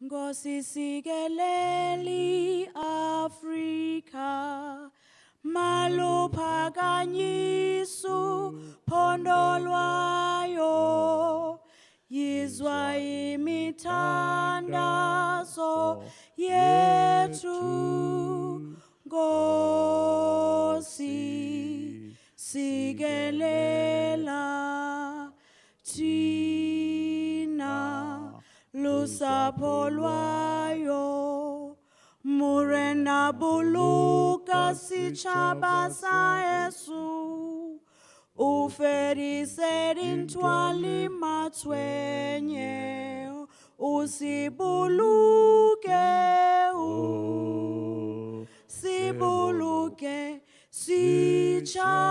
Nkosi sikeleli Afrika maluphakanyisu phondo lwayo yizwa imithandazo yethu Nkosi sikelela thina lusapho lwayo murena buluka sitshaba sa Yesu uferiseri ntwali matshwenye usibuluke sibuluke sitshaba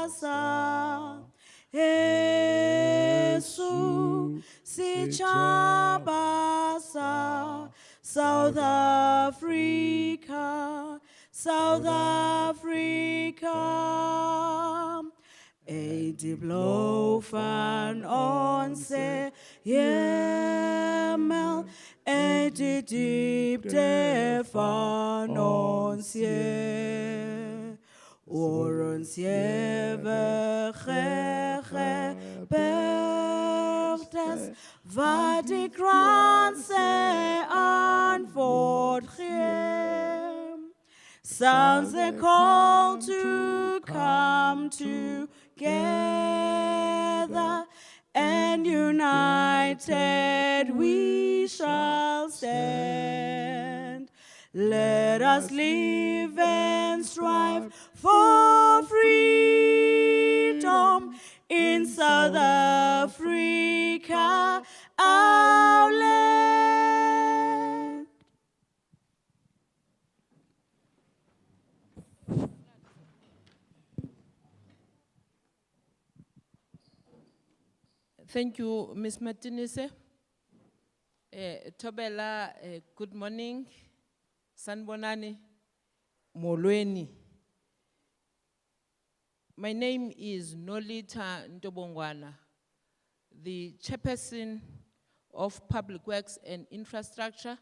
sa Yesu sitshaba sa South Africa, South Africa. Ediblo van onze jemel, edidipte van ons je. Orons je weggebergtes, wat die kranse antwoord geeft. Sounds a call to come together, and united we shall stand. Let us live and strive for freedom in South Africa, our land. Thank you, Ms. Martinez. Tobela, good morning. Sanbonani, Molweni. My name is Nolita Ntobongwana, the chairperson of Public Works and Infrastructure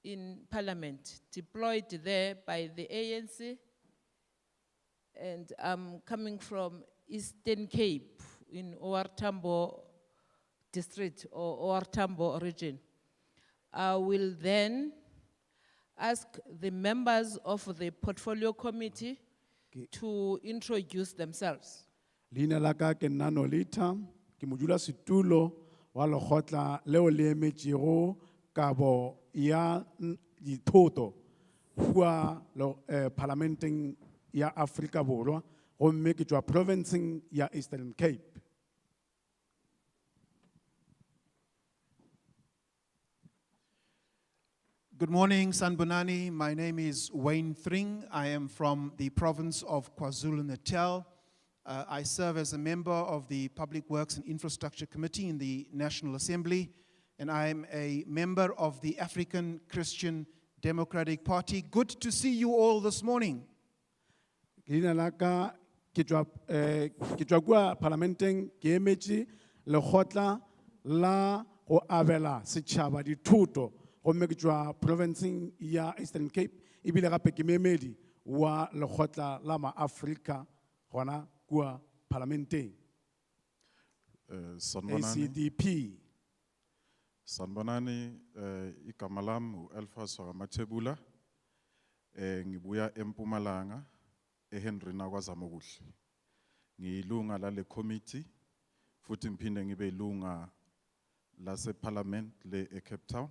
in Parliament, deployed there by the ANC, and I'm coming from Eastern Cape in OR Tambo district or OR Tambo region. I will then ask the members of the portfolio committee to introduce themselves. Lina laka ke nna Nolita, ke modula situlo wa lekgotla leo le emetšego kabo ya dithoto kua parlamenteng ya Afrika Borwa gomme ke tšwa provinceng ya Eastern Cape. Good morning, Sanbonani. My name is Wayne Thring. I am from the province of KwaZulu-Natal. I serve as a member of the Public Works and Infrastructure Committee in the National Assembly, and I am a member of the African Christian Democratic Party. Good to see you all this morning. Lina laka ke tšwa kua parlamenteng ke emetše lekgotla la go abela setšhaba dithoto gomme ke tšwa provinceng ya Eastern Cape ebile gape ke memedi wa lekgotla la ma-Afrika gona kua parlamenteng ACDP. Sanbonani, igama lami u-Elfas Mathebula, ngibuya eMpumalanga eHenry nakwaZamokuhle. Ngiyilunga lale committee futhi ngiphinde ngibe ilunga lase parliament le eCape Town.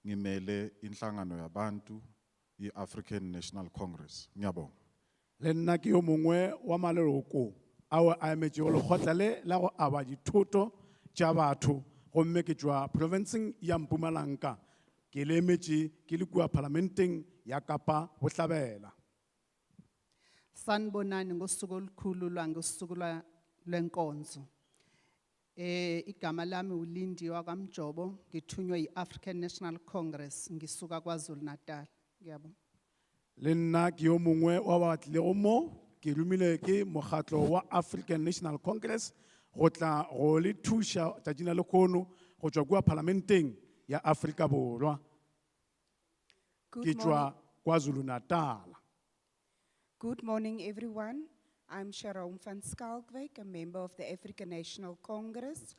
Ngimele inhlangano yabantu i-African National Congress. Ngiyabonga. Le nna ke yo mongwe wa maleloko ao a emetšego lekgotla le la go aba dithoto tša batho gomme ke tšwa provinceng ya Mpumalanga ke le emetše ke le kua parlamenteng ya Kapa Bohlabela. Sanbonani ngosuku olukhulu lwangosuku lwenkonzo. Igama lami uLindi wakwamjobo ngithunywe yi-African National Congress ngisuka KwaZulu Natal. Ngiyabonga. Le nna ke yo mongwe wa batlilego mo ke rumile ke mokgatlo wa African National Congress go tla go le thuša tšatši la lekgono go tšwa kua parlamenteng ya Afrika Borwa Good ke morning, tšwa KwaZulu-Natal. good morning, everyone. I'm Sharon van Skalkwijk, a member of the African National Congress.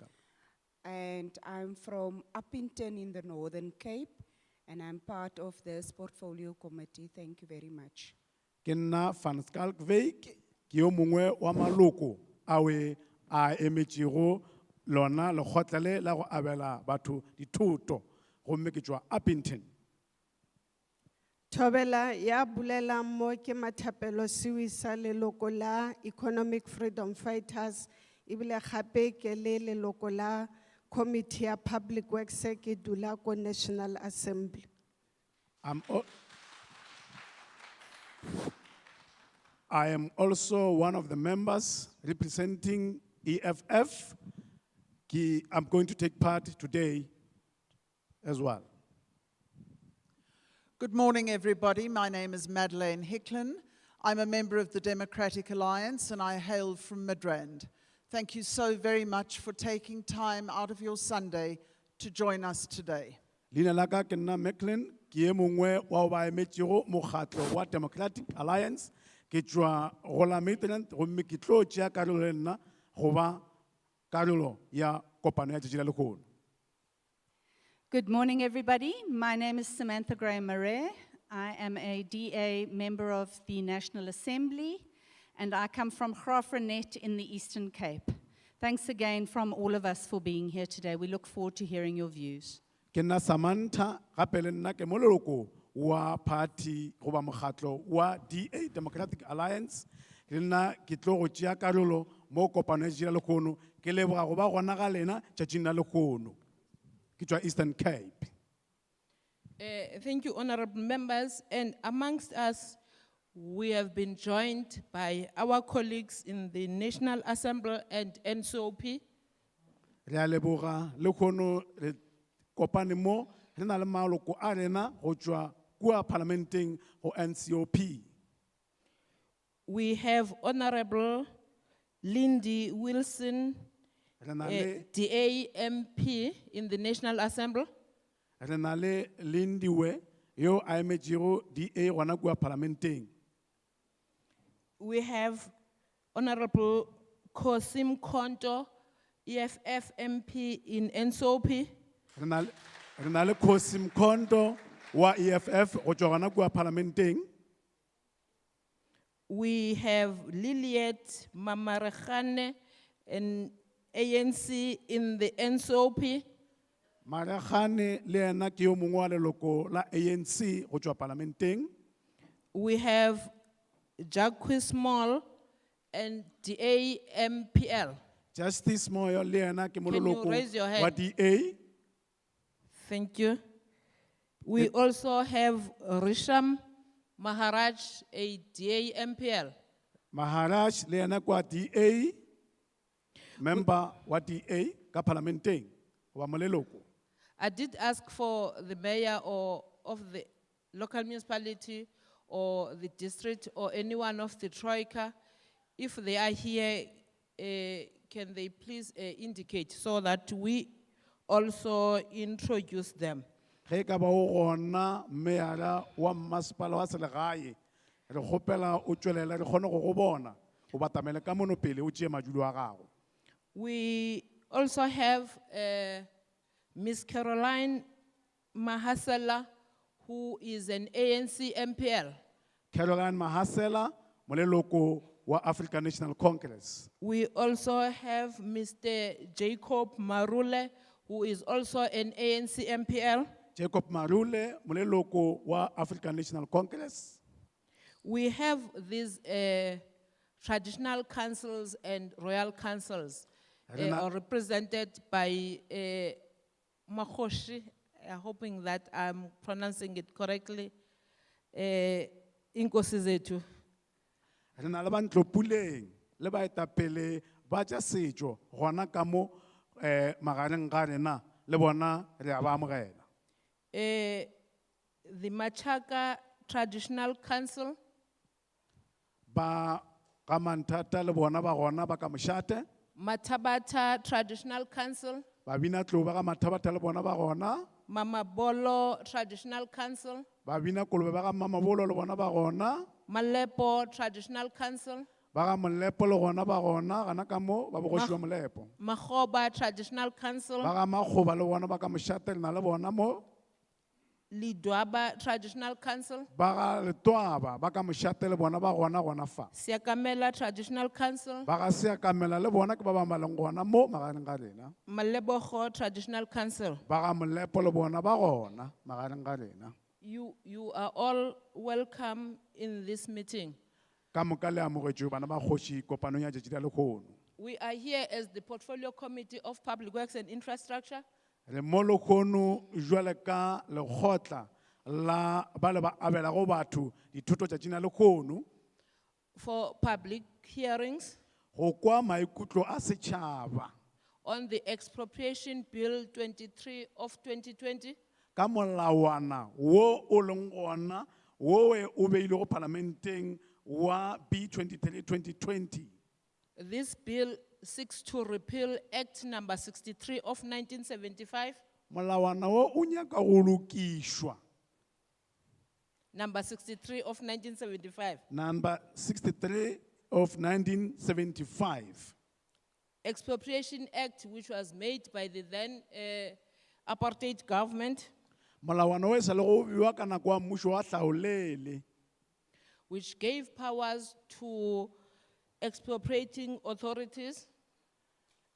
And I'm from Uppington in the Northern Cape, and I'm part of this portfolio committee. Thank you very much. Ke nna Van Schalkwyk ke yo mongwe wa maloko awe a emetšego lona lekgotla le la go abela batho dithoto gomme ke tšwa Uppington. Thobela ya bulela mo ke mathapelo sewi sa leloko la Economic Freedom Fighters ibile gape ke le leloko la Committee ya Public Works se ke dula ko National Assembly. I am also one of the members representing EFF. I'm going to take part today as well. Good morning, everybody. My name is Madeleine Hicklin. I'm a member of the Democratic Alliance and I hail from Midrand. Thank you so very much for taking time out of your Sunday to join us today. Leina la ka ke nna Macklin, ke ye mongwe wa ba emetšego mokgatlo wa Democratic Alliance. Ke tšwa go la Midrand gomme ke tlo tšea karolo le nna go ba karolo ya kopano ya tšatši la lekgono. Good morning, everybody. My name is Samantha Gray-Murray. I am a DA member of the National Assembly, and I come from Graaff-Reinet in the Eastern Cape. Thanks again from all of us for being here today. We look forward to hearing your views. Ke nna Samantha gape le nna ke moleloko wa party goba mokgatlo wa DA Democratic Alliance. Le nna ke tlo go tšea karolo mo kopano ya tšatši la lekgono ke leboga go ba gona ga lena tšatšing la lekgono. Ke tšwa Eastern Cape. Thank you, honorable members. And amongst us, we have been joined by our colleagues in the National Assembly and NCOP. Re a leboga lekgono re kopane mo re na le maloko a rena go tšwa kua parlamenteng go NCOP. We have Honorable Lindy Wilson, Re na le DA MP in the National Assembly. re na le Lindiwe yo a emetšego DA gona kua parlamenteng. We have Honorable Kosim Konto, EFF MP in NCOP. Re na le Khosi Mkhonto wa EFF go tšwa gona kua parlamenteng. We have Liliet Mamarekane, an ANC in the NCOP. Maregane le ena ke yo mongwe wa leloko la ANC go tšwa parlamenteng. We have Jacques Small and DA MPL. Justice Moyo le ena ke you moleloko raise your hand? wa DA. Thank you. We also have Risham Maharaj, a DA MPL. Maharaj le ena kwa DA, member wa DA ka parlamenteng wa moleloko. I did ask for the mayor or of the local municipality or the district or anyone of the Troika, if they are here, can they please indicate so that we also introduce them? Ge ka ba o gona meara wa masepala wa selegae re kgopela o tšwelela re kgone go go bona o batamele ka mono pele o tšee madulo a gago. We also have Ms. Caroline Mahasela, who is an ANC MPL. Caroline Mahasela moleloko wa African National Congress. We also have Mr. Jacob Marule, who is also an ANC MPL. Jacob Marule moleloko wa African National Congress. We have these traditional councils and royal councils are represented by Makhoshi, hoping that I'm pronouncing it correctly, Inkosi zethu. Re na le bantlopuleng le baetapele ba tša setšo gona ka mo magareng ga rena le bona re a ba amogela. The Machaka Traditional Council, Ba ga manthata le bona ba gona ba ka mošate. Matabata Traditional Council, Babina tlo ba ga mathabata le bona ba gona, Mama Bolo Traditional Council, babina kolobe ba ga mamabolo le bona ba gona, Malepo Traditional Council, ba ga molepo le gona ba gona, gana ka mo ba bogoši ba molepo. Mahoba Traditional Council, Ba ga makgoba le bona ba ka mošate le na le bona mo, Lidwaba Traditional Council, ba ga letwaba ba ka mošate le bona ba gona fa. Siakamela Traditional Council, Ba ga seakamela le bona ke ba ba maleng gona mo magareng ga lena. Maleboho Traditional Council. Ba ga molepo le bona ba gona magareng ga lena. You are all welcome in this meeting. Ka moka le amogetšwe bana ba kgoši kopanong ya tšatši la lekgono. We are here as the Portfolio Committee of Public Works and Infrastructure Re mo lekgono jwale ka lekgotla la ba le ba abelago batho dithuto tšatši la lekgono for public hearings go kwa maikutlo a setšhaba on the Expropriation Bill 23 of 2020, ka molawana wo o leng gona wo we o beilego palamenteng wa B23-2020. This bill seeks to repeal Act number 63 of 1975, Molawana wo o nyaka go lokišwa, number 63 of 1975, number 63 of 1975. Expropriation Act, which was made by the then apartheid government, Molawana wo e sa le go biwa ka nako ya mmušo wa hlaolele, which gave powers to expropriating authorities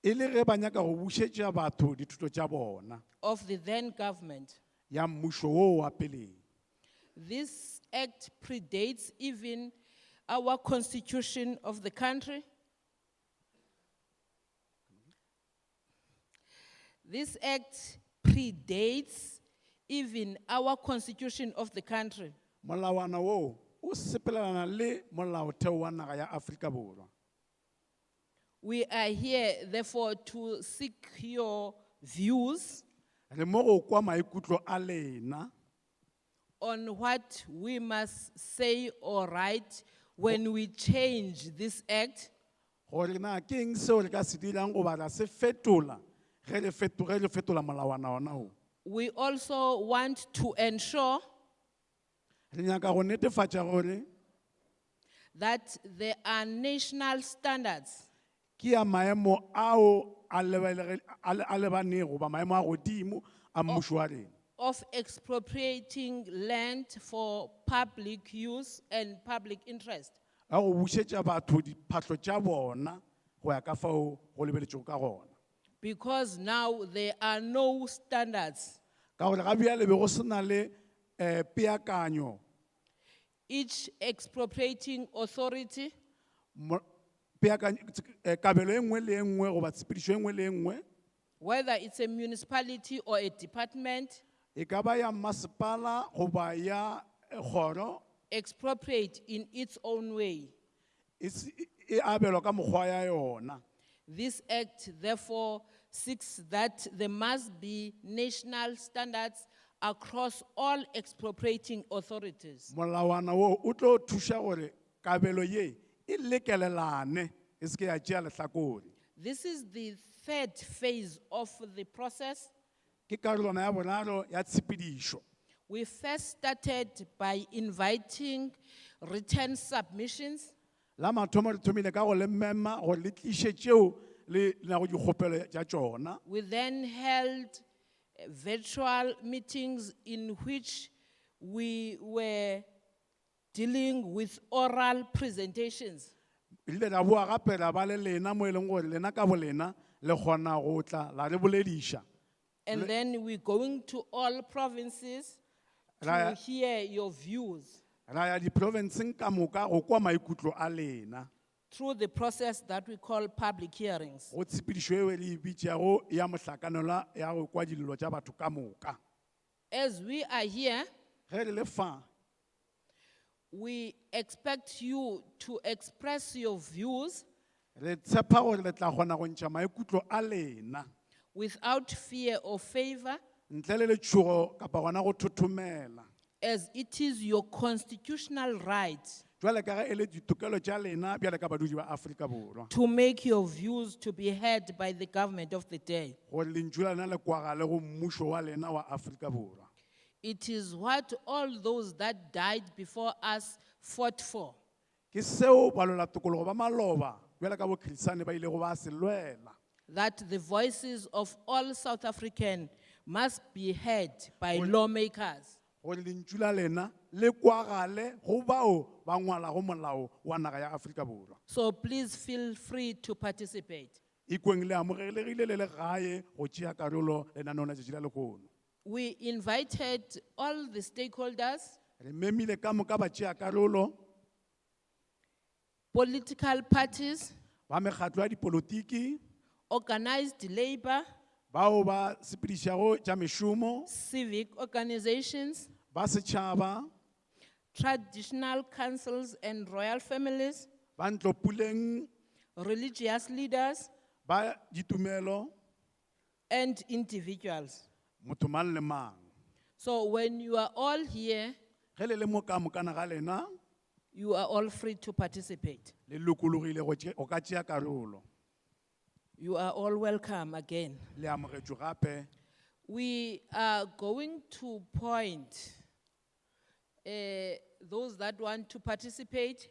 e le ge ba nyaka go bušetša batho dithuto tša bona of the then government. ya mmušo wo wa peleng. This act predates even our constitution of the country. This act predates even our constitution of the country. Molawana wo o sepelelana le molaotheo wa naga ya Afrika Borwa. We are here, therefore, to seek your views Re mo go kwa maikutlo a lena on what we must say or write when we change this act, gore na ke eng seo re ka se dirang go batla se fetola ge re fetola molawana ona o. we also want to ensure Re nyaka go netefatša gore that there are national standards ke ya maemo ao a lebanego ba maemo a godimo a mmušo wa rena of expropriating land for public use and public interest. a go bušetša batho diphahlo tša bona go ya ka fao go lebeletšego ka gona. Because now there are no standards. Ka gore ga bjale be go se na le peakanyo Each expropriating authority kabelo e nngwe le e nngwe goba tshepedišo e nngwe le e nngwe whether it's a municipality or a department, e ka ba ya masepala goba ya kgoro expropriate in its own way. e abelwa ka mokgwa ya yona. This act therefore seeks that there must be national standards across all expropriating authorities. Molawana wo o tlo thuša gore kabelo ye e lekelelane e se ke ya tšea lehlakore. This is the third phase of the process. Ke karolwana ya boraro ya tshepedišo. We first started by inviting written submissions. La mathomo re thomile ka go le mema gore le tliše tšeo le nago dikgopelo tša tšona. We then held virtual meetings in which we were dealing with oral presentations. Ile ra boa gape ra ba le lena mo e leng gore lena ka bolena le kgona go tla la re bolediša. And then we're going to all provinces to Ra- hear your views Ra ya di-provinceng ka moka go kwa maikutlo a lena through the process that we call public hearings. go tshepedišo eo re e bitšago ya mohlakanelwa ya go kwa dilelo tša batho ka moka. As we are here, Ge re le fa we expect you to express your views re tshepa gore le tla kgona go ntšha maikutlo a lena without fear or favor, ntle le letšhogo kapa gona go thothomela, as it is your constitutional right Jwale ka ge e le ditokelo tša lena bjale ka badudi ba Afrika Borwa. to make your views to be heard by the government of the day. Gore lentšu la lena le kwagale go mmušo wa lena wa Afrika Borwa. It is what all those that died before us fought for. Ke seo balola tokologo ba maloba bjale ka bo Christiane ba ile go ba se lwela. That the voices of all South African must be heard by lawmakers. Gore lentšu la lena le kwagale go bao ba ngwalago molao wa naga ya Afrika Borwa. So please feel free to participate. Ikweng le amogelegile le le gae go tšea karolo lenaneong la tšatši la legono. We invited all the stakeholders, Re memile ka moka ba tšea karolo political parties, ba mekgatlo ya dipolotiki, organized labor, bao ba sepedišago tša mešomo, civic organizations, ba setšhaba, traditional councils and royal families, ba ntlopuleng, religious leaders, ba ditumelo, and individuals. motho mang le mang. So when you are all here, Ge le le mo ka mokana ga lena, you are all free to participate. le lokologile go ka tšea karolo. You are all welcome again. Le amogetšwe gape. We are going to point those that want to participate.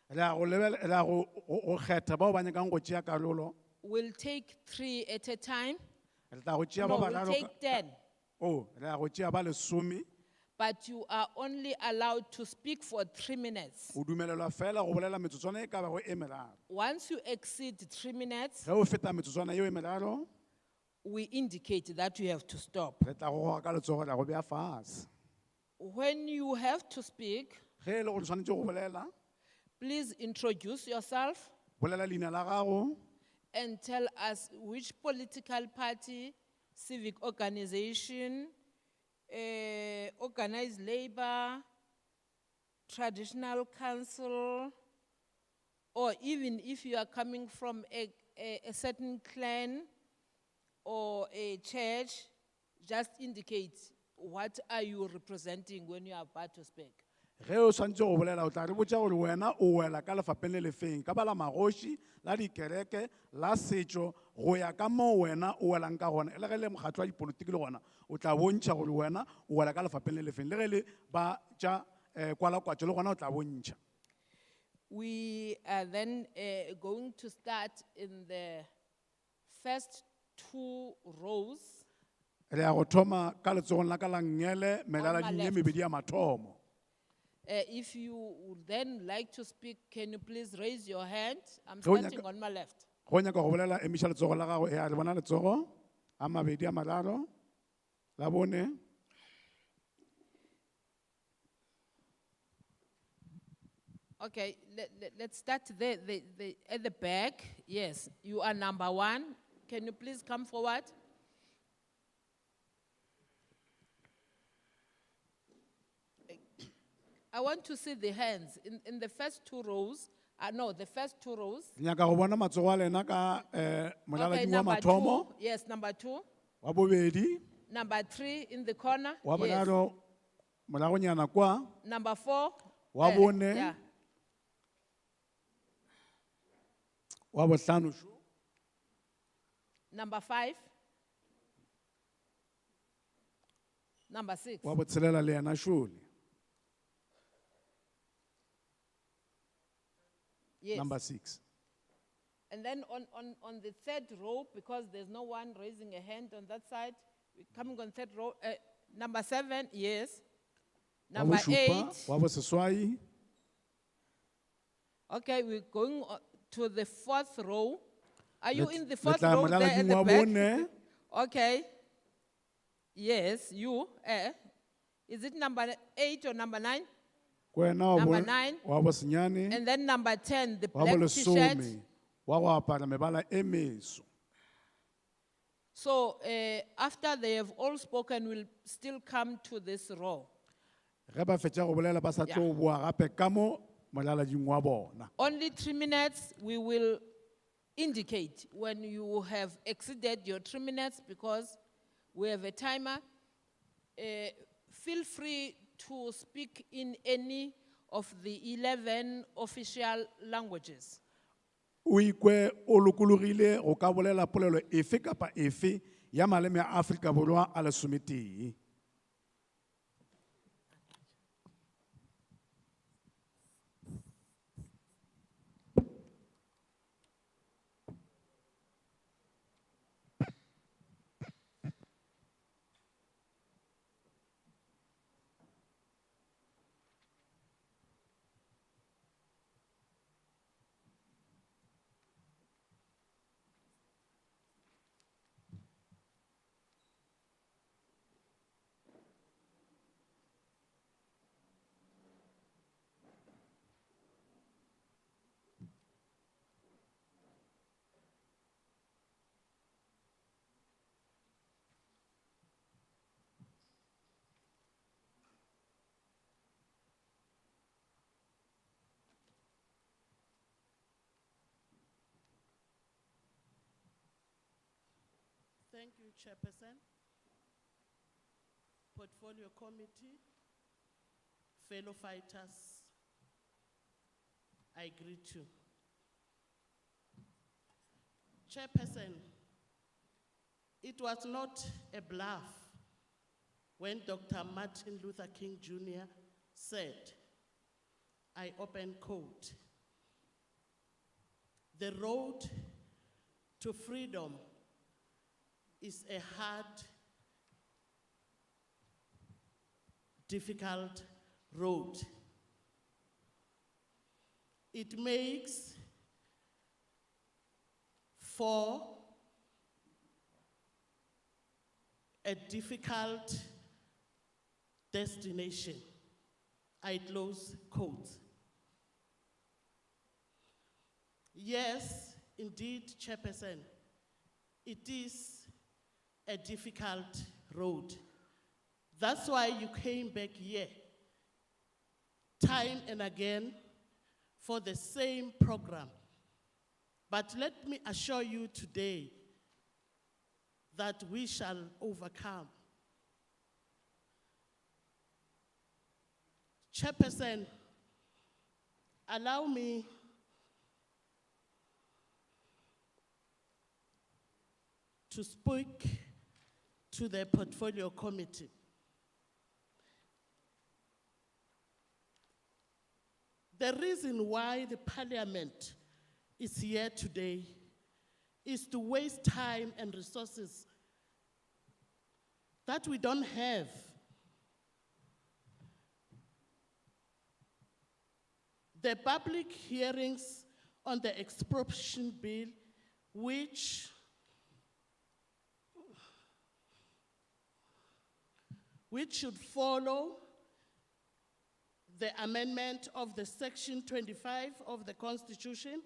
Re a go kgetha bao ba nyakang go tšea karolo. We'll take 3 at a time. Re tla go tšea No, ba we'll bararo take 10. Re a go tšea ba lesome. But you are only allowed to speak for 3 minutes. O dumelelwa fela go bolela metsotswana e ka bago e meraro. Once you exceed 3 minutes, Ge o feta metsotswana eo e meraro, we indicate that you have to stop. re tla go goga ka letsogo la go bea fase. When you have to speak, Ge e le gore o tshwanetse go bolela, please introduce yourself bolela leina la gago, and tell us which political party, civic organization, organized labor, traditional council, or even if you are coming from a certain clan or a church, just indicate what are you representing when you are about to speak. ge o tshwanetse go bolela o tla re botša gore wena o wela ka lefapeng le lefeng ka ba la magoši la dikereke la setšo go ya ka moo wena o welang ka gona e le ge le mokgatlo wa dipolotiki le gona o tla bontšha gore wena o wela ka lefapeng le lefeng le ge le ba tša kwalakwatšo le gona o tla bontšha. We are then going to start in the first 2 rows. Re a go thoma ka letsogong la ka la ngele melala my dinye left. mebedi ya mathomo. If you would then like to speak, can you please raise your hand? I'm Go starting nyaka- on my left. Go nyaka go bolela emiša letsogo la gago ea re bona letsogo a mabedi a mararo la bone. Okay, let's start there, at the back. Yes, you are number 1. Can you please come forward? I want to see the hands in the first 2 rows. No, the first 2 rows. Ke nyaka go bona matsogo a lena ka molala Okay, ding wa number 2. mathomo, Yes, number 2. wa bobedi, Number 3 in the corner. wa Yes. boraro molagonyana kwa, Number 4. Wa bone. Yeah. wa bohlano sho, Number 5. Number 6. wa botshelela le yena shole. Yes. Number 6. And then on the 3rd row, because there's no one raising a hand on that side, we're coming on 3rd row. Number 7, yes. Wa Number bošupa, 8. wa boseswai, Okay, we're going to the 4th row. Are you in the le 4th tla row there molala at ding the wa back? bone, Okay. Yes, you. Is it number 8 or number 9? kwena wa Number bo- 9. wa bosenyane, And then number 10, the wa black bolesome, t-shirt. wa go apara mebala e meso. So after they have all spoken, we'll still come to this row. Ge ba fetša go bolela ba sa tlo boa gape ka mo molala ding wa bona. Only 3 minutes, we will indicate when you have exceeded your 3 minutes because we have a timer. Feel free to speak in any of the 11 official languages. O ikwe o lokologile go ka bolela polelo efe kapa efe ya maleme a Afrika Borwa a lesometee. Thank you, Chairperson. Portfolio Committee, fellow fighters, I greet you. Chairperson, it was not a bluff when Dr. Martin Luther King Jr. said, I open quote, "The road to freedom is a hard, difficult road. It makes for a difficult destination." I close quote. Yes, indeed, Chairperson, it is a difficult road. That's why you came back here time and again for the same program. But let me assure you today that we shall overcome. Chairperson, allow me to speak to the Portfolio Committee. The reason why the Parliament is here today is to waste time and resources that we don't have. The public hearings on the Expropriation Bill, which should follow the amendment of the Section 25 of the Constitution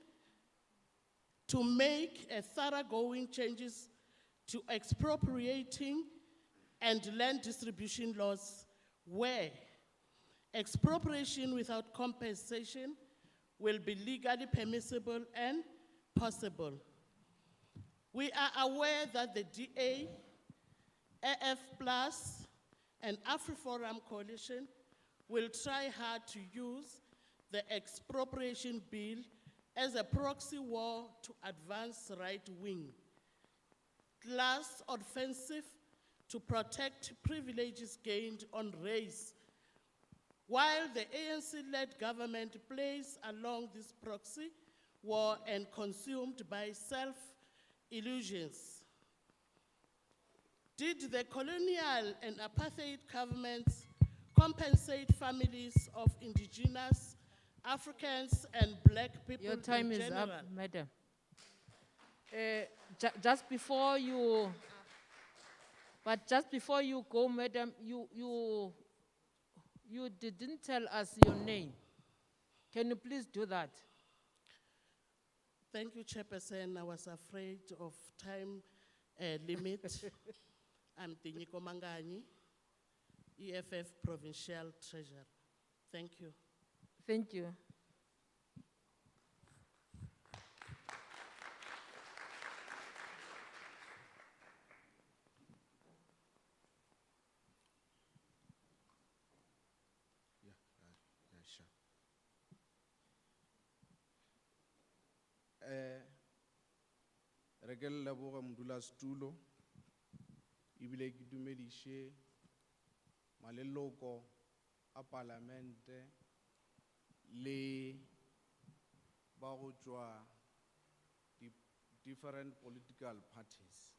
to make a thoroughgoing changes to expropriating and land distribution laws where expropriation without compensation will be legally permissible and possible. We are aware that the DA, AF Plus, and AfriForum Coalition will try hard to use the Expropriation Bill as a proxy war to advance right-wing, class offensive to protect privileges gained on race, while the ANC-led government plays along this proxy war and consumed by self-illusions. Did the colonial and apartheid governments compensate families of indigenous Africans and black people Your time in is general? up, madam. Just before you go, madam, you didn't tell us your name. Can you please do that? Thank you, Chairperson. I was afraid of time limit. I'm Tinyiko Manganyi, EFF Provincial Treasurer. Thank you. Thank you. Sure. Re ke leboga modulasetulo, ebile ke dumediše maleloko a parlamente le ba go tšwa different political parties.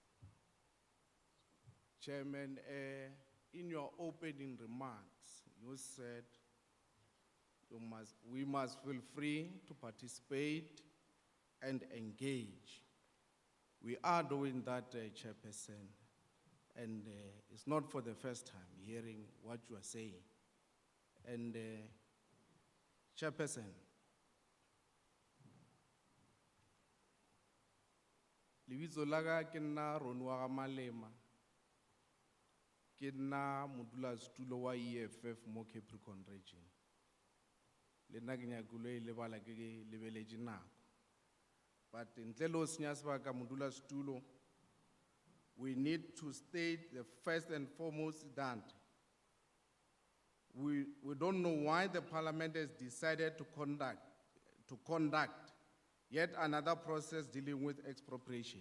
Chairman, in your opening remarks, you said we must feel free to participate and engage. We are doing that, Chairperson, and it's not for the first time hearing what you are saying. And Chairperson, lebitso la ka ke nna Ronwa Malema, ke nna modulasetulo wa EFF mo Capricorn region. Le nna ke nyakulo e lebala ke lebeletše nako. But ntle le ho senya sebaka modulasetulo, we need to state the first and foremost that we don't know why the parliament has decided to conduct yet another process dealing with expropriation.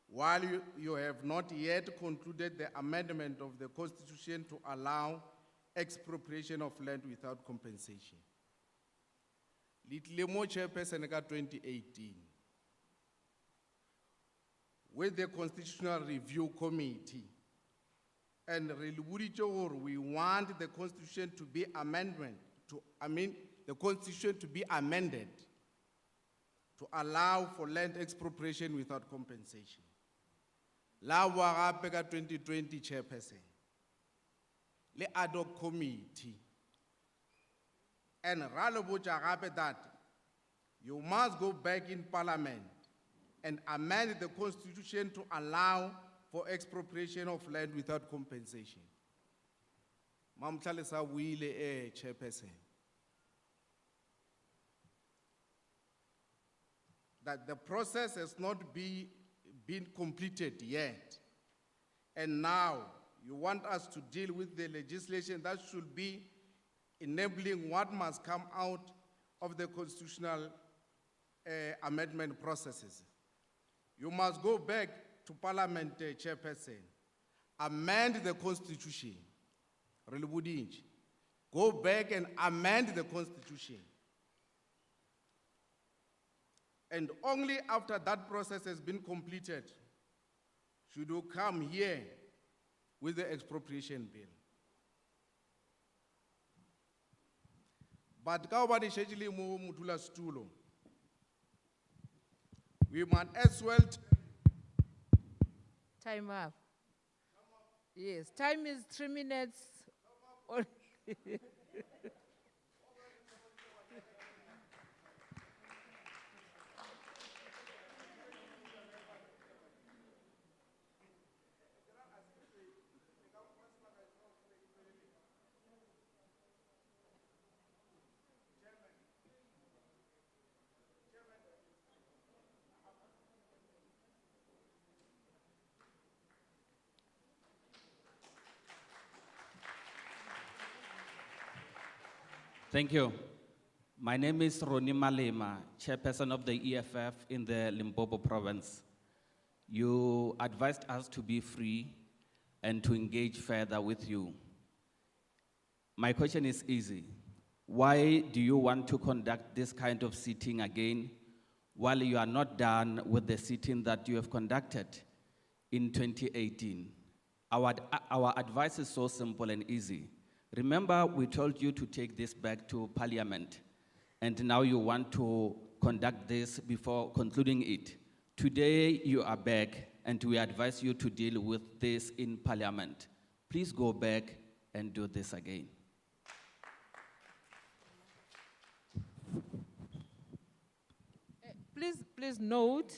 While you have not yet concluded the amendment of the Constitution to allow expropriation of land without compensation. Litlemo Chairperson ka 2018, with the Constitutional Review Committee, and we want the Constitution to be the Constitution to be amended to allow for land expropriation without compensation. La gape ka 2020 Chairperson, le ad hoc committee, and Ralobocha gape that you must go back in Parliament and amend the Constitution to allow for expropriation of land without compensation. Mamtlalesa wile Chairperson, that the process has not been completed yet, and now you want us to deal with the legislation that should be enabling what must come out of the constitutional amendment processes. You must go back to Parliament, Chairperson, amend the Constitution. Go back and amend the Constitution. And only after that process has been completed should you come here with the Expropriation Bill. But we might as well. Time up. Yes, time is 3 minutes. only. Thank you. My name is Ronnie Malema, chairperson of the EFF in the Limpopo province. You advised us to be free and to engage further with you. My question is easy. Why do you want to conduct this kind of sitting again while you are not done with the sitting that you have conducted in 2018? Our advice is so simple and easy. Remember, we told you to take this back to Parliament, and now you want to conduct this before concluding it. Today, you are back, and we advise you to deal with this in Parliament. Please go back and do this again. Please note,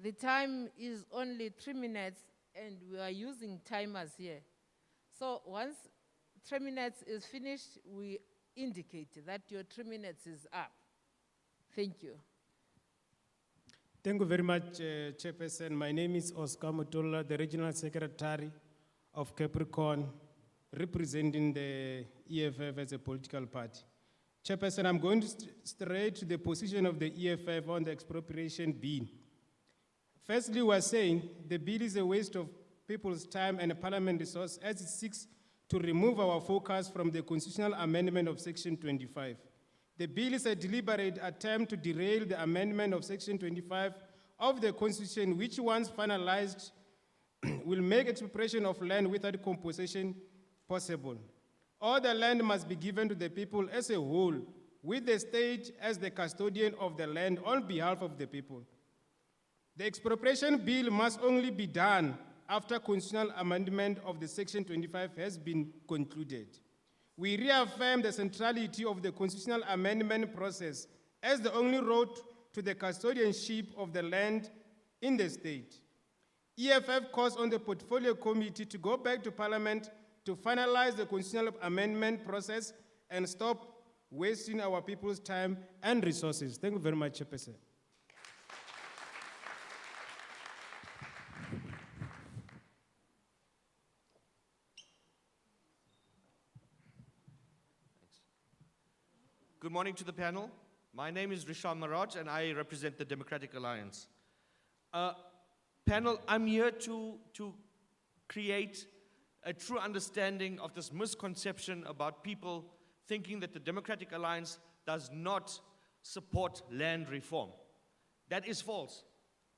the time is only 3 minutes, and we are using timers here. So once 3 minutes is finished, we indicate that your 3 minutes is up. Thank you. Thank you very much, Chairperson. My name is Oscar Mutola, the Regional Secretary of Capricorn, representing the EFF as a political party. Chairperson, I'm going straight to the position of the EFF on the expropriation bill. Firstly, we're saying the bill is a waste of people's time and parliament resource as it seeks to remove our focus from the constitutional amendment of Section 25. The bill is a deliberate attempt to derail the amendment of Section 25 of the Constitution, which once finalized will make expropriation of land without compensation possible. All the land must be given to the people as a whole, with the state as the custodian of the land on behalf of the people. The expropriation bill must only be done after constitutional amendment of the Section 25 has been concluded. We reaffirm the centrality of the constitutional amendment process as the only road to the custodianship of the land in the state. EFF calls on the Portfolio Committee to go back to Parliament to finalize the constitutional amendment process and stop wasting our people's time and resources. Thank you very much, Chairperson. Good morning to the panel. My name is Risham Maraj and I represent the Democratic Alliance. Panel, I'm here to create a true understanding of this misconception about people thinking that the Democratic Alliance does not support land reform. That is false.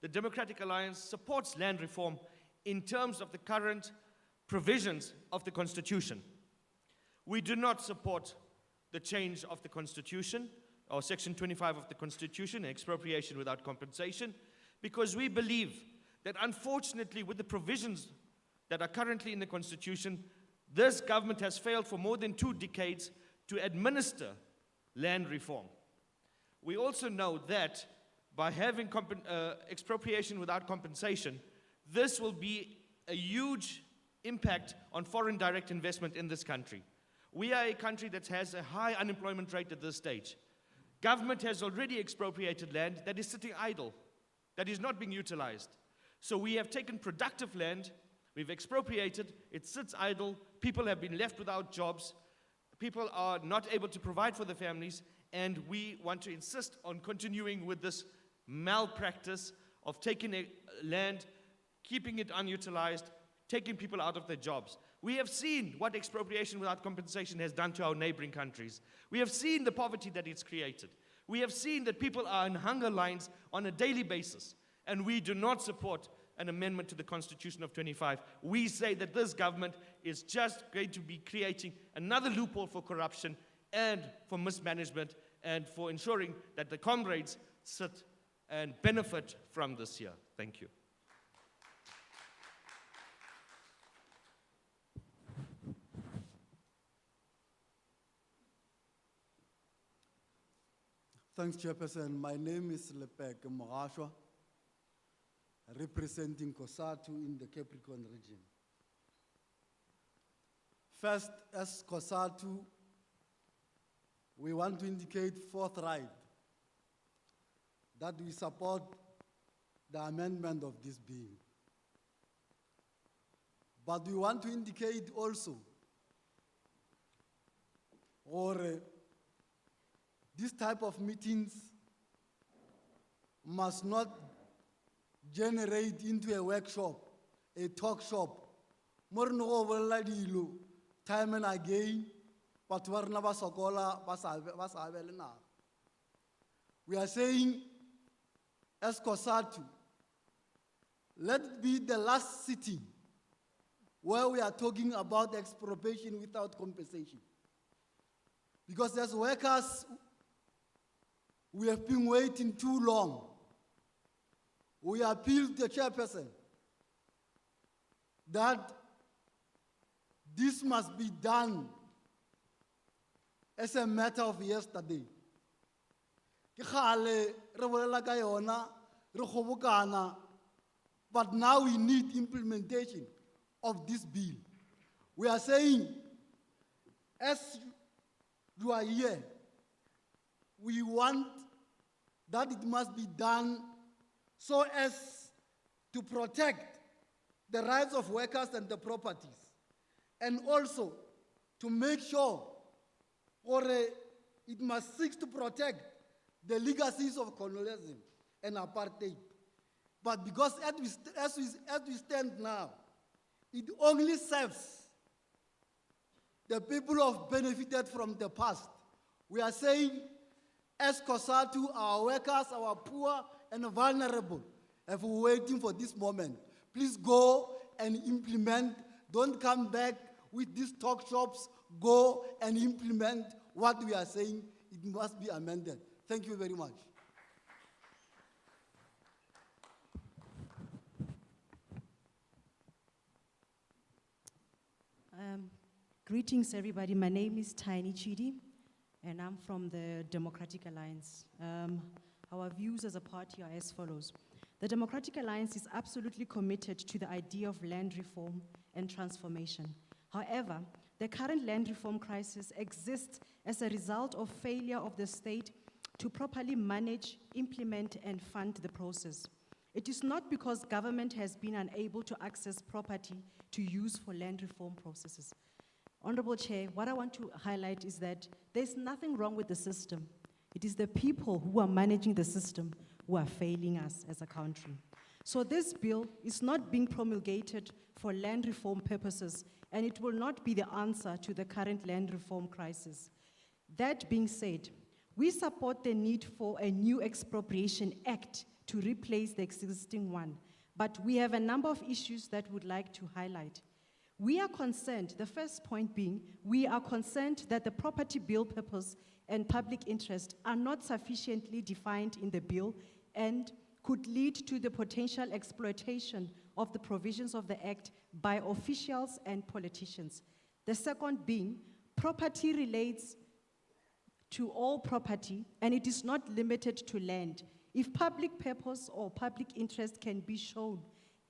The Democratic Alliance supports land reform in terms of the current provisions of the Constitution. We do not support the change of the Constitution, or Section 25 of the Constitution, expropriation without compensation, because we believe that unfortunately with the provisions that are currently in the Constitution, this government has failed for more than 2 decades to administer land reform. We also know that by having expropriation without compensation, this will be a huge impact on foreign direct investment in this country. We are a country that has a high unemployment rate at this stage. Government has already expropriated land that is sitting idle, that is not being utilized. So we have taken productive land, we've expropriated, it sits idle, people have been left without jobs, people are not able to provide for their families, and we want to insist on continuing with this malpractice of taking land, keeping it unutilized, taking people out of their jobs. We have seen what expropriation without compensation has done to our neighboring countries. We have seen the poverty that it's created. We have seen that people are in hunger lines on a daily basis. And we do not support an amendment to the Constitution of 25. We say that this government is just going to be creating another loophole for corruption and for mismanagement and for ensuring that the comrades sit and benefit from this year. Thank you. Thanks, Chairperson. My name is Lepek Mogashwa, representing COSATU in the Capricorn region. First, as COSATU, we want to indicate forthright that we support the amendment of this bill. But we want to indicate also, this type of meetings must not generate into a workshop, a talk shop. Time and again, we are saying, as COSATU, let it be the last sitting where we are talking about expropriation without compensation. Because as workers, we have been waiting too long. We appeal to the chairperson that this must be done as a matter of yesterday. But now we need implementation of this bill. We are saying, as you are here, we want that it must be done so as to protect the rights of workers and the properties, and also to make sure or It must seek to protect the legacies of colonialism and apartheid. But because as we stand now, it only serves the people who have benefited from the past. We are saying, as COSATU, our workers, our poor and vulnerable, have been waiting for this moment. Please go and implement. Don't come back with these talk shops. Go and implement what we are saying. It must be amended. Thank you very much. Greetings, everybody. My name is Tiny Chidi, and I'm from the Democratic Alliance. Our views as a party are as follows. The Democratic Alliance is absolutely committed to the idea of land reform and transformation. However, the current land reform crisis exists as a result of failure of the state to properly manage, implement, and fund the process. It is not because government has been unable to access property to use for land reform processes. Honorable Chair, what I want to highlight is that there's nothing wrong with the system. It is the people who are managing the system who are failing us as a country. So this bill is not being promulgated for land reform purposes, and it will not be the answer to the current land reform crisis. That being said, we support the need for a new Expropriation Act to replace the existing one, but we have a number of issues that we'd like to highlight. We are concerned, the first point being, we are concerned that the property bill purpose and public interest are not sufficiently defined in the bill and could lead to the potential exploitation of the provisions of the Act by officials and politicians. The second being, property relates to all property and it is not limited to land. If public purpose or public interest can be shown,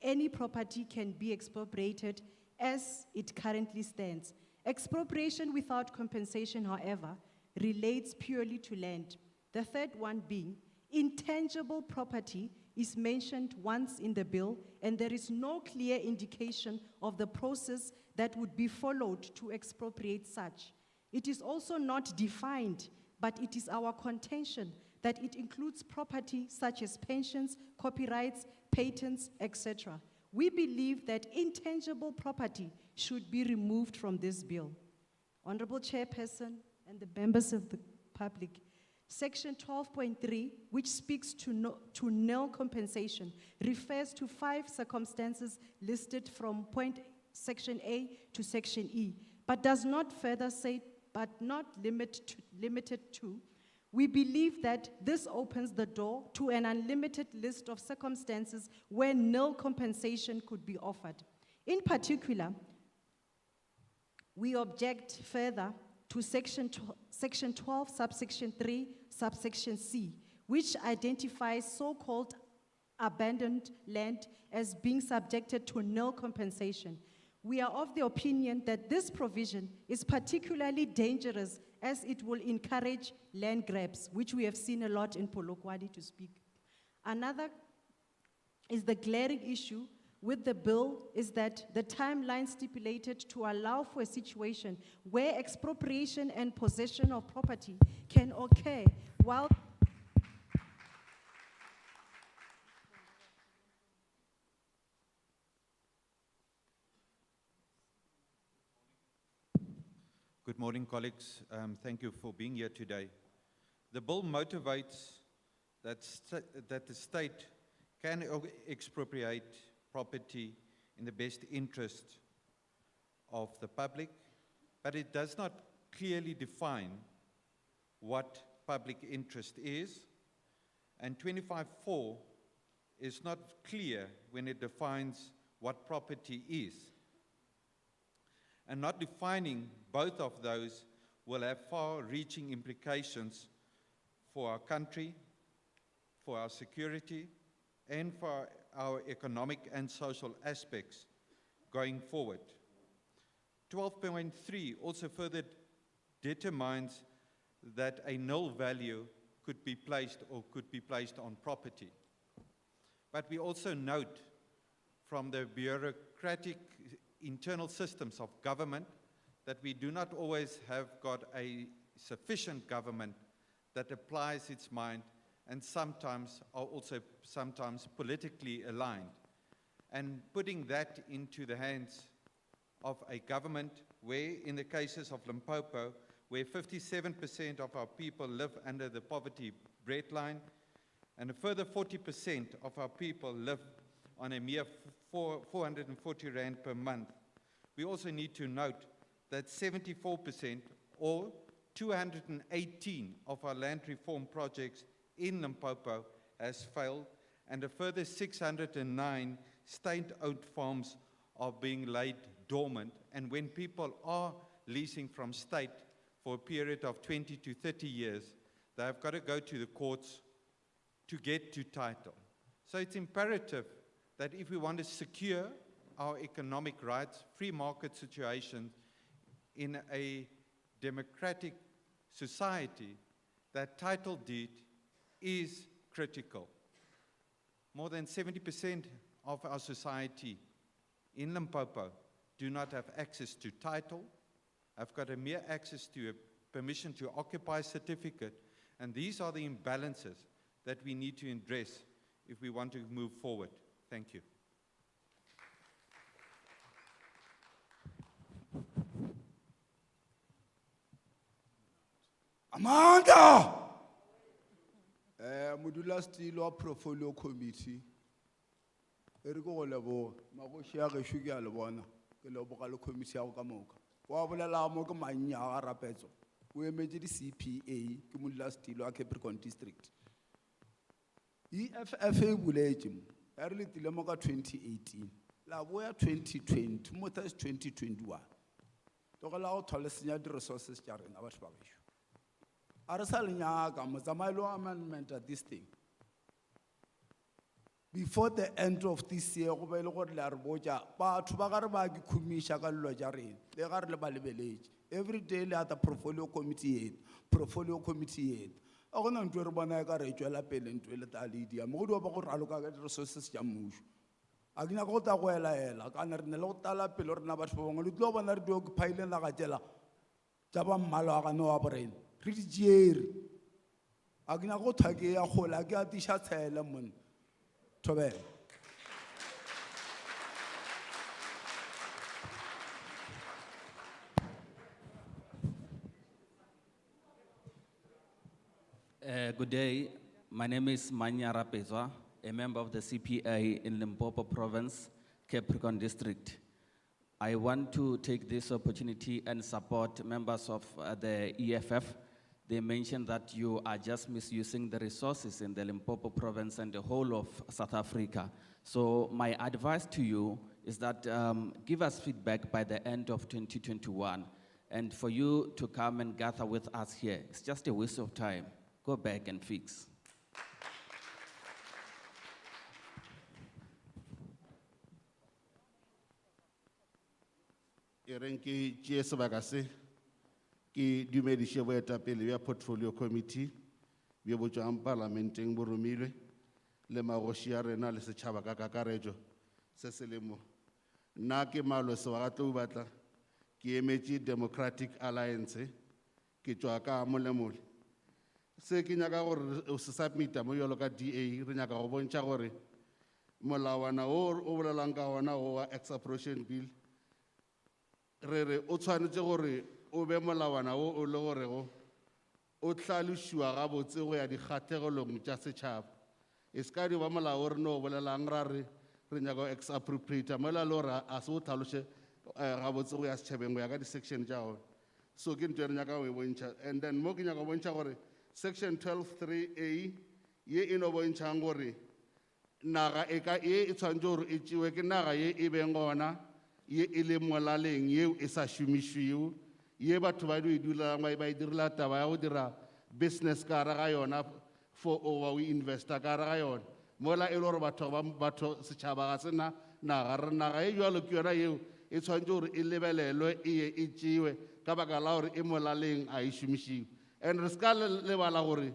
any property can be expropriated as it currently stands. Expropriation without compensation, however, relates purely to land. The third one being, intangible property is mentioned once in the bill, and there is no clear indication of the process that would be followed to expropriate such. It is also not defined, but it is our contention that it includes property such as pensions, copyrights, patents, etc. We believe that intangible property should be removed from this bill. Honorable Chairperson and the members of the public, Section 12.3, which speaks to nil compensation, refers to 5 circumstances listed from Section A to Section E, but does not further say, but not limited to. We believe that this opens the door to an unlimited list of circumstances where nil compensation could be offered. In particular, we object further to Section 12, subsection 3, subsection C, which identifies so-called abandoned land as being subjected to nil compensation. We are of the opinion that this provision is particularly dangerous as it will encourage land grabs, which we have seen a lot in Polokwane to speak. Another is the glaring issue with the bill is that the timeline stipulated to allow for a situation where expropriation and possession of property can occur while Good morning, colleagues. Thank you for being here today. The bill motivates that the state can expropriate property in the best interest of the public, but it does not clearly define what public interest is, and 25(4) is not clear when it defines what property is. And not defining both of those will have far-reaching implications for our country, for our security, and for our economic and social aspects going forward. 12.3 also further determines that a nil value could be placed on property. But we also note from the bureaucratic internal systems of government that we do not always have got a sufficient government that applies its mind and sometimes are also sometimes politically aligned. And putting that into the hands of a government where, in the cases of Limpopo, where 57% of our people live under the poverty breadline, and a further 40% of our people live on a mere 440 Rand per month. We also need to note that 74% or 218 of our land reform projects in Limpopo has failed, and a further 609 state-owned farms are being laid dormant. And when people are leasing from state for a period of 20 to 30 years, they have got to go to the courts to get to title. So it's imperative that if we want to secure our economic rights, free market situation in a democratic society, that title deed is critical. More than 70% of our society in Limpopo do not have access to title. I've got a mere access to a permission to occupy certificate, and these are the imbalances that we need to address if we want to move forward. Thank you. Amanda! Modula Stilo Portfolio Committee. Eriko lebo magoshi a ge shuki a le bona ke le bogalo committee ya go ka moka wa bolela mo ke manya ga rapetso o emetse di CPA ke Modula Stilo a Capricorn district EFF e buletse mo ya re letile mo ka 2018 la boya 2020 mo tsa 2021 to go la go tholesenya di resources tša rena batho ba bešo a re sa lenyaka motsamaelo amendment at this thing before the end of this year go be le gore le a re botša batho ba gare ba ke khumiša ka lelo tša rena le gare le ba lebeletše every day le ata portfolio committee yet a gona ntwe re bona ka re tšwela pele ntwe le ta ledia mo go di ba go raloka ka di-resources tša mmušo a ke nyaka go ta go elaela kana re ne le go tala pele rena batho ba bangwe le tlo bona re di-occupile naga tšela tša ba mmala wa gane wa borena re di tšere a ke nyaka go thwa ke ya gola ke atiša tshele monna thobela Good day. My name is Manya Rapezwa, a member of the CPA in Limpopo Province, Capricorn District. I want to take this opportunity and support members of the EFF. They mentioned that you are just misusing the resources in the Limpopo Province and the whole of South Africa. So my advice to you is that give us feedback by the end of 2021. And for you to come and gather with us here, it's just a waste of time. Go back and fix. Erenki GS Bagase, ki dumedishe boetapele ya portfolio committee, bia botjang parlamenteng bo romilwe le magoshi a rena le setjhaba ka kakaretso se se lemo. Nna ke malo se wa tlo batla ke emetše Democratic Alliance ke tswa ka molemole. Se ke nyaka gore o se submita mo yolo ka DA re nyaka go bontšha gore molawana o bolelang ka ona wa Expropriation Bill re o tshwanetse gore o be molawana o le gore o tlhalosiwa gabotse go ya dikgatlhegelong tša setšhaba e se ka di ba molao re no bolelang ra re nyaka go expropriata mola le gore a se o tlhalose gabotse go ya setšhabeng go ya ka di-section tša gone so ke ntho e re nyaka go e bontšha and then mo ke nyaka go bontšha gore section 12.3a ye e no bontšhang gore naga ye e tshwanetse gore e tšewe ke naga ye e beng gona ye e le molaleng yeo e sa šomišwego ye batho ba di dulang ba e direla taba ya go dira business ka gare ga yona for over we investor ka gare ga yona mola e le gore batho setšhaba ga sena naga ye jalo ke yona yeo e tshwanetse gore e lebelelwe e ye e tšewe ka baka la gore e molaleng a e šomišego and re se ka lebala gore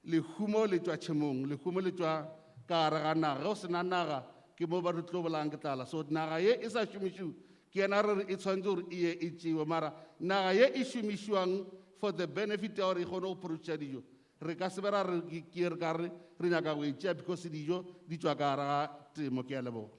lehumo le tšwa tšhemong lehumo le tšwa ka gare ga naga ge o sena naga ke mo ba re tlo bolang ke tlala so naga ye e sa šomišwego ke yena re e tshwanetse gore e ye e tšewe mara naga ye e šomišwang for the benefit or re kgone go producer dijo re ka se be ra re ke re ka re re nyaka go e tšea because dijo di tšwa ka gare ga temo. Ke a leboga.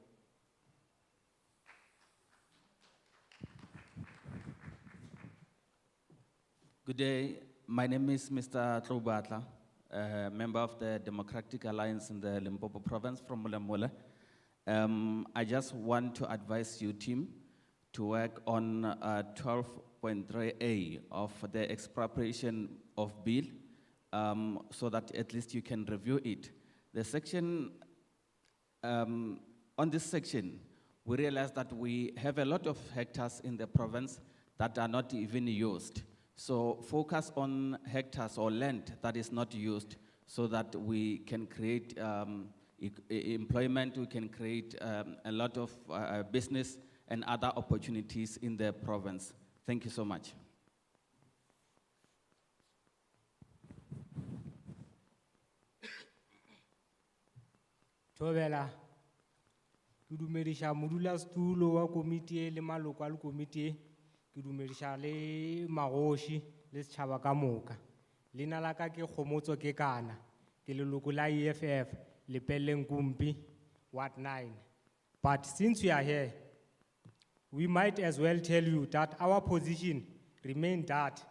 Good day. My name is Mr. Tlobatla, a member of the Democratic Alliance in the Limpopo province from Mulemule. I just want to advise you, team, to work on 12.3A of the expropriation of bill so that at least you can review it. The section, on this section, we realize that we have a lot of hectares in the province that are not even used. So focus on hectares or land that is not used so that we can create employment, we can create a lot of business and other opportunities in the province. Thank you so much. Thobela, ke dumedisha modulasetulo wa komiti le maloko a komiti, ke dumedisha le magoši le setšhaba ka moka. Leina la ka ke Kgomotso ke kana, ke leloko la EFF, Lepelleng Kumpi, Ward 9. But since we are here, we might as well tell you that our position remains that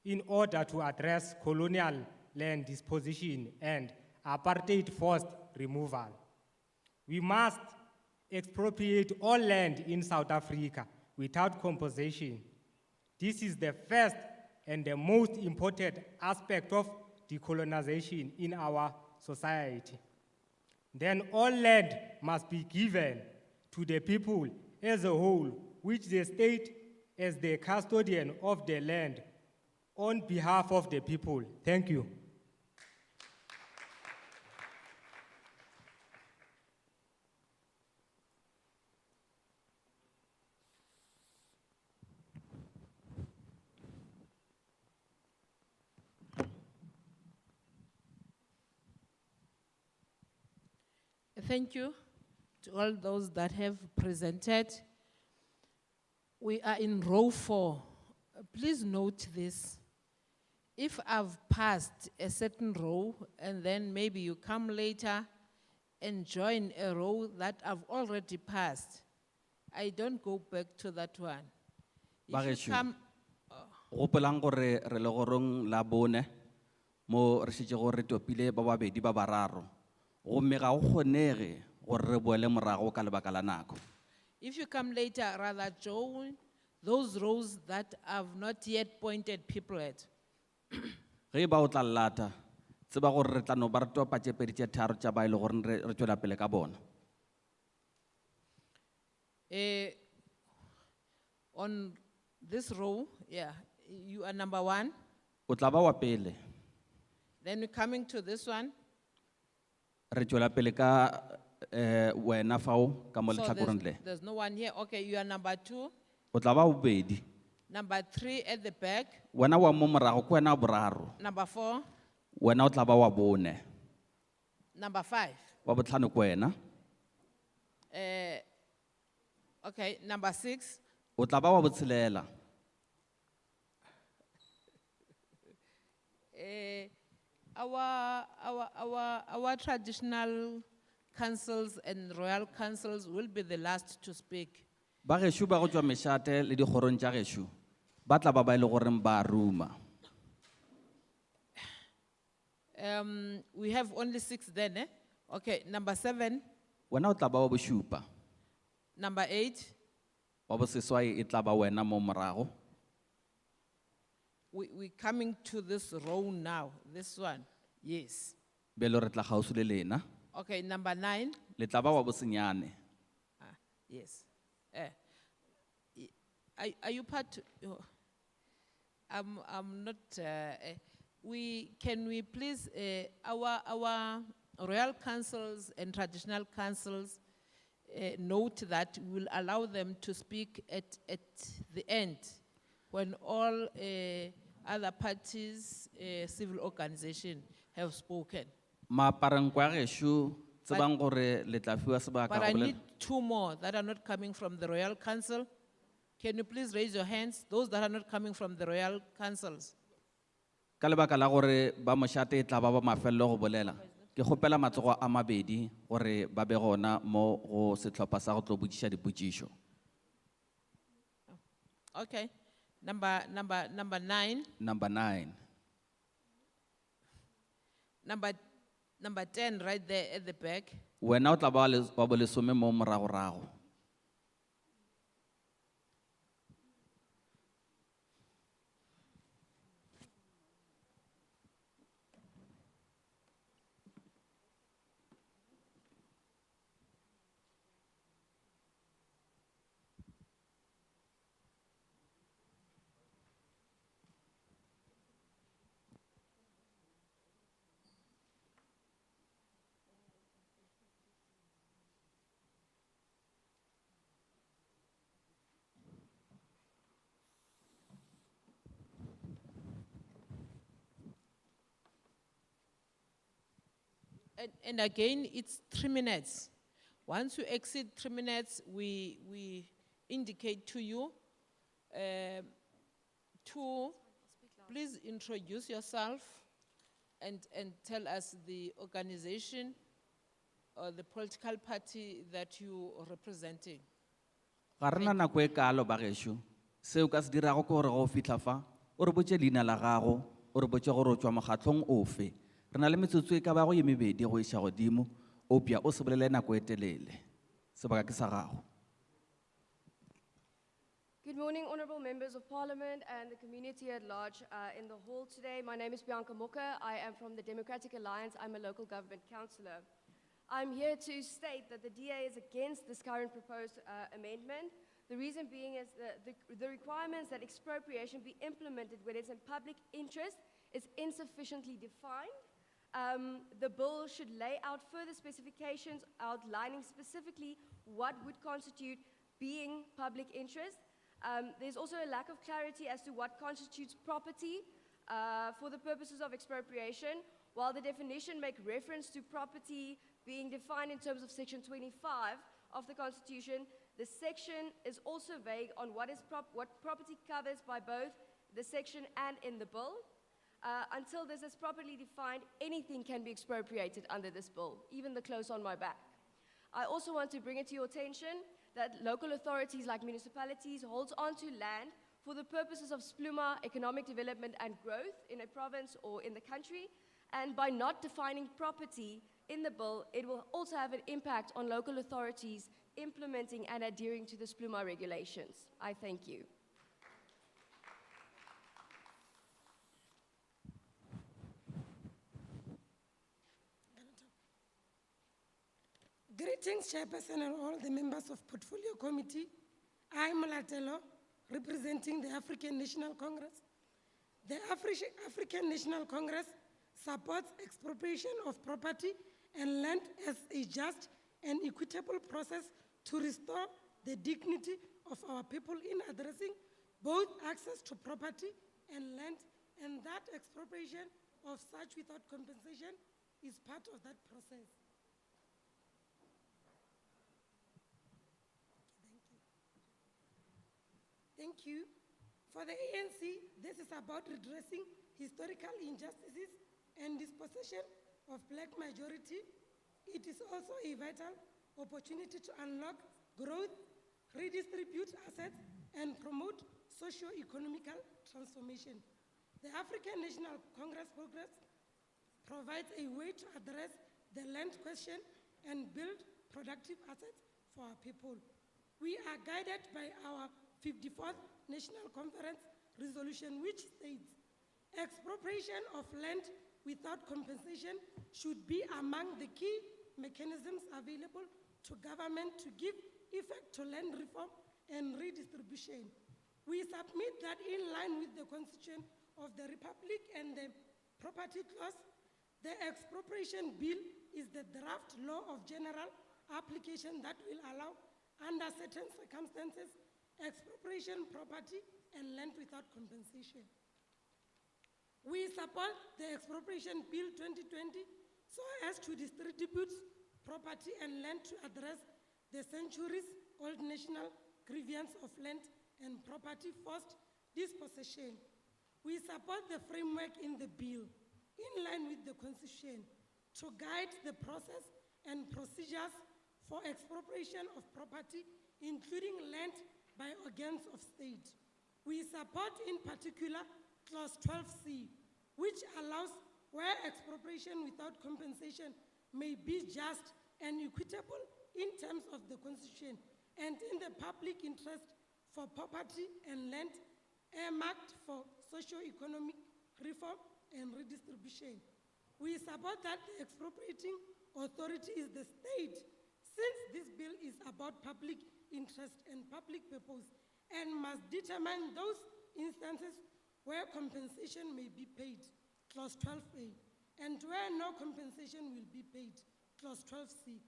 in order to address colonial land disposition and apartheid forced removal, we must expropriate all land in South Africa without compensation. This is the first and the most important aspect of decolonization in our society. Then all land must be given to the people as a whole, which the state as the custodian of the land on behalf of the people. Thank you. Thank you to all those that have presented. We are in row 4. Please note this. If I've passed a certain row and then maybe you come later and join a row that I've already passed, I don't go back to that one. If you come, Gopolang gore re le gorong la bone mo re setse gore re topile ba babedi ba bararo. Gomme ga go kgonege gore re boele morago ka lebaka la nako. if you come later, rather join those rows that have not yet pointed people at. Ge ba o tla lata, tseba gore re tla no ba re topa tše pedi tše tharo tša ba e le gore re tšwela pele ka bona. On this row, yeah, you are number 1. O tla ba wa pele. Then we're coming to this one. Re tšwela pele ka wena fao ka mo So lehlakoreng le. there's no one here. Okay, you are number 2. O tla ba bobedi. Number 3 at the back. Wena wa mo morago ke wena wa boraro. Number 4. Wena o tla ba wa bone. Number 5. Wa botlhano ke wena. Okay, number 6. O tla ba wa botshelela. Our traditional councils and royal councils will be the last to speak. Ba gešo ba go tšwa mešate le dikgorong tša gešo ba tla ba ba e le goreng ba ruma. We have only 6 then, eh? Okay, number 7, Wena o tla ba wa bošupa. number 8. Wa boseswai e tla ba wena mo morago. We're coming to this row now, this one, yes. Belo re tla gausu le lena. Okay, number 9, Le tla ba wa bosenyane. yes. Are you part? I'm not. Can we please our royal councils and traditional councils note that we will allow them to speak at the end when all other parties, civil organization have spoken. Ma parang kwa gešo tsebang gore le tla fiwa sebaka But go I bolela. need 2 more that are not coming from the royal council. Can you please raise your hands? Those that are not coming from the royal councils. Ka lebaka la gore ba mošate e tla ba mafelelo go bolela, ke kgopela matsogo a mabedi gore ba be gona mo go setlhopha sa go tlo botšiša dipotšišo. Okay, number 9, Number 9. number 10 right there at the back. Wena o tla ba wa bo lesome mo moragorago. And again, it's 3 minutes. Once you exceed 3 minutes, we indicate to you to please introduce yourself and tell us the organization or the political party that you are representing. Ga rena nako e kalo ba gešo. Seo ka se dirago ke gore go fitlha fa o re botše leina la gago, o re botše gore o tšwa mokgatlhong ofe. Re na le metsotso e ka bago ye mebedi go iša godimo, opia o se bolele nako e telele. Sebaka ke sa gago. Good morning, honorable members of parliament and the community at large in the hall today. My name is Bianca Moka. I am from the Democratic Alliance. I'm a local government councillor. I'm here to state that the DA is against this current proposed amendment. The reason being is the requirements that expropriation be implemented when it's in public interest is insufficiently defined. The bill should lay out further specifications outlining specifically what would constitute being public interest. There's also a lack of clarity as to what constitutes property for the purposes of expropriation. While the definition makes reference to property being defined in terms of Section 25 of the Constitution, the section is also vague on what property covers by both the section and in the bill. Until this is properly defined, anything can be expropriated under this bill, even the clothes on my back. I also want to bring it to your attention that local authorities like municipalities hold on to land for the purposes of spluma, economic development and growth in a province or in the country, and by not defining property in the bill, it will also have an impact on local authorities implementing and adhering to the spluma regulations. I thank you. Greetings, Chairperson and all the members of Portfolio Committee. I'm Mulatelo, representing the African National Congress. The African National Congress supports expropriation of property and land as a just and equitable process to restore the dignity of our people in addressing both access to property and land, and that expropriation of such without compensation is part of that process. Thank you. For the ANC, this is about redressing historical injustices and dispossession of black majority. It is also a vital opportunity to unlock growth, redistribute assets, and promote socio-economical transformation. The African National Congress progress provides a way to address the land question and build productive assets for our people. We are guided by our 54th National Conference resolution, which states, expropriation of land without compensation should be among the key mechanisms available to government to give effect to land reform and redistribution. We submit that in line with the Constitution of the Republic and the Property Clause, the Expropriation Bill is the draft law of general application that will allow, under certain circumstances, expropriation property and land without compensation. We support the Expropriation Bill 2020 so as to distribute property and land to address the centuries-old national grievance of land and property forced dispossession. We support the framework in the bill, in line with the Constitution, to guide the process and procedures for expropriation of property, including land by organs of state. We support in particular Clause 12C, which allows where expropriation without compensation may be just and equitable in terms of the Constitution and in the public interest for property and land earmarked for socio-economic reform and redistribution. We support that the expropriating authority is the state, since this bill is about public interest and public purpose, and must determine those instances where compensation may be paid, Clause 12A, and where no compensation will be paid, Clause 12C.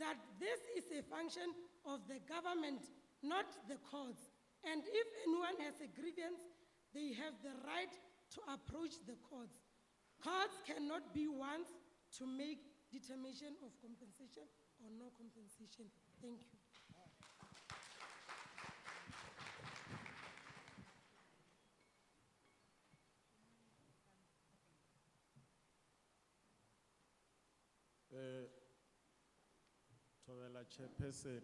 That this is a function of the government, not the courts, and if anyone has a grievance, they have the right to approach the courts. Courts cannot be ones to make determination of compensation or no compensation. Thank you. Thobela chairperson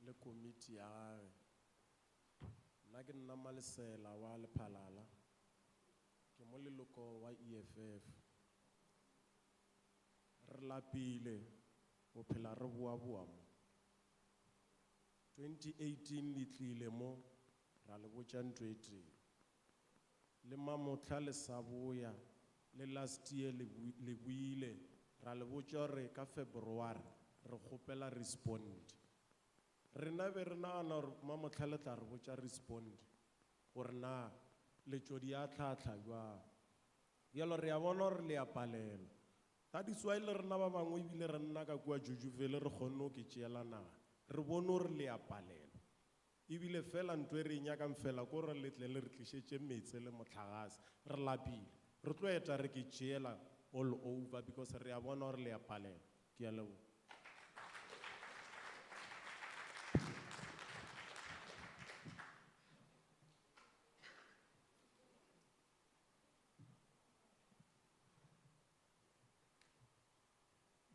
le committee ya gage. Nna ke nna Malesela wa Lephalala. Ke mo leloko wa EFF. Re lapile go phela re boa mo. 2018 le tlile mo ra le botša ntho e tee. Le mamotla le sa boya le last year le buile ra le botša re ka February re kgopela respond. Rena be re nagana gore mamotla le tla re botša respond gore na letšo di a tlhatlha jwang. Bjalo re a bona gore le a palela. That is why le rena ba bangwe ebile re nna ka kua Jujuvele re kgonne go ke tšeela naga. Re bone gore le a palela. Ebile fela ntho e re nyakang fela ke gore le tle le re tlišetše metse le motlagase. Re lapile. Re tlo eta re ke tšeela all over because re a bona gore le a palela. Ke a leboga.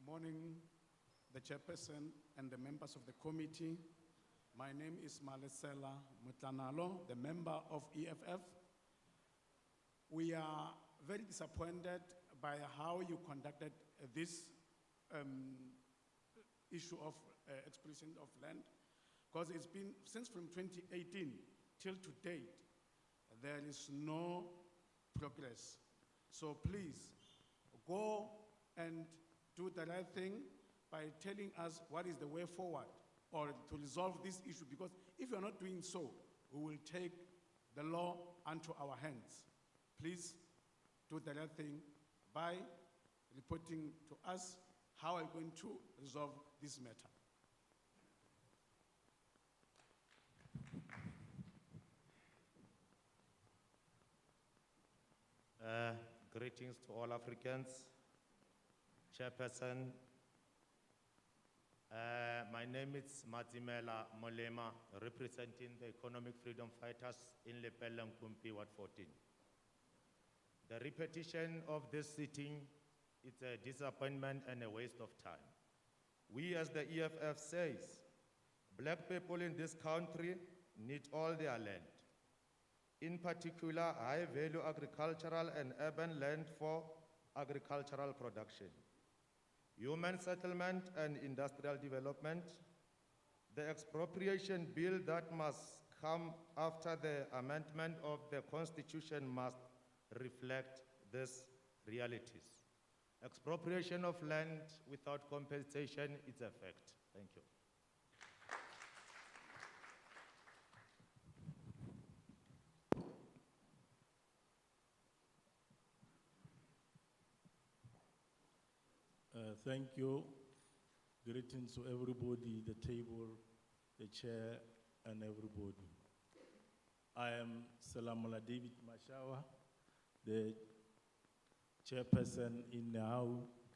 Morning, the chairperson and the members of the committee. My name is Malesela Mutlanalo, the member of EFF. We are very disappointed by how you conducted this issue of expropriation of land, because it's been, since from 2018 till to date, there is no progress. So please, go and do the right thing by telling us what is the way forward or to resolve this issue, because if you're not doing so, we will take the law unto our hands. Please do the right thing by reporting to us how we're going to resolve this matter. Greetings to all Africans. Chairperson, my name is Matimela Molema, representing the Economic Freedom Fighters in Lepelle Nkumpi, Ward 14. The repetition of this sitting is a disappointment and a waste of time. We as the EFF says, black people in this country need all their land. In particular, high-value agricultural and urban land for agricultural production, human settlement and industrial development. The expropriation bill that must come after the amendment of the Constitution must reflect these realities. Expropriation of land without compensation is a fact. Thank you. Thank you. Greetings to everybody, the table, the chair, and everybody. I am Salamula David Mashawa, the chairperson in now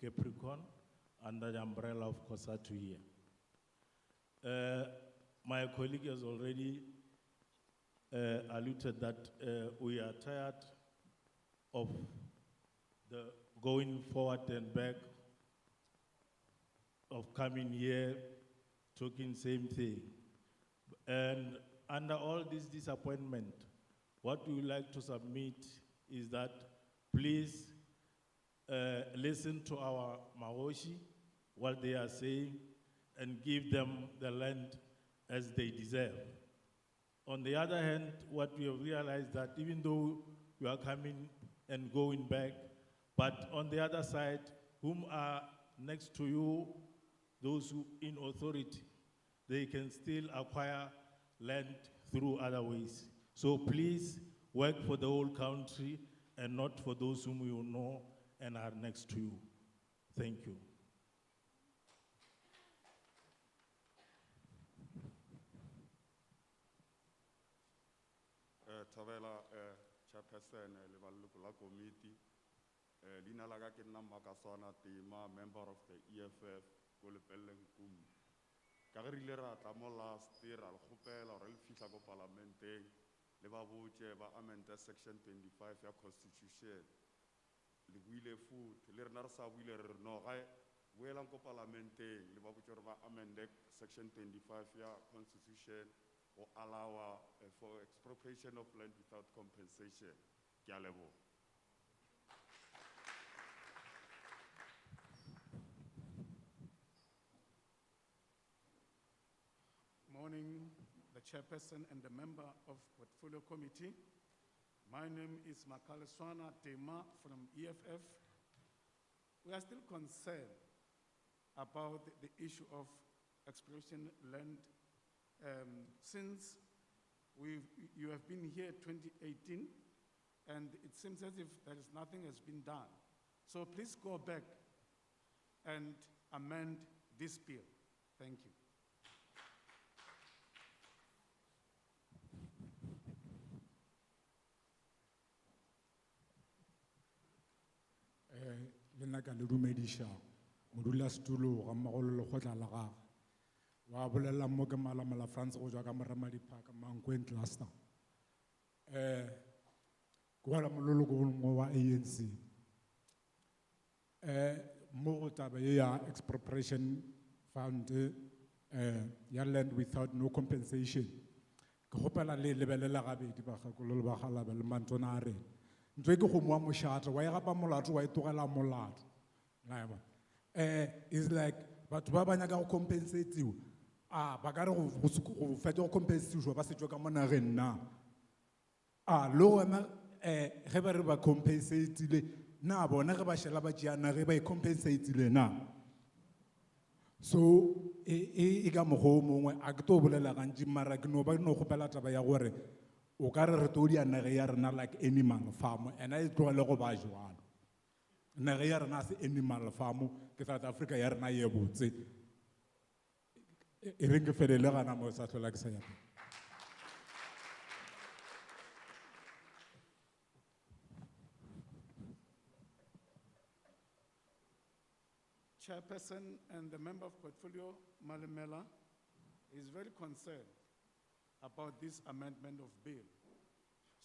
Capricorn, under the umbrella of COSATU here. My colleague has already alluded that we are tired of the going forward and back, of coming here, talking same thing. And under all this disappointment, what we would like to submit is that please listen to our Maoshi, what they are saying, and give them the land as they deserve. On the other hand, what we have realized that even though you are coming and going back, but on the other side, whom are next to you, those who in authority, they can still acquire land through other ways. So please work for the whole country and not for those whom you know and are next to you. Thank you. Thabela chairperson le baleloko la committee leina la ka ke nna Makaswana Tema, member of the EFF ko Lepelleng Kumbi. Ka ge re ile ra tla mo last year ra le kgopela gore le fihla ko parlamenteng le ba botse ba amend section 25 ya constitution le buile futhi le rena re sa buile re no ga boelang ko parlamenteng le ba botse gore ba amend section 25 ya constitution or allow for expropriation of land without compensation. Ke a leboha. Morning, the chairperson and the member of Portfolio Committee. My name is Makaliswana Tema from EFF. We are still concerned about the issue of expropriation land. Since you have been here 2018, and it seems as if there is nothing has been done. So please go back and amend this bill. Thank you. Lena ka le dumedisha modulasetulo ga mmagolo le kgotla la gagwe wa bolela mo ke Malamala France go jwa ka Moramadiphaka Mankweng cluster go wala mololo go mo wa ANC mo go taba ya expropriation fund ya land without no compensation ke gopela le lebelela gabedi ba gakololo ba gala ba le mantona a rena ntwe ke go moa mošata wa e gapa molato wa e togela molato is like batho ba ba nyaka go compensatiwa ba ka re go fetsa go compensatiwa ba se tswa ka mo nageng na le wena ge ba re ba compensatile na bona ge ba shela ba tšeana ge ba e compensatile na so e ka mokgwa o mongwe a ke to bolela gantši mara ke no ba no kgopela taba ya gore o ka re to di nage ya rena like animal farm and I tlogele go ba jwalo nage ya rena se animal farm ke South Africa ya rena ye botse e reng ke felele gana mo sa tlhola ke sa ya Chairperson and the member of Portfolio, Malimela, is very concerned about this amendment of bill.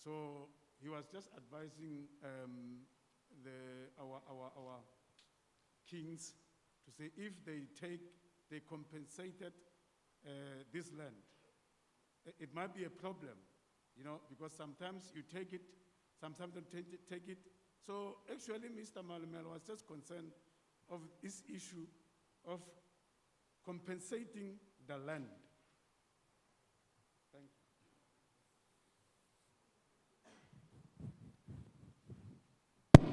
So he was just advising our kings to say if they compensated this land, it might be a problem, you know, because sometimes you take it, sometimes you don't take it. So actually, Mr. Malimela was just concerned of this issue of compensating the land. Thank you.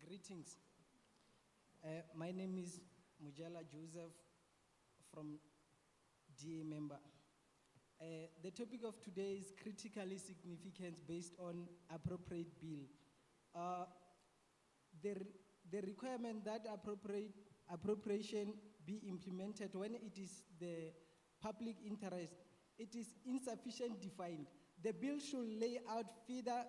Greetings. My name is Mujala Joseph from DA member. The topic of today is critically significant based on appropriate bill. The requirement that appropriation be implemented when it is the public interest, it is insufficient defined. The bill should lay out further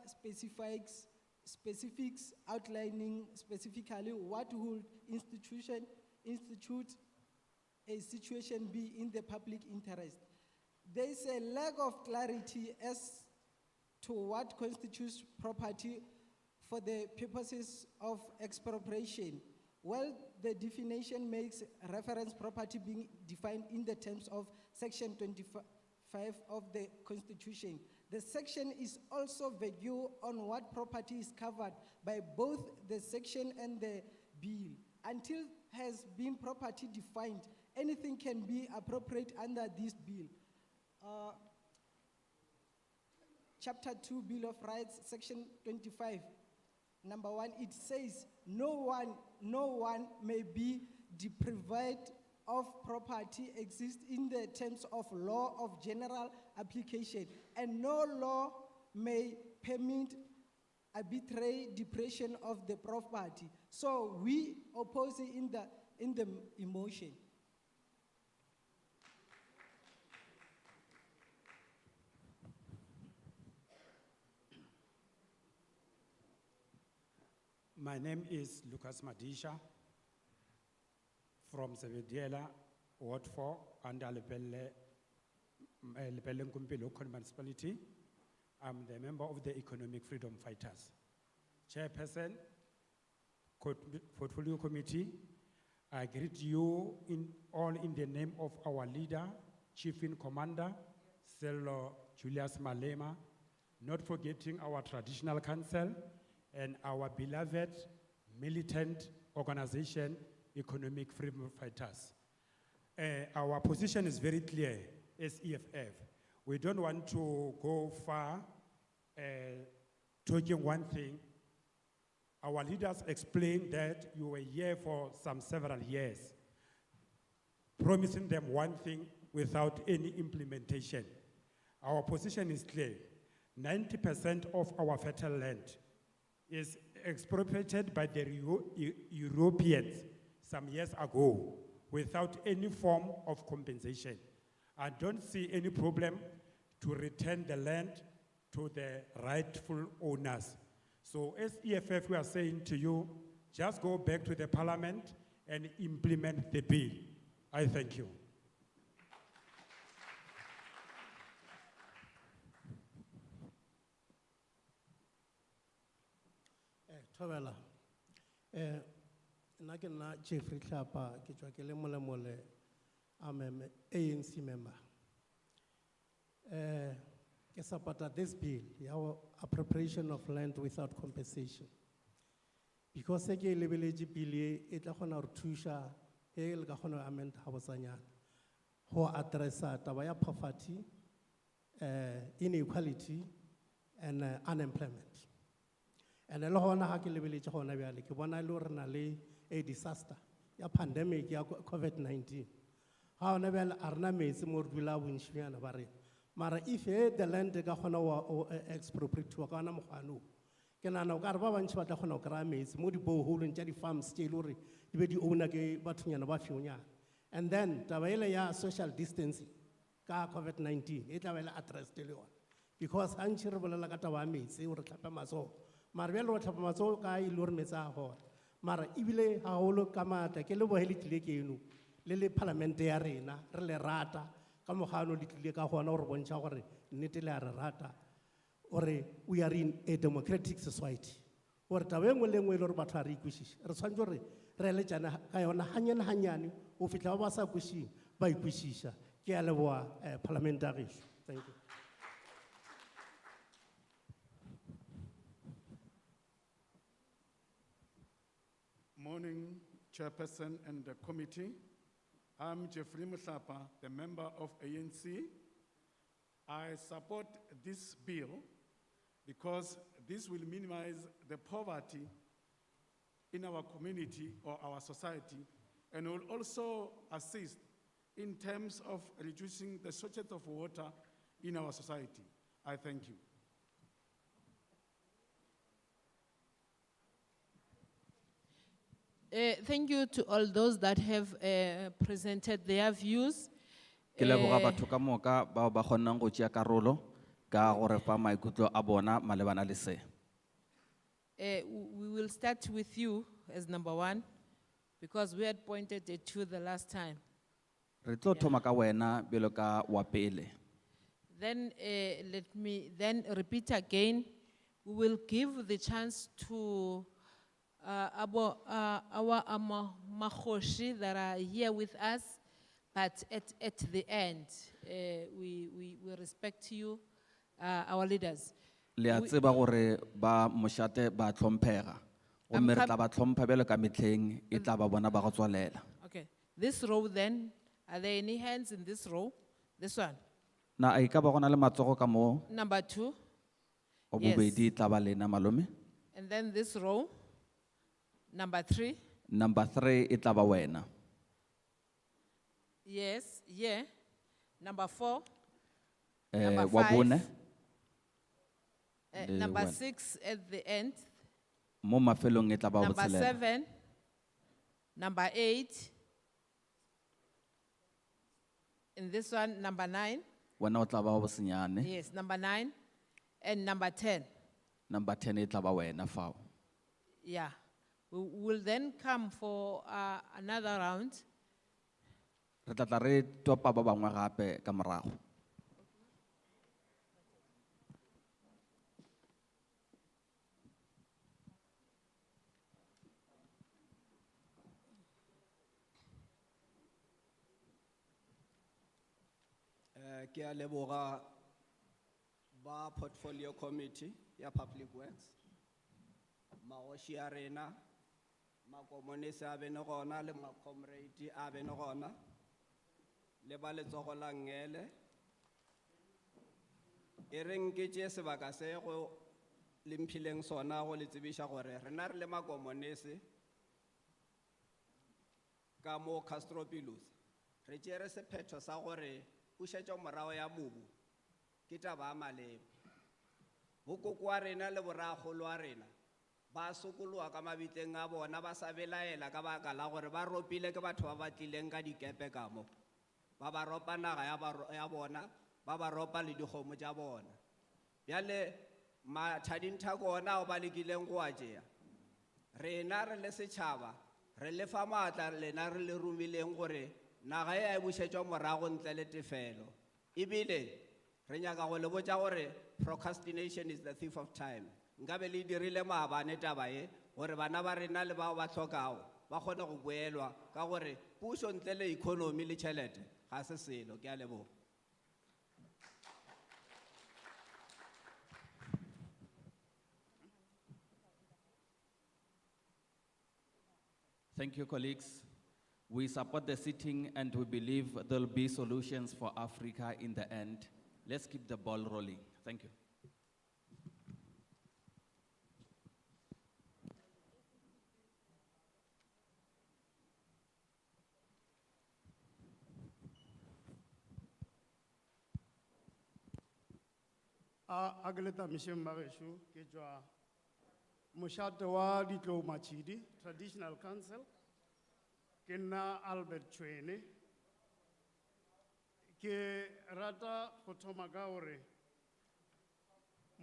specifics outlining specifically what would institute a situation be in the public interest. There is a lack of clarity as to what constitutes property for the purposes of expropriation. Well, the definition makes reference property being defined in the terms of Section 25 of the Constitution. The section is also vague on what property is covered by both the section and the bill. Until has been property defined, anything can be appropriate under this bill. Chapter 2, Bill of Rights, Section 25, number 1, it says, no one may be deprived of property exists in the terms of law of general application, and no law may permit arbitrary deprivation of the property. So we oppose it in the emotion. My name is Lucas Madisha from Sevediela, Ward 4, under Lepelle Local Municipality. I'm the member of the Economic Freedom Fighters. Chairperson, Portfolio Committee, I greet you all in the name of our leader, Chief in Commander, Sello Julius Malema, not forgetting our traditional council, and our beloved militant organization, Economic Freedom Fighters. Our position is very clear as EFF. We don't want to go far talking one thing. Our leaders explained that you were here for several years, promising them one thing without any implementation. Our position is clear. 90% of our fertile land is expropriated by the Europeans some years ago without any form of compensation. I don't see any problem to return the land to the rightful owners. So as EFF, we are saying to you, just go back to the parliament and implement the bill. I thank you. Thobela, nna ke nna Jeffrey Tlhapa, ke tswa ke le mole-mole, I'm an ANC member. Ke support this bill, our appropriation of land without compensation. Because ke lebeletse bill e tla kgona re thusha e le ka kgona amend ha botsanyana ho addressa taba ya poverty, inequality and unemployment. And a lot of people village on a valley, Kiwana a disaster, a pandemic, COVID-19. How never Arname more Villa Winchvian Barry. Mara, if the land the Gahona or expropriate to Agana Mohanu, can I know Garba and Chwatahano Grames, Modibo, who in Jerry Farms, Stiluri, the owner gave Batunya Bafunya. And then Tavela social distancing, COVID-19, it will address Teleon. Because Anchirable Lagatawa, say, or Clapamazo. Marvel what Mazo Kai Lurmeza Hor. Mara Ibile Haolo Kamata, Kelebo Helikinu, Lily Parlamentary, Rele Rata, Kamohano Litlika Honor Bonchawari, Nitila Rata. Or we are in a democratic society. Or Taweng will or Batari Kushish, Rasanjori, Religion, Kayona Hanyan Hanyani, Ufitawasa Kushi, by Kushisha, Kialawa parliamentary. Thank you. Morning, Chairperson and the committee. I'm Jeffrey Mutlapa, the member of ANC. I support this bill because this will minimize the poverty in our community or our society and will also assist in terms of reducing the shortage of water in our society. I thank you. Thank you to all those that have presented their views. Ke leboga batho ka moka bao ba kgonnang go tšea karolo ka gore fa maikutlo a bona malebana le se. We will start with you as number one, because we had pointed at you the last time. Re tlo thoma ka wena bjalo ka wa pele. Then let me then repeat again. We will give the chance to our Makhoshi that are here with us, but at the end, we respect you, our leaders. Le a tseba gore ba mošate ba tlhomphega. Gomme re tla ba tlhompha bjalo ka metlheng e tla ba bona ba go tswalela. Okay, this row then, are there any hands in this row? This one. Na a ika ba gona le matsogo ka mo Number 2. o Yes. bobedi tla ba lena malome. And then this row, number 3. Number 3 e tla ba wena. Yes, yeah. Number 4. Eh, Number wa 5. bone Number one. 6 at the end. Mo mafelong e tla ba Number botshelela. 7. Number 8. In this one, number 9. Wena o tla ba wa bosenyane. Yes, number 9. And number 10. Number 10 e tla ba wena fao. Yeah. We will then come for another round. Re tla tla re topa ba bangwe gape ka morago. Ke a leboga ba portfolio committee ya public works, magoši a rena, makomonisi a bene gona le macomrade a bene gona, le ba letsogo la ngele. E reng ke tšee sebaka se go le mphileng sona go le tsebiša gore rena re le makomonisi ka mo Castropilus re tšere sephetho sa gore pušetšo morago ya mobu ke taba ya maleba. Bokoko wa rena le boragolo wa rena ba sokoloa ka mabitleng a bona, ba sa belaela ka baka la gore ba ropile ke batho ba ba tlileng ka dikepe ka mo, ba ba ropa naga ya bona, ba ba ropa le dikgomo tša bona. Bjale mathadinthako ona o ba lekileng go a tšea, rena re le setšhaba re le fa maatla lena re le romileng gore naga e bušetšwa morago ntle le tefelo. Ebile re nyaka go le botša gore procrastination is the thief of time. Nkabe le dirile maabane taba e gore bana ba rena le bao ba hlokago ba kgone go boelwa ka gore pušo ntle le economy le tšhelete ga se selo. Ke a leboga. Thank you, colleagues. We support the sitting and we believe there'll be solutions for Africa in the end. Let's keep the ball rolling. Thank you. Agleta Mission Mareshu, Kejwa Mushatewa Ditlo Machidi, Traditional Council, Kena Albert Chwene, Ke Rata Kotomagaure,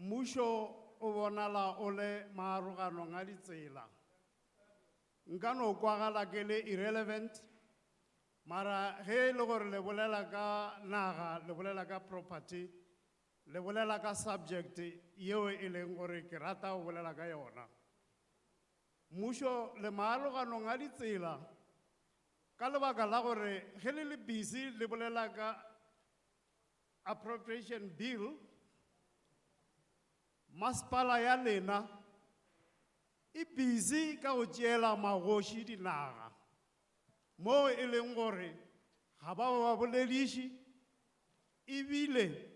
Musho Ovonala Ole Marugano Ngaditzela. Ngano Kwagala Gele irrelevant, Mara He Logor Levolela ka Naga, Levolela ka property. Le bolela ka subject yeo e leng gore ke rata go bolela ka yona. Mmušo le maaloganong a ditsela ka lebaka la gore ge le le busy le bolela ka Expropriation Bill, masepala ya lena e busy ka go tšeela magoši dinaga moo e leng gore ga ba ba bolediši ebile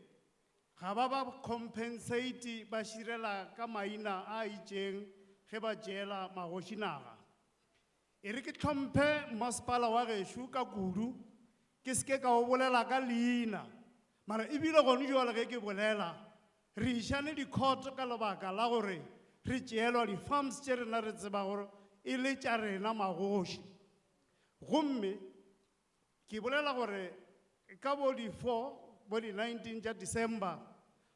ga ba ba compensate ba širela ka maina a itšeng ge ba tšeela magoši naga. E re ke tlhomphe masepala wa gešo ka kudu ke seke ka o bolela ka leina, mara ebile gone jwale ge ke bolela re išane di-court ka lebaka la gore re tšeelwa di-farms tše rena re tseba gore e le tša rena magoši. Gomme ke bolela gore ka bo di-4 bo di-19 tša December,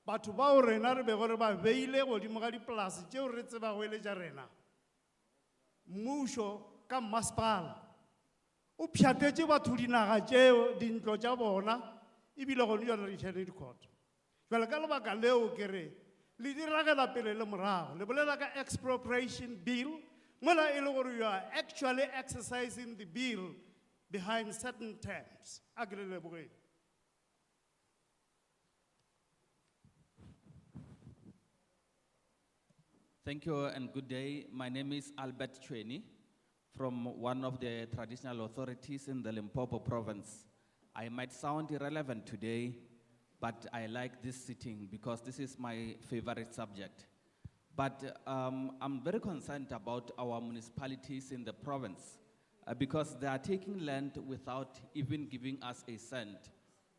batho bao rena re bego re ba beile godimo ga dipolase tšeo re tsebago e le tša rena. Mmušo ka masepala o pšhatetše batho dinaga tšeo dintlo tša bona ebile gone jana re tšhere dikhoto jale ka lebaka leo ke re le diragela pele le morago le bolela ka expropriation bill mola e le gore you are actually exercising the bill behind certain terms a ke le lebogeng. Thank you and good day. My name is Albert Chweni from one of the traditional authorities in the Limpopo province. I might sound irrelevant today, but I like this sitting because this is my favorite subject. But I'm very concerned about our municipalities in the province because they are taking land without even giving us a cent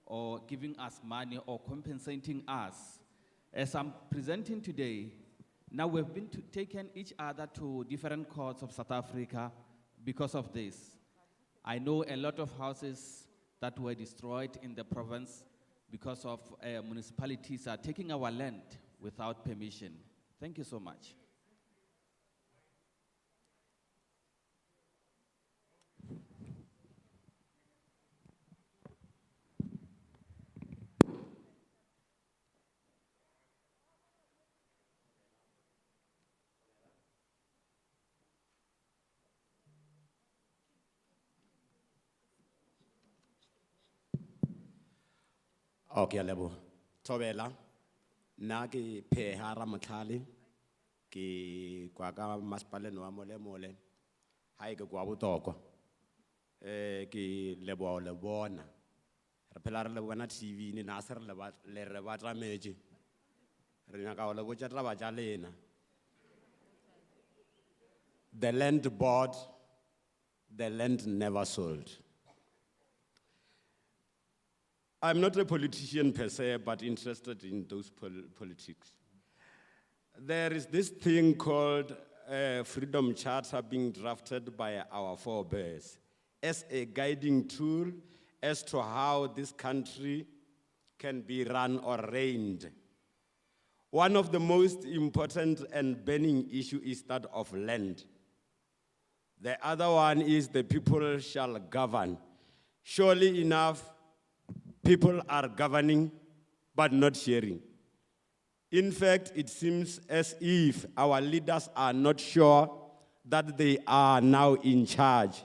or giving us money or compensating us. As I'm presenting today, now we've been taken each other to different courts of South Africa because of this. I know a lot of houses that were destroyed in the province because of municipalities are taking our land without permission. Thank you so much. Okay, lebo. Thobela. Na ke phehara motlhale ke kwa ka masepaleng wa mole hae ke kwa botoko ke lebo le bona re phela re le bona TV ni na se le re batla meje re nya ka le botsa taba tja lena. The land bought, the land never sold. I'm not a politician per se, but interested in those politics. There is this thing called Freedom Charter being drafted by our forebears as a guiding tool as to how this country can be run or reigned. One of the most important and burning issues is that of land. The other one is the people shall govern. Surely enough, people are governing, but not sharing. In fact, it seems as if our leaders are not sure that they are now in charge.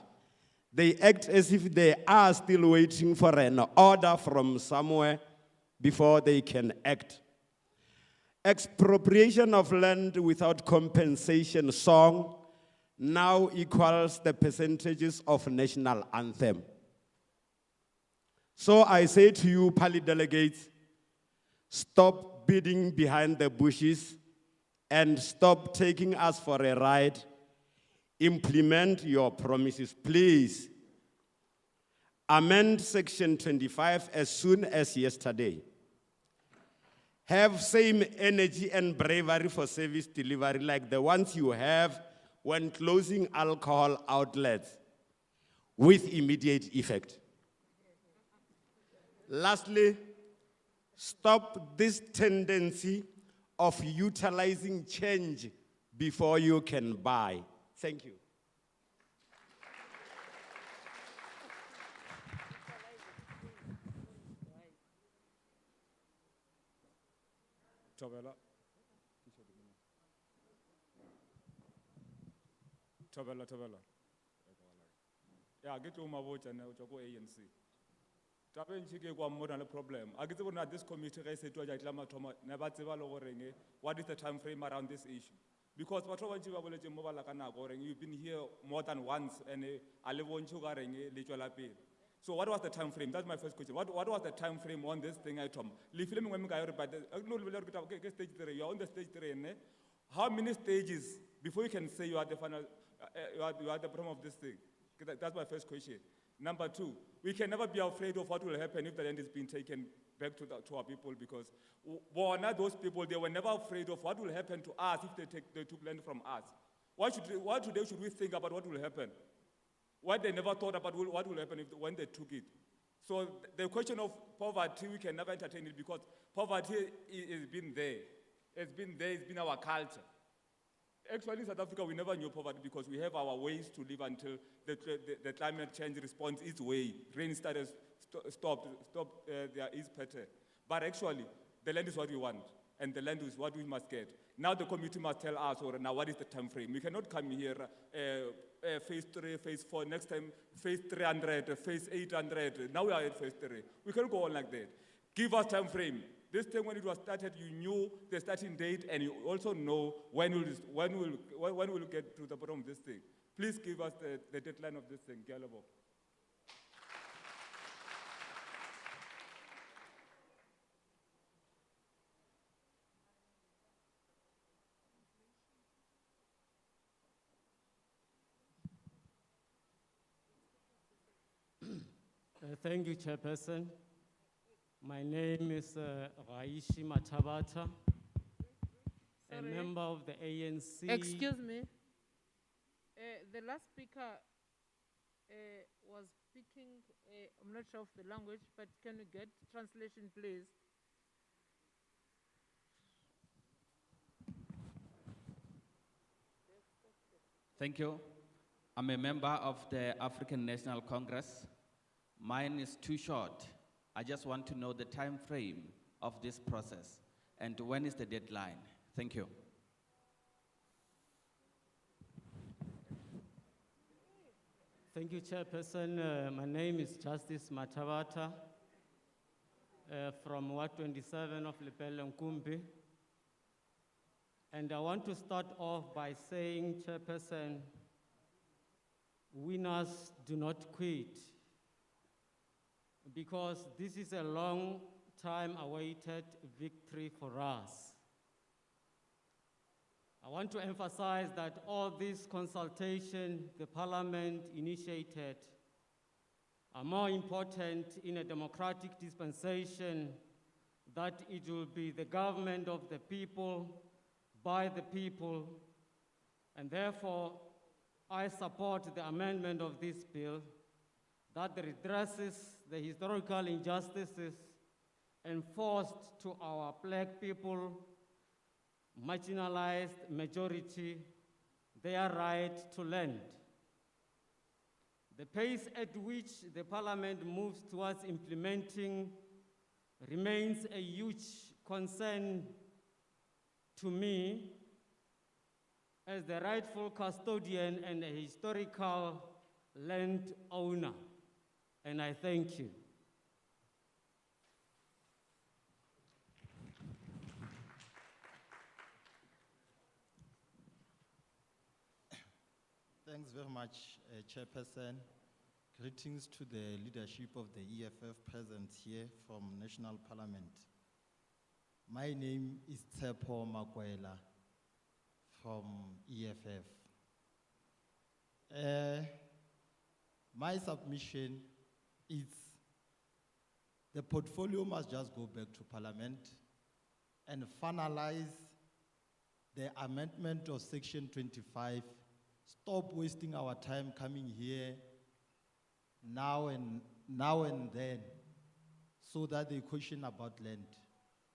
They act as if they are still waiting for an order from somewhere before they can act. Expropriation of land without compensation song now equals the percentages of national anthem. So I say to you, Pali delegates, stop beating behind the bushes and stop taking us for a ride. Implement your promises, please. Amend Section 25 as soon as yesterday. Have same energy and bravery for service delivery like the ones you have when closing alcohol outlets with immediate effect. Lastly, stop this tendency of utilizing change before you can buy. Thank you. Thobela. Thobela. Yeah, get to my vote and I'll go ANC. Problem. I get to this committee what is the time frame around this issue? Because you've been here more than once and so what was the time frame? That's my first question. What was the time frame on this thing item? You're on the stage 3. How many stages before you can say you are the final, you are the problem of this thing? That's my first question. Number 2, we can never be afraid of what will happen if the land is being taken back to our people, because those people, they were never afraid of what will happen to us if they took land from us. Why today should we think about what will happen? Why they never thought about what will happen when they took it? So the question of poverty, we can never entertain it because poverty has been there. It's been there, it's been our culture. Actually, in South Africa, we never knew poverty because we have our ways to live until the climate change response its way. Rain started, stopped their east pattern. But actually, the land is what we want, and the land is what we must get. Now the committee must tell us, or now what is the time frame? We cannot come here, phase 3, phase 4, next time, phase 300, phase 800. Now we are at phase 3. We cannot go on like that. Give us time frame. This thing, when it was started, you knew the starting date, and you also know when we'll get to the bottom of this thing. Please give us the deadline of this thing. Galabo. Thank you, Chairperson. My name is Raishi Matabata, a Sorry. member of the ANC. Excuse me. The last speaker was speaking, I'm not sure of the language, but can you get translation, please? Thank you. I'm a member of the African National Congress. Mine is too short. I just want to know the time frame of this process and when is the deadline. Thank you. Thank you, Chairperson. My name is Justice Matabata from Ward 27 of Lepelle. And I want to start off by saying, Chairperson, winners do not quit, because this is a long time awaited victory for us. I want to emphasize that all this consultation the Parliament initiated are more important in a democratic dispensation, that it will be the government of the people, by the people, and therefore I support the amendment of this bill that redresses the historical injustices enforced to our black people, marginalized majority, their right to land. The pace at which the Parliament moves towards implementing remains a huge concern to me as the rightful custodian and a historical land owner. And I thank you. Thanks very much, Chairperson. Greetings to the leadership of the EFF present here from National Parliament. My name is Tsepo Makwela from EFF. My submission is the portfolio must just go back to Parliament and finalize the amendment of Section 25. Stop wasting our time coming here now and then so that they question about land.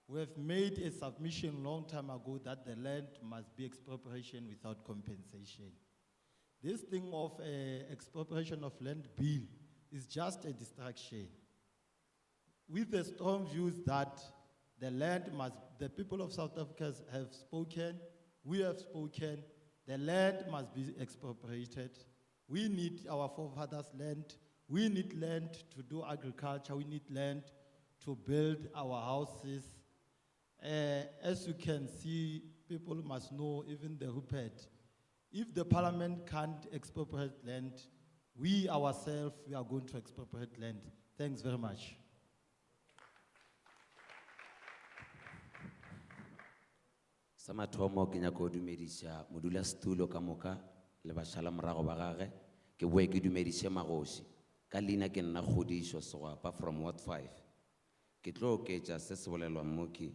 We have made a submission long time ago that the land must be expropriation without compensation. This thing of expropriation of land bill is just a distraction. With the strong views that the land must, the people of South Africa have spoken, we have spoken, the land must be expropriated. We need our forefathers' land. We need land to do agriculture. We need land to build our houses. As you can see, people must know, even the Rupert, if the Parliament can't expropriate land, we ourselves, we are going to expropriate land. Thanks very much. Sa mathomo ke nyaka go dumedisa modulasetulo ka moka le bashala morago ba gage ke boe ke dumedise magoši ka leina ke nna Kgodišo Segwapa from Ward 5 ke tlo oketša se se bolelwang mo ke.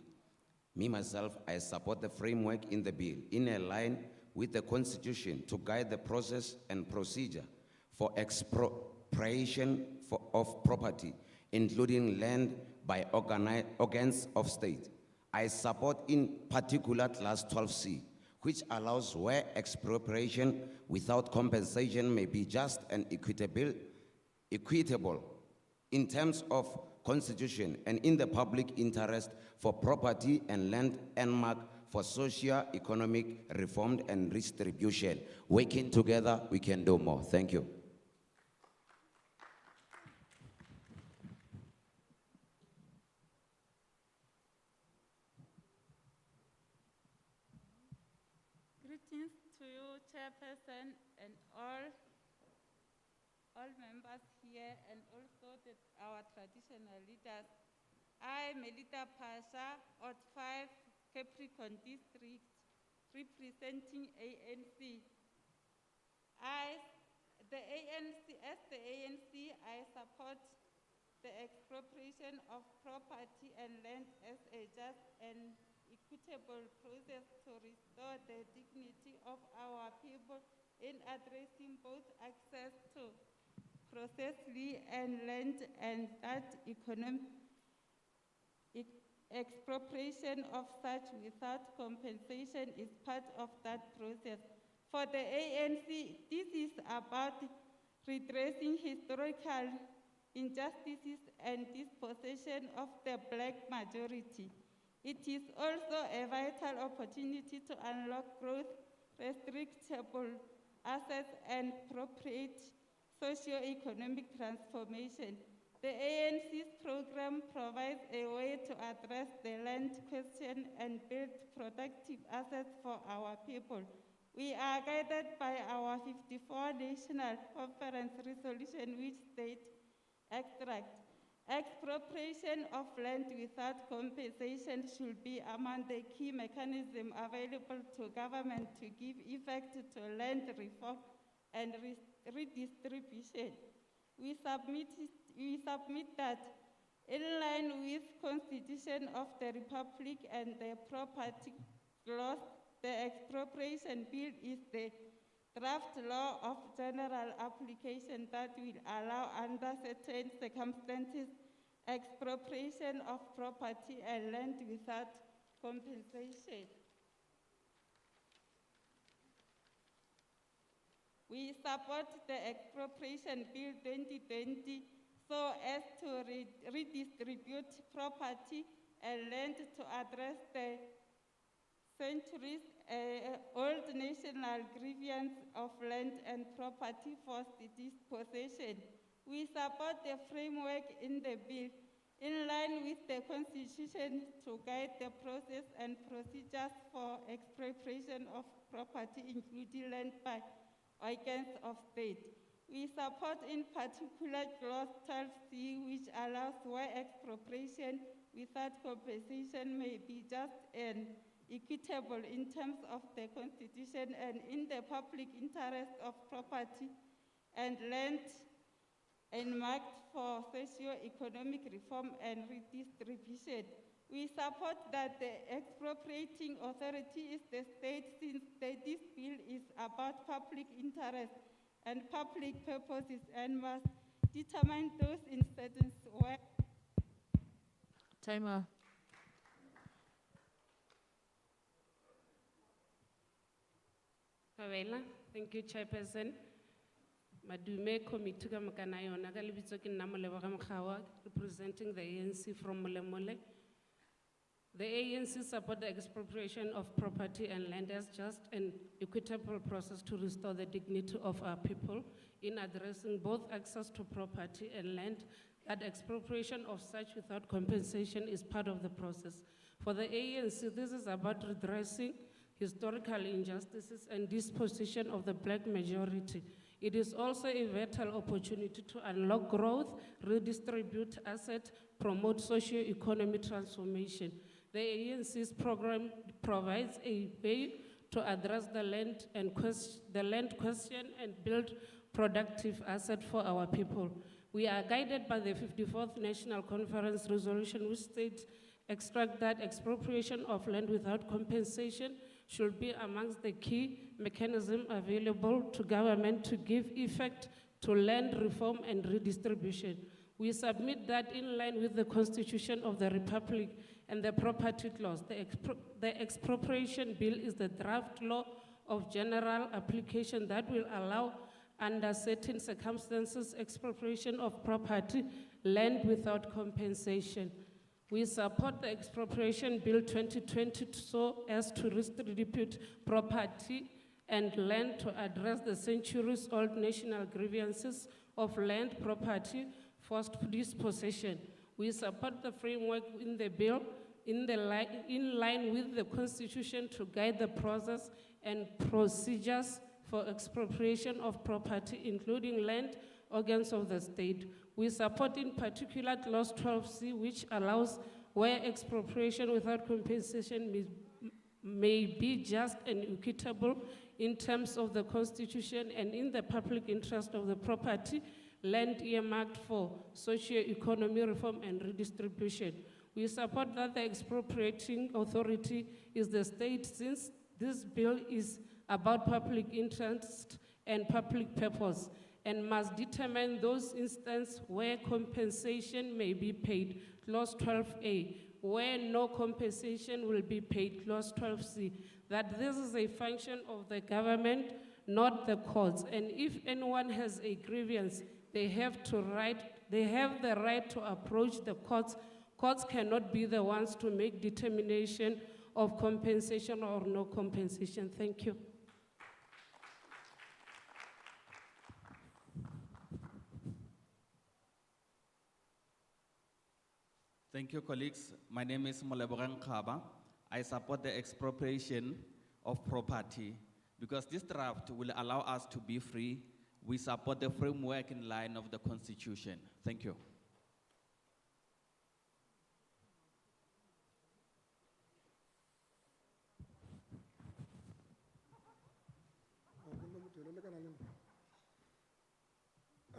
Me myself, I support the framework in the bill in a line with the Constitution to guide the process and procedure for expropriation of property, including land by organs of state. I support in particular Clause 12C, which allows where expropriation without compensation may be just and equitable in terms of constitution and in the public interest for property and land earmarked for socio-economic reform and redistribution. Working together, we can do more. Thank you. Greetings to you, Chairperson, and all members here, and also our traditional leaders. I, Melita Pasha, Ot 5, Capricorn District, representing ANC. As the ANC, I support the expropriation of property and land as a just and equitable process to restore the dignity of our people in addressing both access to processly and land, and that expropriation of such without compensation is part of that process. For the ANC, this is about redressing historical injustices and dispossession of the black majority. It is also a vital opportunity to unlock growth, restrictable assets, and appropriate socio-economic transformation. The ANC's program provides a way to address the land question and build productive assets for our people. We are guided by our 54 National Conference resolution, which states, extract, expropriation of land without compensation should be among the key mechanisms available to government to give effect to land reform and redistribution. We submit that in line with Constitution of the Republic and the Property Clause, the Expropriation Bill is the draft law of general application that will allow, under certain circumstances, expropriation of property and land without compensation. We support the Expropriation Bill 2020 so as to redistribute property and land to address the centuries-old national grievance of land and property forced dispossession. We support the framework in the bill in line with the Constitution to guide the process and procedures for expropriation of property, including land by organs of state. We support in particular Clause 12C, which allows where expropriation without compensation may be just and equitable in terms of the Constitution and in the public interest of property and land earmarked for socio-economic reform and redistribution. We support that the expropriating authority is the state, since this bill is about public interest and public purposes and must determine those instances where. Timer. Favela, thank you, Chairperson. Madume Committee ka mokana yona ka lebitso ke nna Moleboga Mokgawa, representing the ANC from Molemole. The ANC support the expropriation of property and land as just an equitable process to restore the dignity of our people in addressing both access to property and land. That expropriation of such without compensation is part of the process. For the ANC, this is about redressing historical injustices and dispossession of the black majority. It is also a vital opportunity to unlock growth, redistribute assets, promote socio-economic transformation. The ANC's program provides a way to address the land question and build productive assets for our people. We are guided by the 54th National Conference resolution, which states, extract that expropriation of land without compensation should be amongst the key mechanisms available to government to give effect to land reform and redistribution. We submit that in line with the Constitution of the Republic and the property clause, the expropriation bill is the draft law of general application that will allow, under certain circumstances, expropriation of property, land without compensation. We support the Expropriation Bill 2020 so as to redistribute property and land to address the centuries-old national grievances of land, property, forced dispossession. We support the framework in the bill in line with the Constitution to guide the process and procedures for expropriation of property, including land, organs of the state. We support in particular Clause 12C, which allows where expropriation without compensation may be just and equitable in terms of the Constitution and in the public interest of the property, land earmarked for socio-economic reform and redistribution. We support that the expropriating authority is the state, since this bill is about public interest and public purpose, and must determine those instances where compensation may be paid, Clause 12A, where no compensation will be paid, Clause 12C, that this is a function of the government, not the courts, and if anyone has a grievance, they have the right to approach the courts. Courts cannot be the ones to make determination of compensation or no compensation. Thank you. Thank you, colleagues. My name is Molebogang Khaba. I support the expropriation of property because this draft will allow us to be free. We support the framework in line of the Constitution. Thank you.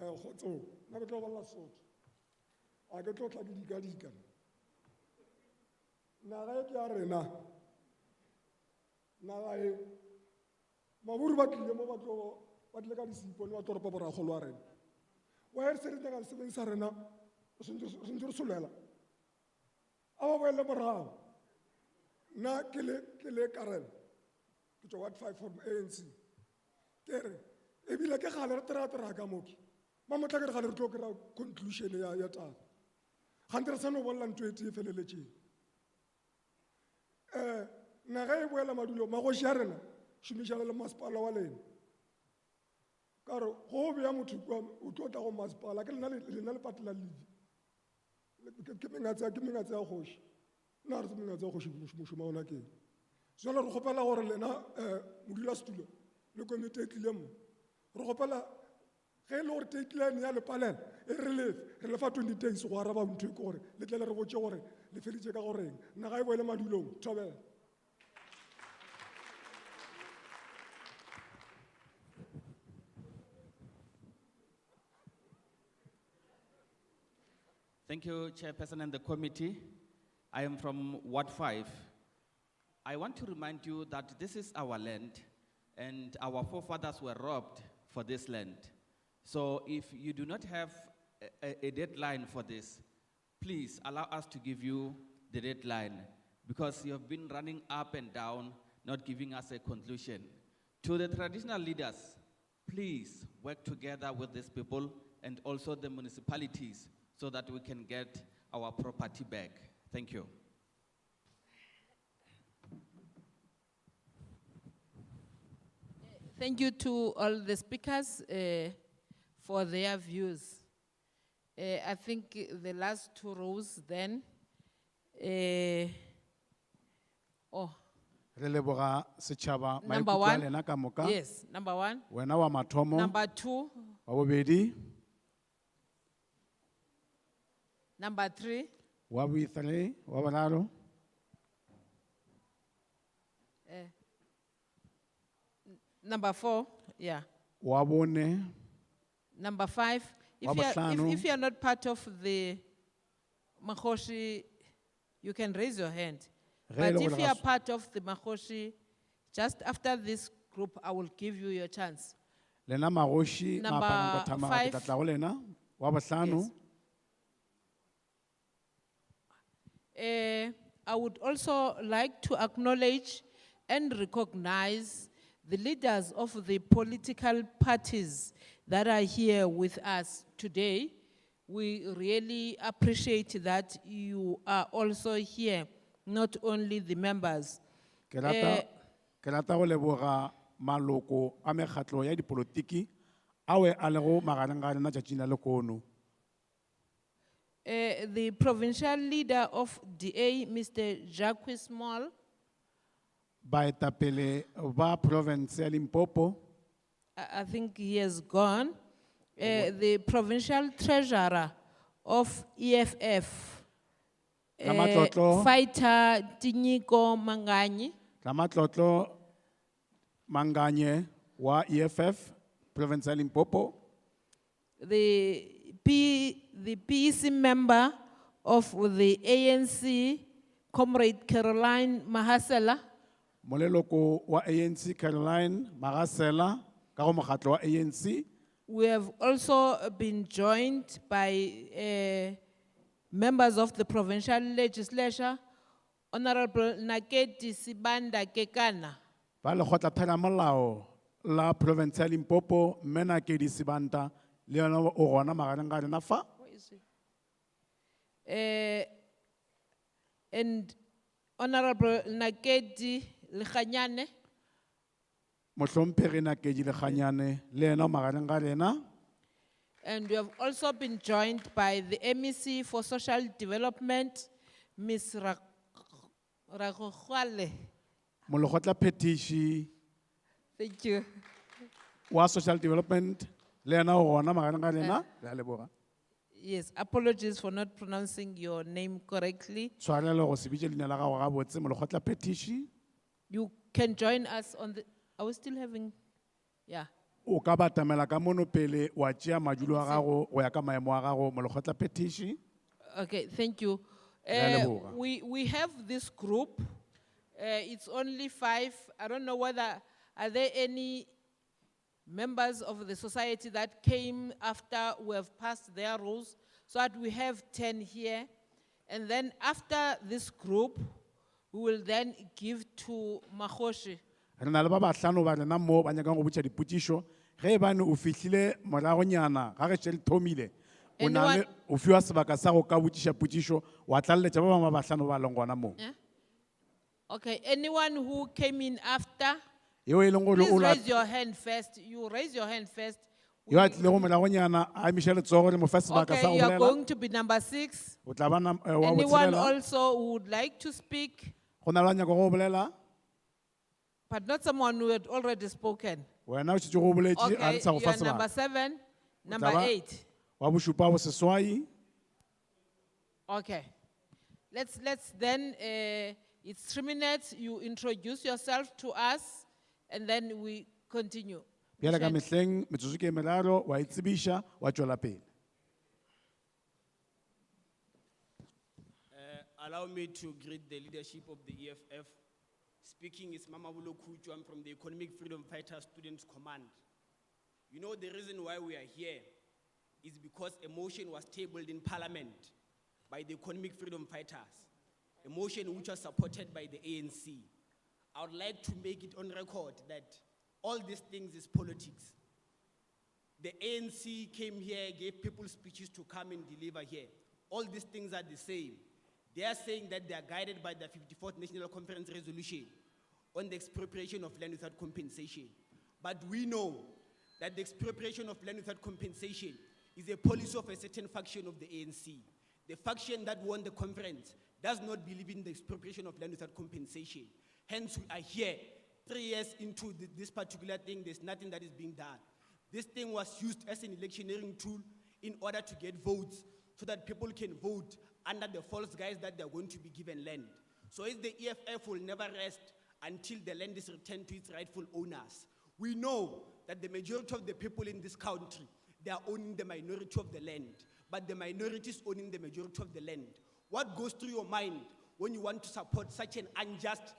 Khotso, na ke tlo balla Sotho. A ke tlo tla ke dikadika. Naga e ke ya rena. Naga e maburu ba tlile mo ba tle ka disipo le ba toropa boragolo wa rena. Wa e se re tla ka sebeng sa rena o sentse re solela. A ba boele morago. Na ke le Karel. Ke tswa Ward 5 from ANC. Ke re ebile ke gale re tera ka moki. Mama tla ke re gale re tlo kry-a conclusion ya taba. Gante re sa no bolla ntho e tee feleletseng. Naga e boela madulo magoši a rena šomišana le masepala wa lena. Ka re go beya motho kua o tlo tla go masepala ke lena le patela leadi. Ke mengatse ya kgoši. Nna re se mengatse ya kgoši mošoma ona keng. Jwale re kgopela gore lena modulasetulo le komite e tlile mo. Re kgopela ge e le gore takeline ya lepalela e re lefa 20 days go araba ntho e ke gore le tle le re botse gore le feditse ka goreng naga e boele madulong thobela. Thank you, Chairperson and the committee. I am from Ward 5. I want to remind you that this is our land and our forefathers were robbed for this land. So if you do not have a deadline for this, please allow us to give you the deadline because you have been running up and down, not giving us a conclusion. To the traditional leaders, please work together with these people and also the municipalities so that we can get our property back. Thank you. Thank you to all the speakers for their views. I think the last two rows then. Number one. Yes, number one. Number two. Number three. Number four, yeah. Number five, if you are not part of the Makoshi, you can raise your hand. But if you are part of the Makoshi, just after this group, I will give you your chance. Number five. Yes. I would also like to acknowledge and recognize the leaders of the political parties that are here with us today. We really appreciate that you are also here, not only the members. Ke rata go leboga maloko a mekgatlo ya dipolotiki awe a lego magareng ga rena tšatšing la lekono. The provincial leader of DA, Mr. Jacques Small, Baetapele ba province ya Limpopo, I think he has gone. The provincial treasurer of EFF, Ramatlotlo. fighter Tinyiko Manganyi, Ramatlotlo Manganye wa EFF, province ya Limpopo, the PEC member of the ANC, Comrade Caroline Mahasela, moleloko wa ANC Caroline Magasela, ka go mokgatlo wa ANC. We have also been joined by members of the provincial legislature, Honorable Nakedi Sibanda Kekana, Ba lekgotla theramelao la province ya Limpopo, Mena Kedi Sibanta, le yona o gona magareng ga rena fa. and Honorable Nakedi Lekanyane, Mohlomphegi Nakedi Lekganyane, le yena o magareng ga rena. and we have also been joined by the MEC for Social Development, Ms. Ragokwale. Molekgotla phetiši Thank you. wa social development, le yena o gona magareng ga rena. Re a leboga. Yes, apologies for not pronouncing your name correctly. Tshwarelo go se bitše leina la gago gabotse, molekgotla phetiši. You can join us on the, are we still having, yeah. O ka batamela ka mono pele wa tšea madulo a gago go ya ka maemo a gago, molekgotla phetiši. Okay, thank you. Re a leboga. We have this group, it's only 5. I don't know whether, are there any members of the society that came after we have passed their rules, so that we have 10 here. And then after this group, we will then give to Mahoshi. Re na le ba bahlano ba rena mo ba nyakang go botša dipotšišo. Ge e bane o fihlile moragonyana ga ge tše le thomile, o na le o fiwa sebaka sa go ka botšiša potšišo, wa tlaleletša ba bangwe ba bahlano ba leng gona moo. Yeah? Okay, anyone who came in after, Yeo e leng gore please o la raise your hand first. You raise your hand first. yo a tlile go moragonyana a emiša letsogo le mo fa sebaka sa Okay, go you are bolela. going to be number 6. O tla ba wa go Anyone tshelela. also who would like to speak, Go na le ba nyaka go bolela. but not someone who had already spoken? Wena o šetše go boletše, a Okay, re sa go you fa are number sebaka. 7, O number tla ba 8. wa bošupa bo seswai. Okay. Let's then, it's 3 minutes, you introduce yourself to us, and then we continue. Bjale ka Michelle. mehleng metsotso ke meraro wa itsebiša wa tšwela pele. Allow me to greet the leadership of the EFF. Speaking is Mama Bulo Kuchu. I'm from the Economic Freedom Fighters Students Command. You know, the reason why we are here is because a motion was tabled in Parliament by the Economic Freedom Fighters, a motion which was supported by the ANC. I would like to make it on record that all these things is politics. The ANC came here, gave people speeches to come and deliver here. All these things are the same. They are saying that they are guided by the 54th National Conference resolution on the expropriation of land without compensation. But we know that the expropriation of land without compensation is a policy of a certain faction of the ANC. The faction that won the conference does not believe in the expropriation of land without compensation. Hence, we are here 3 years into this particular thing. There's nothing that is being done. This thing was used as an electioneering tool in order to get votes so that people can vote under the false guise that they're going to be given land. So if the EFF will never rest until the land is returned to its rightful owners. We know that the majority of the people in this country, they are owning the minority of the land, but the minority is owning the majority of the land. What goes through your mind when you want to support such an unjust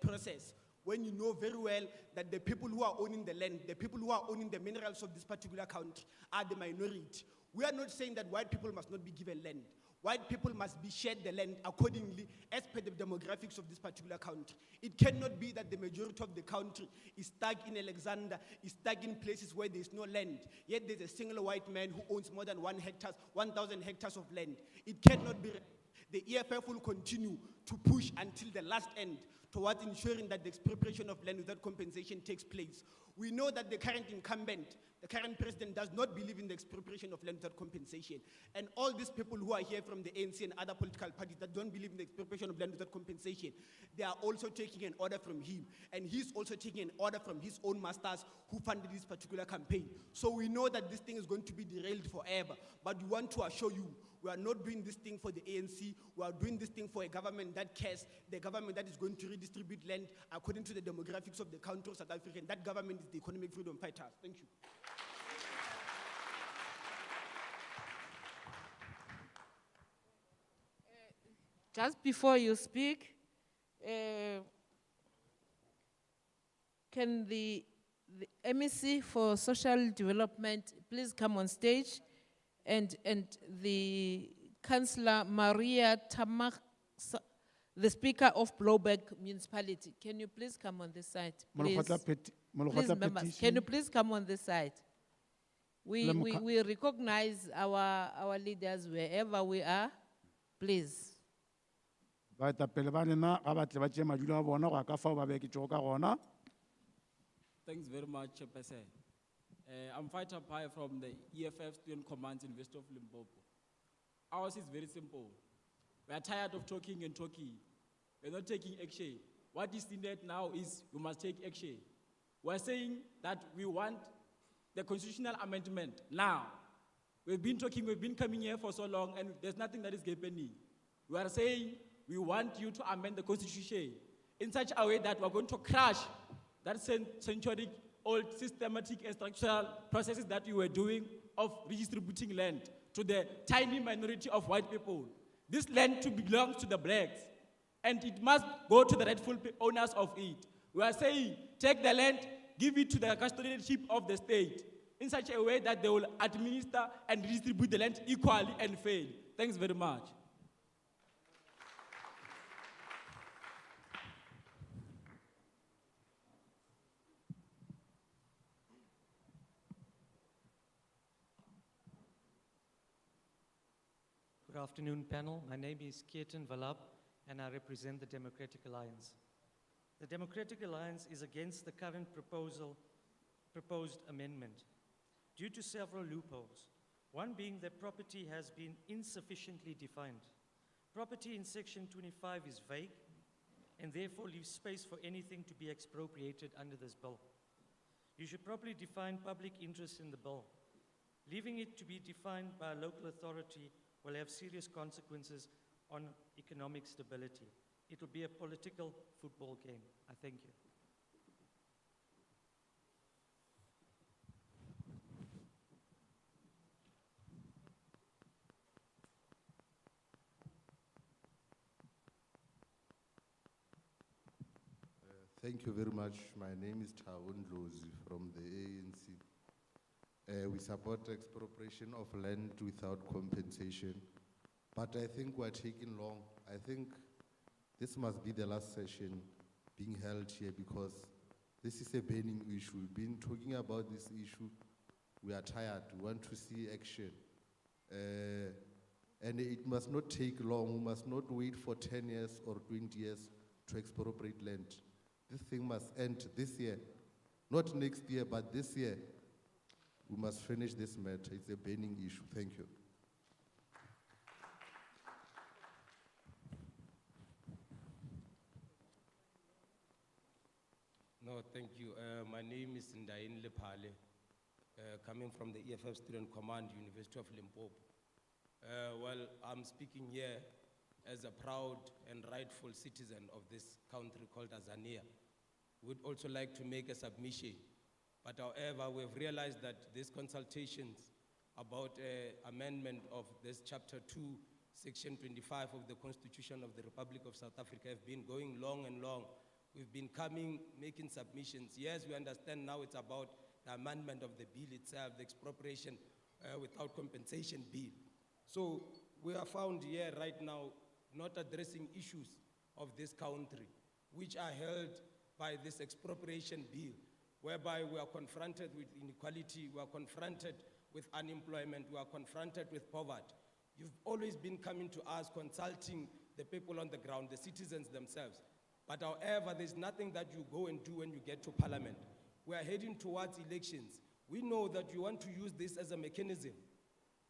process? When you know very well that the people who are owning the land, the people who are owning the minerals of this particular country are the minority. We are not saying that white people must not be given land. White people must be shared the land accordingly as per the demographics of this particular country. It cannot be that the majority of the country is stuck in Alexander, is stuck in places where there's no land, yet there's a single white man who owns more than 1,000 hectares of land. It cannot be. The EFF will continue to push until the last end towards ensuring that the expropriation of land without compensation takes place. We know that the current incumbent, the current president, does not believe in the expropriation of land without compensation. And all these people who are here from the ANC and other political parties that don't believe in the expropriation of land without compensation, they are also taking an order from him. And he's also taking an order from his own masters who funded this particular campaign. So we know that this thing is going to be derailed forever. But we want to assure you, we are not doing this thing for the ANC. We are doing this thing for a government that cares, the government that is going to redistribute land according to the demographics of the country of South Africa. And that government is the economic freedom fighters. Thank you. Just before you speak, can the MEC for Social Development please come on stage? And the Councillor Maria Tamak, the Speaker of Blowback Municipality, can you please come on this side, please? Please, members, can you please come on this side? We recognize our leaders wherever we are, please. Thanks very much, Chairperson. I'm Fighter Pai from the EFF Student Command University of Limpopo. Ours is very simple. We are tired of talking and talking. We're not taking action. What is needed now is we must take action. We're saying that we want the constitutional amendment now. We've been talking, we've been coming here for so long, and there's nothing that is happening. We are saying we want you to amend the constitution in such a way that we're going to crush that century-old systematic and structural processes that you were doing of redistributing land to the tiny minority of white people. This land belongs to the blacks, and it must go to the rightful owners of it. We are saying, take the land, give it to the custodianship of the state in such a way that they will administer and redistribute the land equally and fairly. Thanks very much. Good afternoon, panel. My name is Ketan Valab, and I represent the Democratic Alliance. The Democratic Alliance is against the current proposed amendment due to several loopholes. One being that property has been insufficiently defined. Property in Section 25 is vague and therefore leaves space for anything to be expropriated under this bill. You should properly define public interest in the bill. Leaving it to be defined by a local authority will have serious consequences on economic stability. It will be a political football game. I thank you. Thank you very much. My name is Thohoyandou from the ANC. We support expropriation of land without compensation, but I think we're taking long. I think this must be the last session being held here because this is a burning issue. We've been talking about this issue. We are tired. We want to see action. And it must not take long. We must not wait for 10 years or 20 years to expropriate land. This thing must end this year. Not next year, but this year. We must finish this matter. It's a burning issue. Thank you. No, thank you. My name is Ndayin Lepale, coming from the EFF Student Command, University of Limpopo. Well, I'm speaking here as a proud and rightful citizen of this country called Tanzania. We'd also like to make a submission. But however, we've realized that these consultations about amendment of this Chapter 2, Section 25 of the Constitution of the Republic of South Africa have been going long and long. We've been making submissions. Yes, we understand now it's about the amendment of the bill itself, the expropriation without compensation bill. So we are found here right now not addressing issues of this country, which are held by this expropriation bill, whereby we are confronted with inequality, we are confronted with unemployment, we are confronted with poverty. You've always been coming to us, consulting the people on the ground, the citizens themselves. But however, there's nothing that you go and do when you get to parliament. We are heading towards elections. We know that you want to use this as a mechanism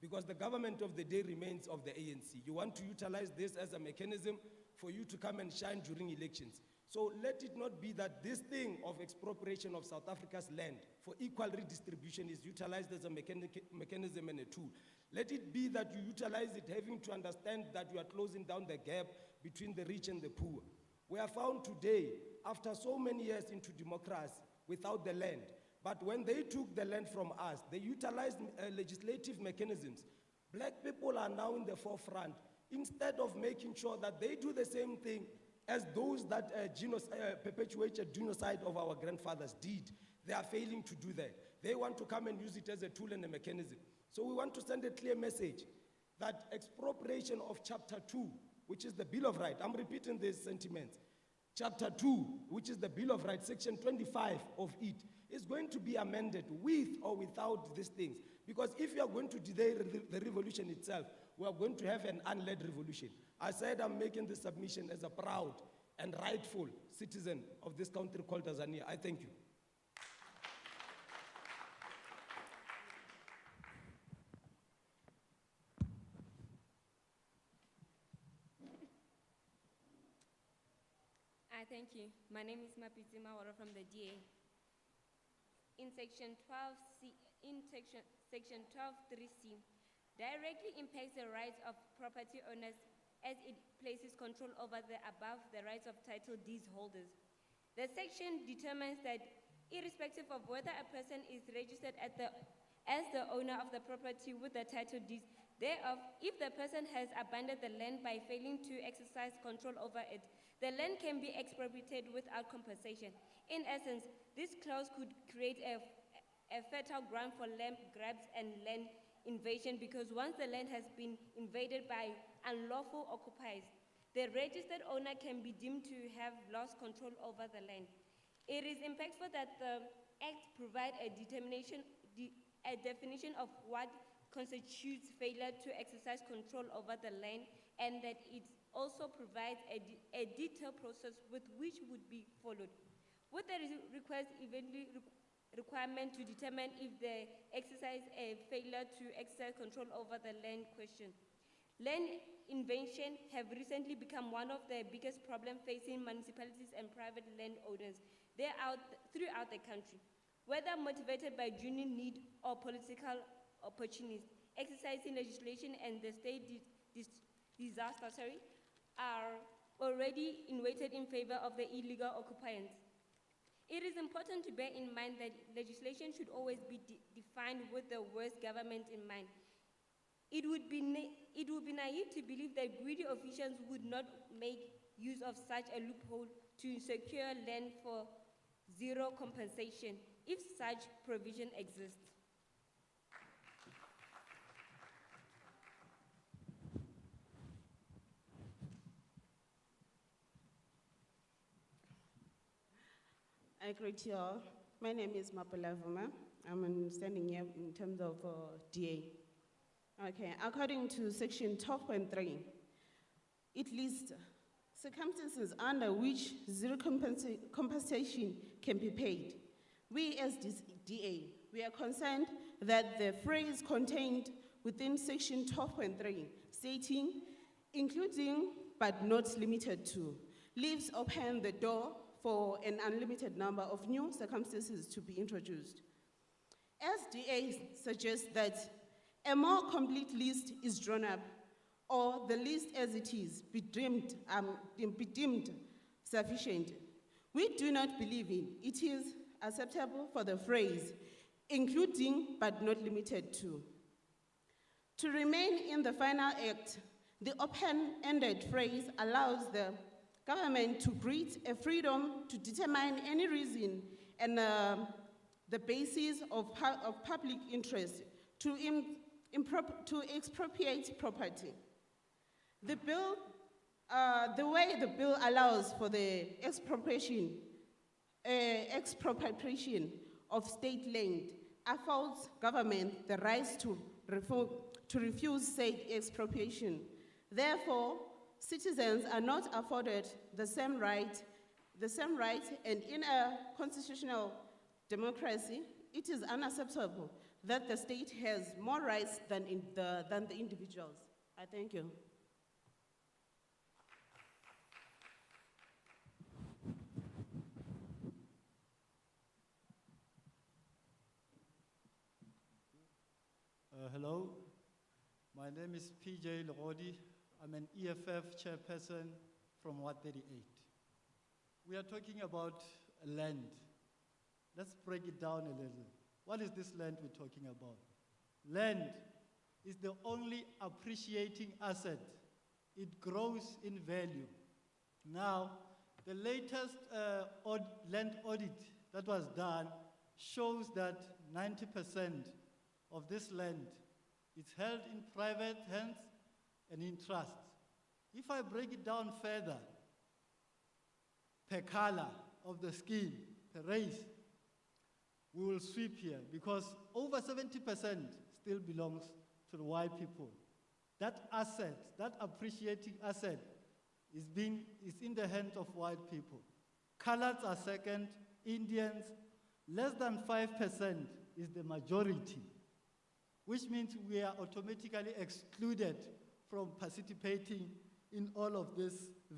because the government of the day remains of the ANC. You want to utilize this as a mechanism for you to come and shine during elections. So let it not be that this thing of expropriation of South Africa's land for equal redistribution is utilized as a mechanism and a tool. Let it be that you utilize it having to understand that you are closing down the gap between the rich and the poor. We are found today, after so many years into democracy, without the land. But when they took the land from us, they utilized legislative mechanisms. Black people are now in the forefront. Instead of making sure that they do the same thing as those that perpetuated genocide of our grandfathers did, they are failing to do that. They want to come and use it as a tool and a mechanism. So we want to send a clear message that expropriation of Chapter 2, which is the Bill of Rights, I'm repeating these sentiments, Chapter 2, which is the Bill of Rights, Section 25 of it, is going to be amended with or without these things. Because if you are going to delay the revolution itself, we are going to have an unled revolution. I said I'm making this submission as a proud and rightful citizen of this country called Tanzania. I thank you. Thank you. My name is Mapiti Mawara from the DA. In section 12.3c, directly impacts the rights of property owners as it places control over the rights of title deed holders. The section determines that irrespective of whether a person is registered as the owner of the property with the title deed thereof, if the person has abandoned the land by failing to exercise control over it, the land can be expropriated without compensation. In essence, this clause could create a fertile ground for land grabs and land invasion because once the land has been invaded by unlawful occupiers, the registered owner can be deemed to have lost control over the land. It is impactful that the Act provides a definition of what constitutes failure to exercise control over the land, and that it also provides a detailed process with which would be followed. With the requirement to determine if the exercise a failure to exercise control over the land question. Land invasion have recently become one of the biggest problems facing municipalities and private landowners throughout the country. Whether motivated by genuine need or political opportunities, exercising legislation and the state disaster are already weighted in favor of the illegal occupants. It is important to bear in mind that legislation should always be defined with the worst government in mind. It would be naive to believe that greedy officials would not make use of such a loophole to secure land for zero compensation if such provision exists. I greet you all. My name is Mapula Vuma. I'm standing here in terms of DA. Okay, according to section 12.3, it lists circumstances under which zero compensation can be paid. We as DA, we are concerned that the phrase contained within section 12.3 stating, including but not limited to, leaves open the door for an unlimited number of new circumstances to be introduced. SDA suggests that a more complete list is drawn up, or the list as it is be deemed sufficient. We do not believe it is acceptable for the phrase, including but not limited to. To remain in the final act, the open-ended phrase allows the government to grant a freedom to determine any reason and the basis of public interest to expropriate property. The bill, the way the bill allows for the expropriation of state land affords government the right to refuse said expropriation. Therefore, citizens are not afforded the same right, and in a constitutional democracy, it is unacceptable that the state has more rights than the individuals. I thank you. Hello, my name is PJ Lorodi. I'm an EFF chairperson from Ward 38. We are talking about land. Let's break it down a little. What is this land we're talking about? Land is the only appreciating asset. It grows in value. Now, the latest land audit that was done shows that 90% of this land is held in private hands and in trusts. If I break it down further, per color of the skin, per race, we will sweep here because over 70% still belongs to the white people. That asset, that appreciating asset, is in the hands of white people. Coloreds are second, Indians, less than 5% is the majority, which means we are automatically excluded from participating in all of this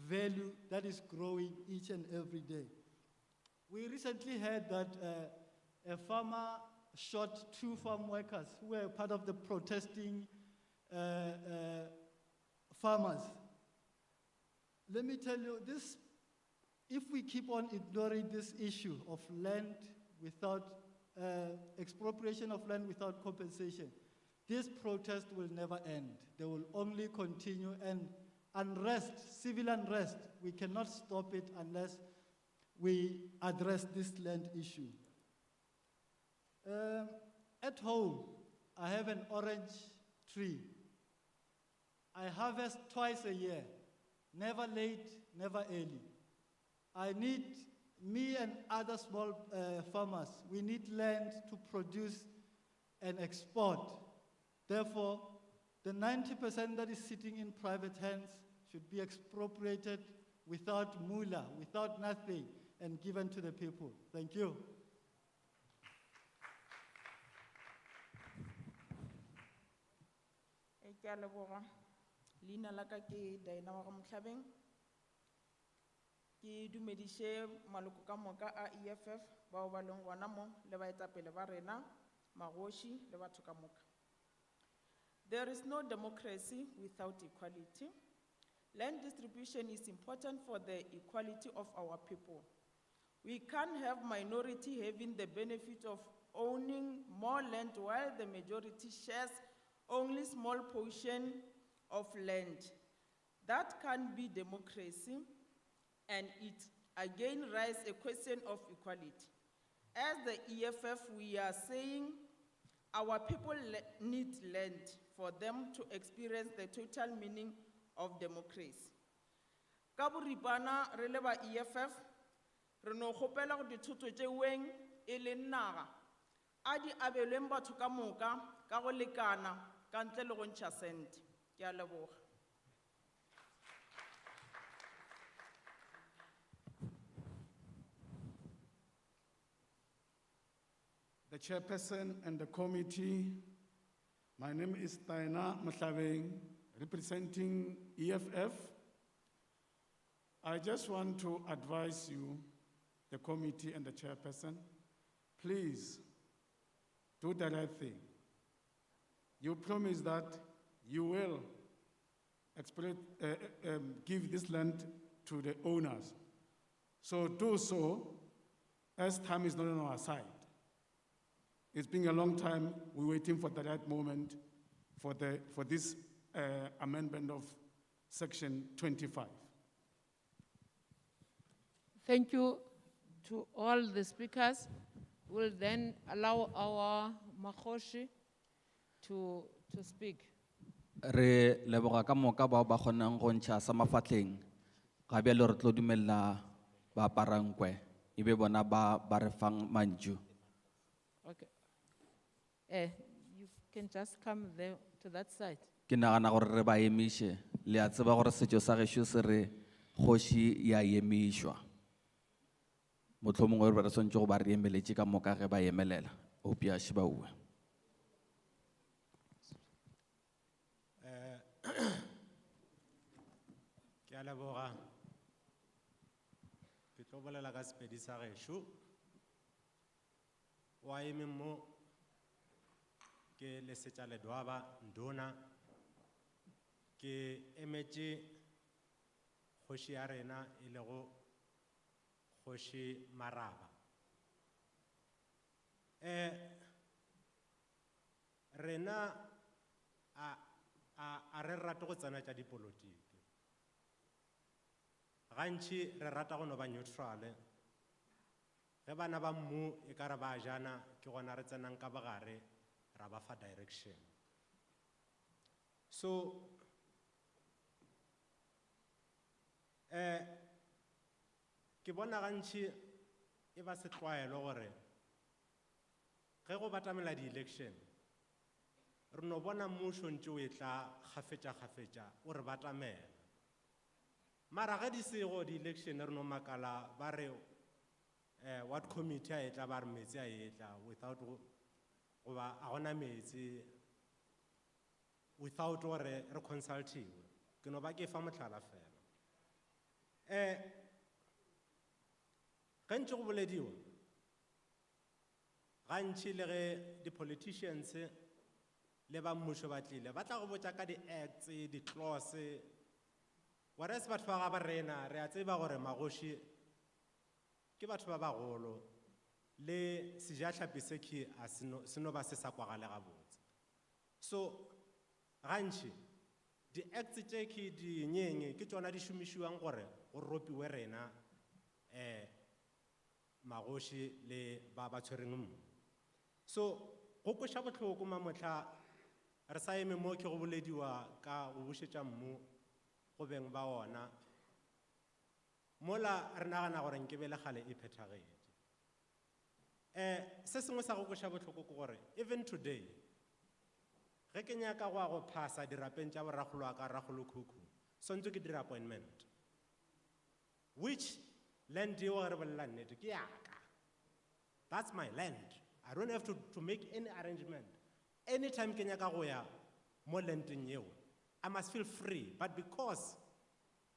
value that is growing each and every day. We recently heard that a farmer shot 2 farm workers who were part of the protesting farmers. Let me tell you this, if we keep on ignoring this issue of land without, expropriation of land without compensation, this protest will never end. They will only continue, and unrest, civil unrest, we cannot stop it unless we address this land issue. At home, I have an orange tree. I harvest twice a year, never late, never early. I need, me and other small farmers, we need land to produce and export. Therefore, the 90% that is sitting in private hands should be expropriated without moolah, without nothing, and given to the people. Thank you. Ke a leboga. Leina la ka ke Diana wa Mohlabeng. Ke dumediše maloko ka moka a EFF bao ba leng gona mo le baetapele ba rena, magoši le batho ka moka. There is no democracy without equality. Land distribution is important for the equality of our people. We can't have minority having the benefit of owning more land while the majority shares only small portion of land. That can't be democracy, and it again raises a question of equality. As the EFF, we are saying our people need land for them to experience the total meaning of democracy. Ka boripana re le ba EFF, re no kgopela go dithoto tšeweng e le naga a di abelweng batho ka moka ka go lekana ka ntle le go ntšha sente. Ke a leboga. The chairperson and the committee, my name is Diana Mohlabeng, representing EFF. I just want to advise you, the committee and the chairperson, please do the right thing. You promise that you will give this land to the owners. So do so as time is not on our side. It's been a long time. We're waiting for the right moment for this amendment of Section 25. Thank you to all the speakers. We'll then allow our Makoshi to speak. Re leboga ka moka bao ba kgonang go ntšha sa mafatleng. Ga bjale re tlo dumella ba aparang kwe, ebe bona ba re fang mantšu. Okay. You can just come there to that side. Ke nagana gore re ba emiše, le a tseba gore setšo sa gešo se re kgoši ya emišwa. Mohlomongwe re swantse go ba re emeletše ka moka ge ba emelela. Opia shi ba ue. Ke a leboga. Ke tlo bolela ka Sepedi sa gešo. Wa eme mo ke Lesetša Ledwaba Ndona. Ke emetše kgoši ya rena e lego kgoši Maraba. Rena a re rate go tsena tša dipolotiki. Gantši re rata go no ba neutrale. Ge bana ba mmu e ka re ba jana ke gona re tsenang ka bogare ra ba fa direction. So ke bona gantši e ba setlwaelo gore ge go batamela di-election re no bona mmušo ntše o e tla kgafetša o re batamela. Mara ge di sego di-election re no makala ba re what committee a etla ba re metsi a etla without goba a gona metsi without gore re consultiwe. Ke no ba ke fa mohlala fela. Gantši go bolediwa gantši le ge di-politicians le ba mmušo ba tlile ba tla go botša ka di-acts di-clause whereas batho ba ga ba rena re a tseba gore magoši ke batho ba bagolo le sejahlapi sekhi a se no ba se sa kwagale gabotse. So gantši di-acts tše ke dinyenge ke tšona di šomišiwang gore go ropiwe rena magoši le ba tshwereng mmu. So go kweša bohloko mamohla re sa eme mo ke go bolediwa ka go bušetša mmu go beng ba ona. Mola re nagana gore nke be le kgale e phethagetše. Se sengwe sa go kweša bohloko ke gore even today ge ke nyaka go a go phasa dirapeng tša boragolo wa ka ragolo khukhu swantse ke dira appointment which land yeo ge re bolela nnete ke yaka. That's my land. I don't have to make any arrangement. Anytime ke nyaka go ya mo landeng yeo I must feel free, but because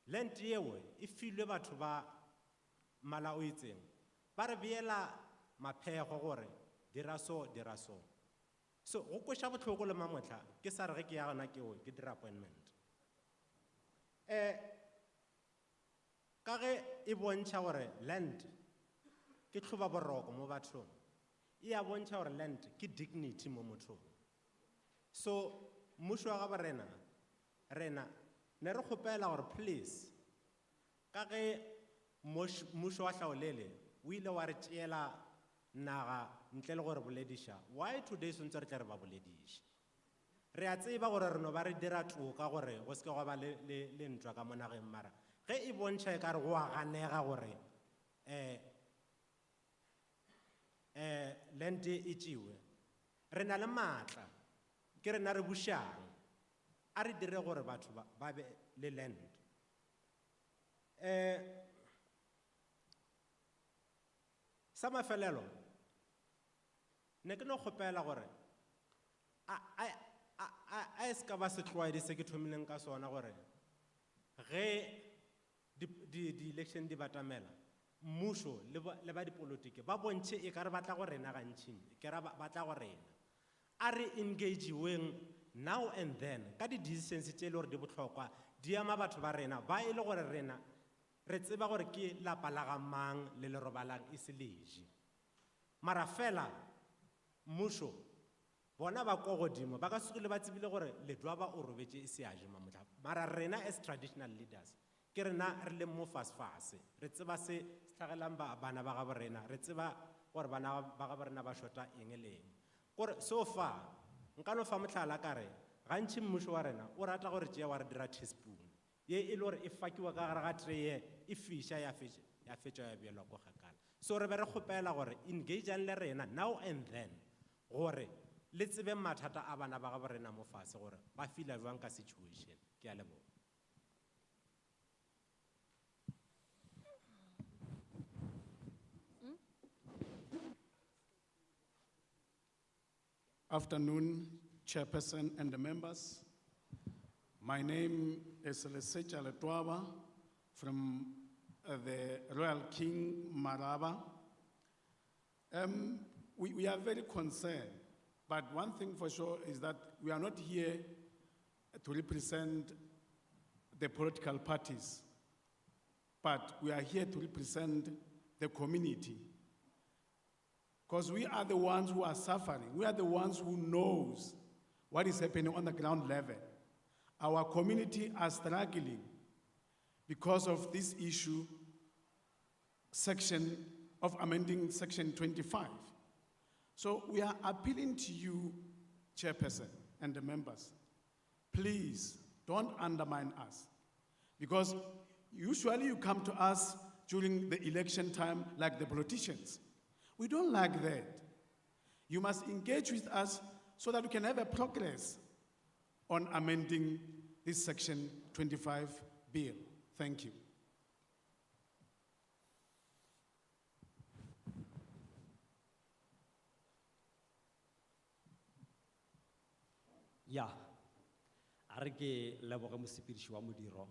land yeo e filwe batho ba mala o itseng ba re beela maphego gore dira so. So go kweša bohloko le mamohla ke sa re ge ke ya gona ke dira appointment. Ka ge e bontšha gore land ke tlhoba boroko mo bathong e a bontšha gore land ke dignity mo mothong. So mmušo wa ga rena ne re kgopela gore please ka ge mmušo wa hlaolele o ile wa re tšeela naga ntle le gore bolediša why today swantse re tle re ba bolediša. Re a tseba gore re no ba re dira toka gore go se ke go ba le ntwa ka mo nageng mara ge e bontšha e ka re go a ganega gore land e tšewe re na le maatla ke rena re bušang a re dire gore batho ba be le land. Sa mafelelo ne ke no kgopela gore a e se ka ba setlwaedi se ke thomileng ka sona gore ge di-election di batamela mmušo le ba dipolotiki ba bontšhe e ka re batla go rena gantšintši ke ra batla go rena a re engageweng now and then ka di-decisions tše e le gore di bohlokwa di ama batho ba rena ba e le gore rena re tseba gore ke lapa la ga mang le le robalang e se leje mara fela mmušo bona ba kwa godimo ba ka segile ba tsebile gore ledwaba o robetše e se a je mamohla mara rena as traditional leaders ke rena re le mo fase re tseba se tlhagelang bana ba ga borena re tseba gore bana ba ga borena ba shota eng le eng gore so far nka no fa mohlala ka re gantši mmušo wa rena o rata gore tšea wa re dira teaspoon ye e le gore e fakiwa ka gare ga treye e fiša ya fetša ya bjelwa ko kgakala. So re be re kgopela gore engageang le rena now and then gore le tsebe mathata a bana ba ga borena mo fase gore ba feel jwang ka situation. Ke a leboga. Afternoon, Chairperson and the members. My name is Lesecha Letwaba from the Royal King Maraba. We are very concerned, but one thing for sure is that we are not here to represent the political parties, but we are here to represent the community. Because we are the ones who are suffering. We are the ones who knows what is happening on the ground level. Our community are struggling because of this issue, amending section 25. So we are appealing to you, Chairperson, and the members, please don't undermine us. Because usually you come to us during the election time like the politicians. We don't like that. You must engage with us so that we can have a progress on amending this section 25 bill. Thank you. Ya, a re ke leboge mosepediši wa modiro.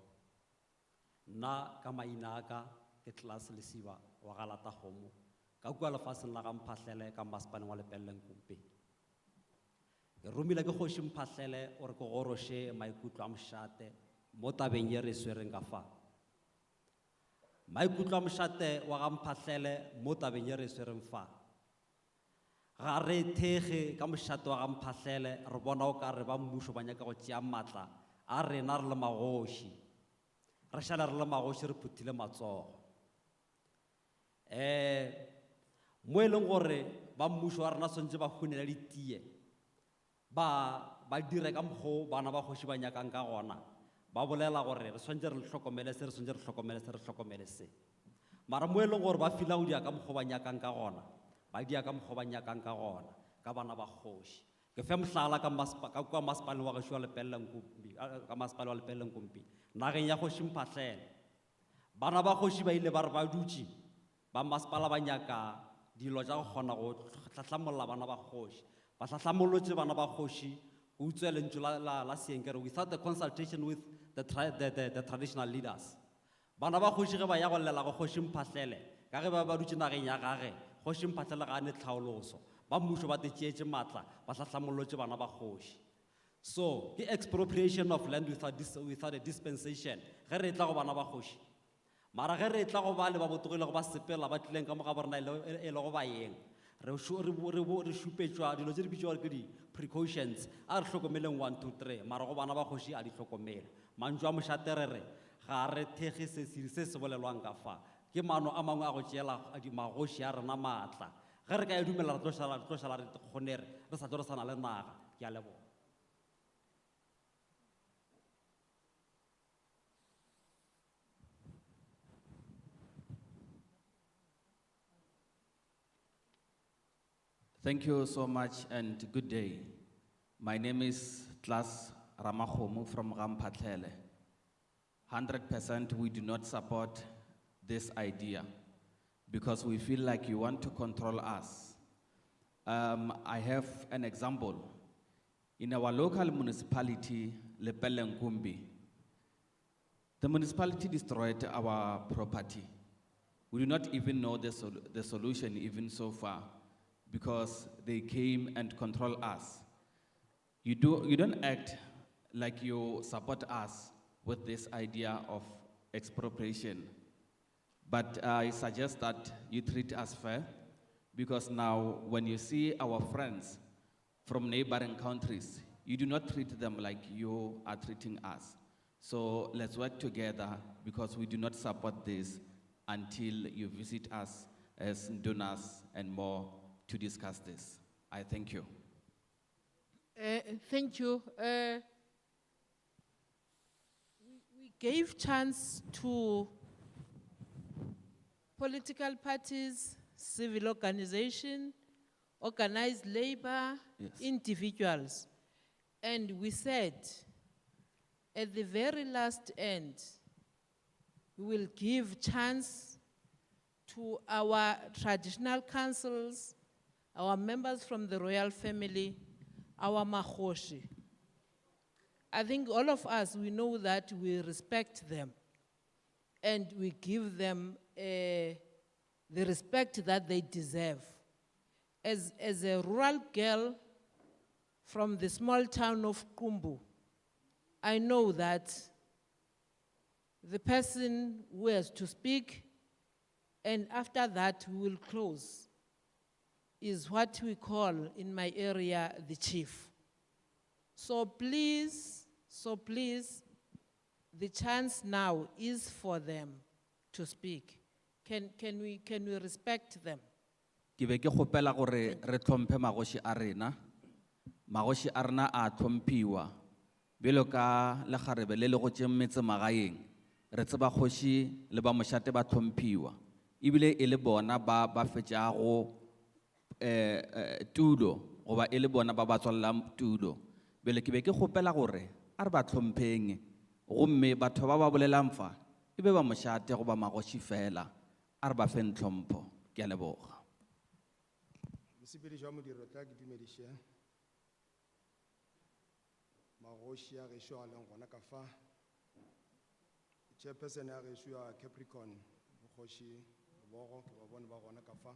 Nna ka maina a ka ke Class Lesiba wa ga Thohoyandou. Ka kua lefaseng la ga Mphahlele ka masepaleng wa Limpopo. Ke romile ke kgoši Mphahlele gore ke goroše maikutlo a mošate mo tabeng ye re swereng ka fa. Maikutlo a mošate wa ga Mphahlele mo tabeng ye re swereng fa. Ga re thege ka mošate wa ga Mphahlele re bona o ka re ba mmušo ba nyaka go tšea maatla a rena re le magoši. Re šala re le magoši re phuthile matsogo. Mo e leng gore ba mmušo wa rena swantse ba hunela ditie ba dire ka mokgwa bana ba kgoši ba nyakang ka gona ba bolela gore re swantse re hlokomele se re swantse re hlokomele se mara mo e leng gore ba fila go dia ka mokgwa ba nyakang ka gona ba dia ka mokgwa ba nyakang ka gona ka bana ba kgoši ke fe mohlala ka kwa masepaleng wa gešo wa Lepellenkumpi ka masepala wa Lepellenkumpi nageng ya kgoši Mphahlele bana ba kgoši ba ile ba re ba dutše ba masepala ba nyaka dilo tša go kgona go hlahlamolla bana ba kgoši ba hlahlamolotše bana ba kgoši go utswa lentšu la seenkere without the consultation with the traditional leaders. Bana ba kgoši ge ba ya go llela go kgoši Mphahlele ka ge ba dutše nageng ya gage kgoši Mphahlele ga a ne tlhaoloso ba mmušo ba te tšeetše maatla ba hlahlamolotše bana ba kgoši. So ke expropriation of land without a dispensation ge re tla go bana ba kgoši mara ge re tla go ba le ba botogile go ba sepela ba tlileng ka moga borena e le go ba yeng re šupetšwa dilo tše di bitšwa gore ke di-precautions a re hlokomeleng 1 2 3 mara go bana ba kgoši a di hlokomele mantšu a mošate re re ga re thege se se bolelwang ka fa ke maano a mangwe a go tšeela magoši a rena maatla ge re ka e dumela re tlo šala re kgonere re sa tlo re sana le naga. Ke a leboga. Thank you so much and good day. My name is Class Ramakhomo from Mphahlele. 100% we do not support this idea because we feel like you want to control us. I have an example. In our local municipality, Lepellenkumbi, the municipality destroyed our property. We do not even know the solution even so far, because they came and control us. You don't act like you support us with this idea of expropriation. But I suggest that you treat us fair, because now when you see our friends from neighboring countries, you do not treat them like you are treating us. So let's work together, because we do not support this until you visit us as donors and more to discuss this. I thank you. Thank you. We gave chance to political parties, civil organization, organized labor, individuals. And we said, at the very last end, we will give chance to our traditional councils, our members from the royal family, our mahoshi. I think all of us, we know that we respect them and we give them the respect that they deserve. As a rural girl from the small town of Kumbu, I know that the person who has to speak, and after that we will close, is what we call in my area the chief. So please, the chance now is for them to speak. Can we respect them? Ke be ke kgopela gore re tlhomphe magoši a rena. Magoši a rena a tlhomphiwa. Bjalo ka lekgarebe le le gotšeng metse magaeng, re tseba kgoši le ba mošate ba tlhomphiwa. Ebile e le bona ba fetšago tulo, goba e le bona ba tswalelang tulo. Bjale ke be ke kgopela gore a re ba tlhompheng, gomme batho ba ba bolelang fa e be ba mošate goba magoši fela, a re ba feng tlhompho. Ke a leboga. Mosepedi jwa modiro tla ke dumediše magoši a gešo a leng gona ka fa, chairperson ya gešo ya Capricorn bogoši bogo ke ba bone ba gona ka fa,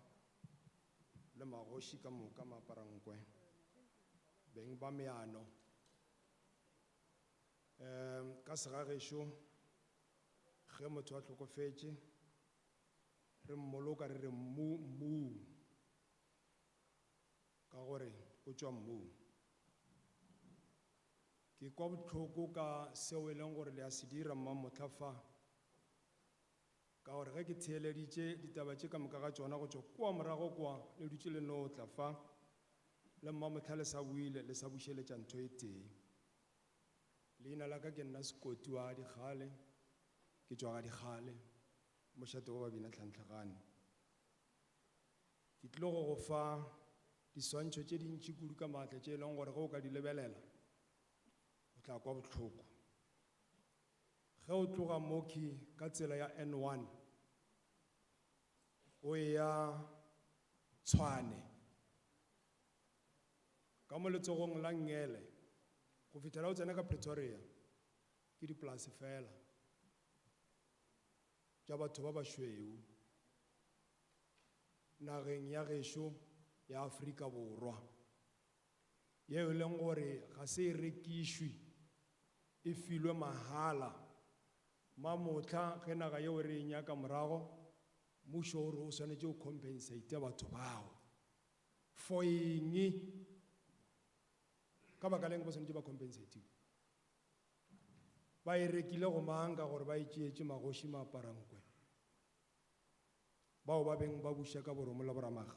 le magoši ka moka maaparankwe beng ba meano ka sega gešo ge motho a hlokofetše re mmoloka re re mmu ka gore o tšwa mmu. Ke kwa bohloko ka seo e leng gore le a se dira mmamotla fa, ka gore ge ke theeleditše ditaba tše ka moka ga tšona go tšwa kua morago kwa le dutše le no tla fa le mmamotla le sa buile le sa bušeletša ntho e tee. Leina la ka ke nna Sekoti wa Dikgale, ke tšwa ga Dikgale, mošate wa Babina Tlhantlhagane. Ke tlile go fa diswantšho tše dintši kudu ka maatla tše e leng gore ge o ka di lebelela o tla kwa bohloko. Ge o tloga moki ka tsela ya N1 o ya Tshwane ka mo letsogong la Ngele go fitlhela o tsena ka Pretoria ke dipolase fela tša batho ba bašweu nageng ya gešo ya Afrika Borwa, yeo e leng gore ga se e rekišwe e filwe mahala. Mamotla ge naga yeo re e nyaka morago, mmušo o re o swanetše o compensate batho bao for eng, ka baka leng ba swanetše ba compensate ba e rekile go mang ka gore ba e tšeetše magoši maaparankwe bao ba beng ba buša ka boromo la boramaga.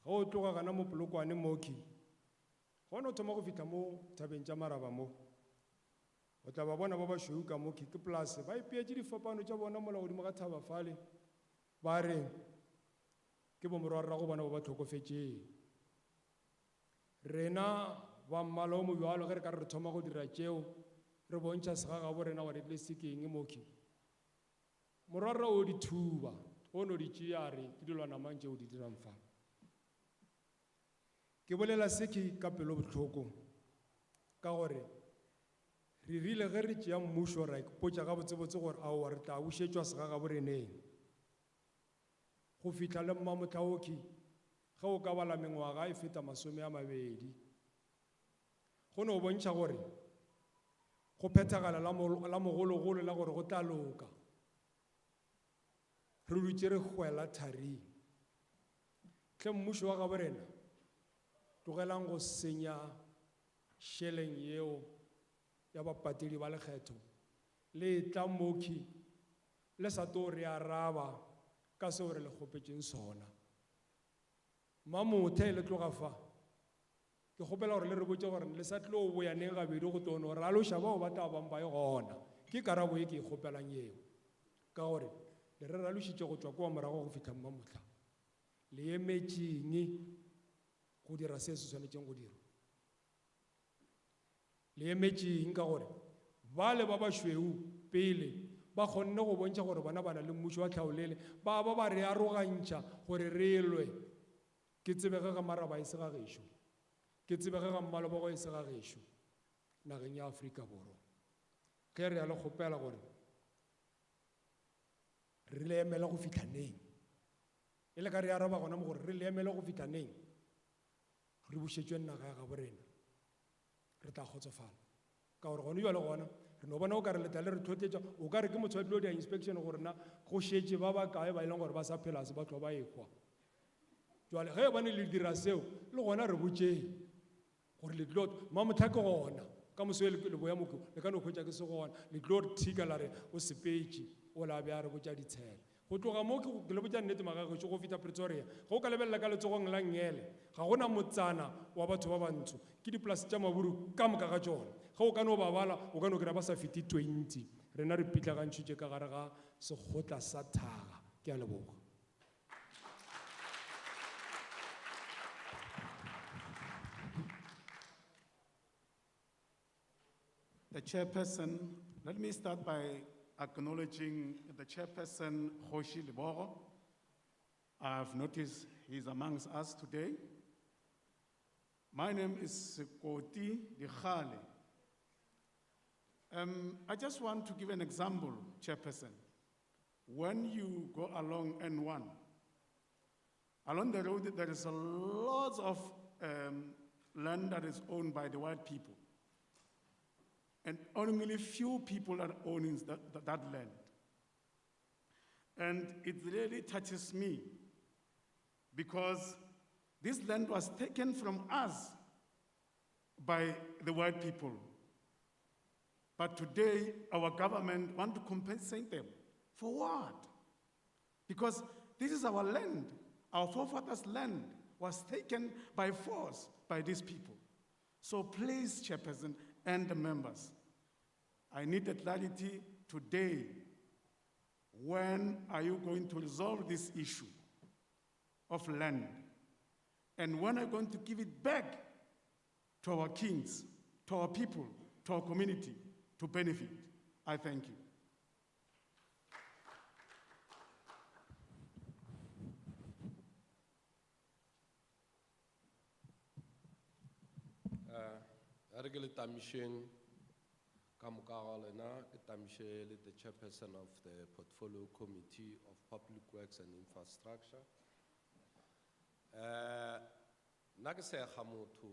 Ge o tloga gana mo Polokwane moki gona o thoma go fitlha mo thabeng tša Maraba mo o tla ba bona ba bašweu ka moki ke polase ba ipeetše difapano tša bona mola godimo ga thaba fale ba re ke bomorwarra go bona ba ba tlhokofetšeng. Rena ba mmala o mobjalo ge re ka re thoma go dira tšeo re bontšha segaga bo rena gore le sekeng moki morwarra o di thuba o no di tšea re ke dilwana mang tšeo di dirang fa. Ke bolela seki ka pelo bohloko ka gore re rile ge re tšea mmušo ra ipotša ga botsebotse gore ao re tla bušetšwa segaga boreneng go fihla le mmamotlaoki ge o ka bala mengwaga e feta 20 go no bontšha gore go phethagala la mogologolo la gore go tla loka, re dutše re hwela tharing. Tle mmušo wa gabo rena tlogelang go senya šheleng yeo ya bapatedi ba lekgetho le tla moki le sa to re araba ka seo re le kgopetšeng sona. Mamothe le tloga fa Ke kgopela gore le re botse gore le sa tlo boya neng gabedi go tono gore a lo shaba o batla bang ba e gona. Ke karabo e ke e kgopelang eo. Ka gore le re ralošitše go tšwa kwa morago go fitlha mmamotla. Le emetšeng go dira se se swanetšeng go dira. Le emetšeng ka gore ba le ba bašweu pele ba kgonne go bontšha gore bona ba na le mmušo wa tlhaolele ba re arogantšha gore re lwe. Ke tsebege ga maraba e se ga gešo, ke tsebege ga mmalobogo e se ga gešo nageng ya Afrika Borwa. Ge re ya le kgopela gore re le emela go fitlha neng, e le ka re araba gona mo gore re le emela go fitlha neng re bušetšwe naga ya gabo rena, re tla kgotsofala. Ka gore gone jwa le gona re no bona o ka re letale re tlhotletša o ka re ke motho wa tlo dia inspection gore na go šetše ba ba kae ba e leng gore ba sa phela se ba tlo ba ekwa. Jwale ge bane le dira seo le gona re botšeng gore le tlo mamotla ke gona ka moso le boya moko le ka no hwetša ke se gona le tlo re thika la re o sepetše o la bja re botša ditshele. Go tloga mo ke le botša nnete magagešo go feta Pretoria ge o ka lebelela ka letsogong la Ngele ga gona motsana wa batho ba bantsho ke dipolase tša maburu ka moka ga tšona. Ge o ka no ba bala o ka no kry-a ba sa fete 20. Rena re pitlagantšhitše ka gare ga sekgotla sa Thaga. Ke a leboga. The chairperson, let me start by acknowledging the chairperson, Hoshi Liboro. I've noticed he's amongst us today. My name is Koti Dikhale. I just want to give an example, chairperson. When you go along N1, along the road there is a lot of land that is owned by the white people. And only few people are owning that land. And it really touches me because this land was taken from us by the white people. But today, our government wants to compensate them. For what? Because this is our land. Our forefathers' land was taken by force by these people. So please, Chairperson, and the members, I need a clarity today. When are you going to resolve this issue of land? And when are you going to give it back to our kings, to our people, to our community, to benefit? I thank you. The chairperson of the Portfolio Committee of Public Works and Infrastructure. Nagase Hamutu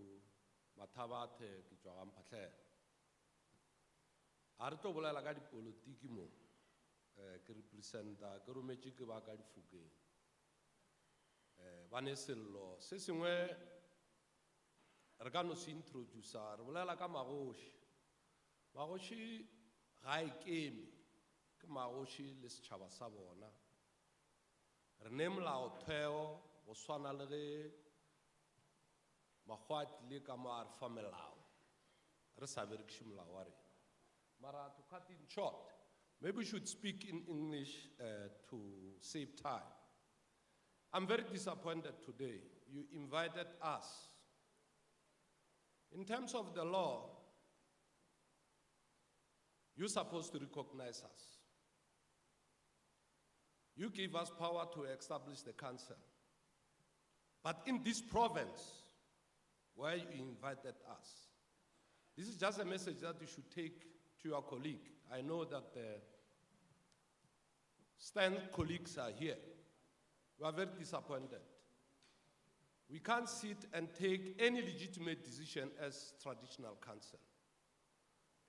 Matabate Kijoam Pate. Arto Bola Gadi Politikimo, represent Gurumeji Bagadi Fuge. Vanesil law, Sessimwe Raganos introducer, Bola Kamarosh. Maroshi Rai came, Maroshi les Chavasabona. Renem Lao Teo, Oswanalre, Mahwat Likamar Famelao, Resavirkshim Lawari. Mara, to cut in short, maybe we should speak in English to save time. I'm very disappointed today. You invited us. In terms of the law, you're supposed to recognize us. You give us power to establish the council. But in this province, where you invited us, this is just a message that you should take to your colleague. I know that the stand colleagues are here. We are very disappointed. We can't sit and take any legitimate decision as traditional council,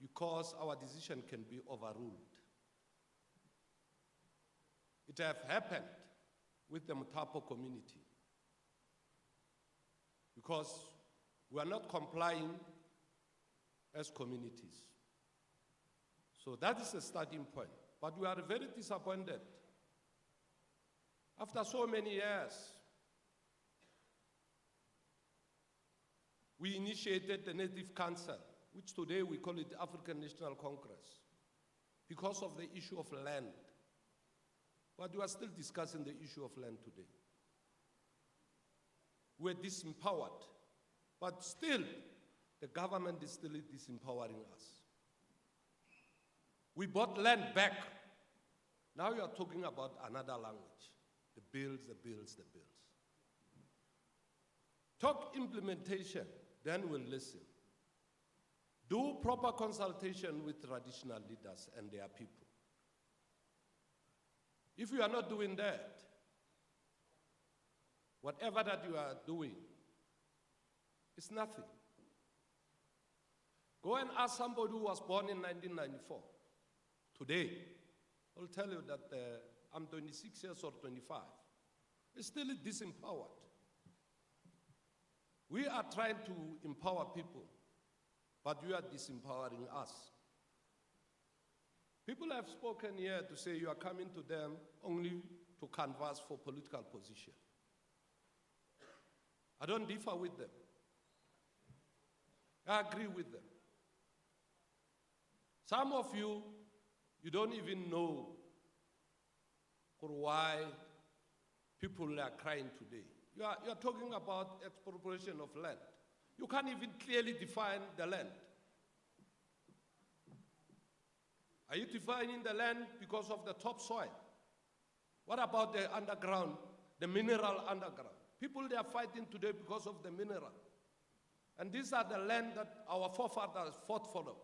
because our decision can be overruled. It have happened with the Mutapo community, because we are not complying as communities. So that is a starting point. But we are very disappointed. After so many years, we initiated the Native Council, which today we call it African National Congress, because of the issue of land. But we are still discussing the issue of land today. We're disempowered, but still, the government is still disempowering us. We bought land back. Now you are talking about another language. The bills, the bills, the bills. Talk implementation, then we'll listen. Do proper consultation with traditional leaders and their people. If you are not doing that, whatever that you are doing, it's nothing. Go and ask somebody who was born in 1994. Today, I'll tell you that I'm 26 years or 25. It's still disempowered. We are trying to empower people, but you are disempowering us. People have spoken here to say you are coming to them only to canvass for political position. I don't differ with them. I agree with them. Some of you, you don't even know why people are crying today. You are talking about expropriation of land. You can't even clearly define the land. Are you defining the land because of the topsoil? What about the underground, the mineral underground? People, they are fighting today because of the mineral. And these are the land that our forefathers fought for them.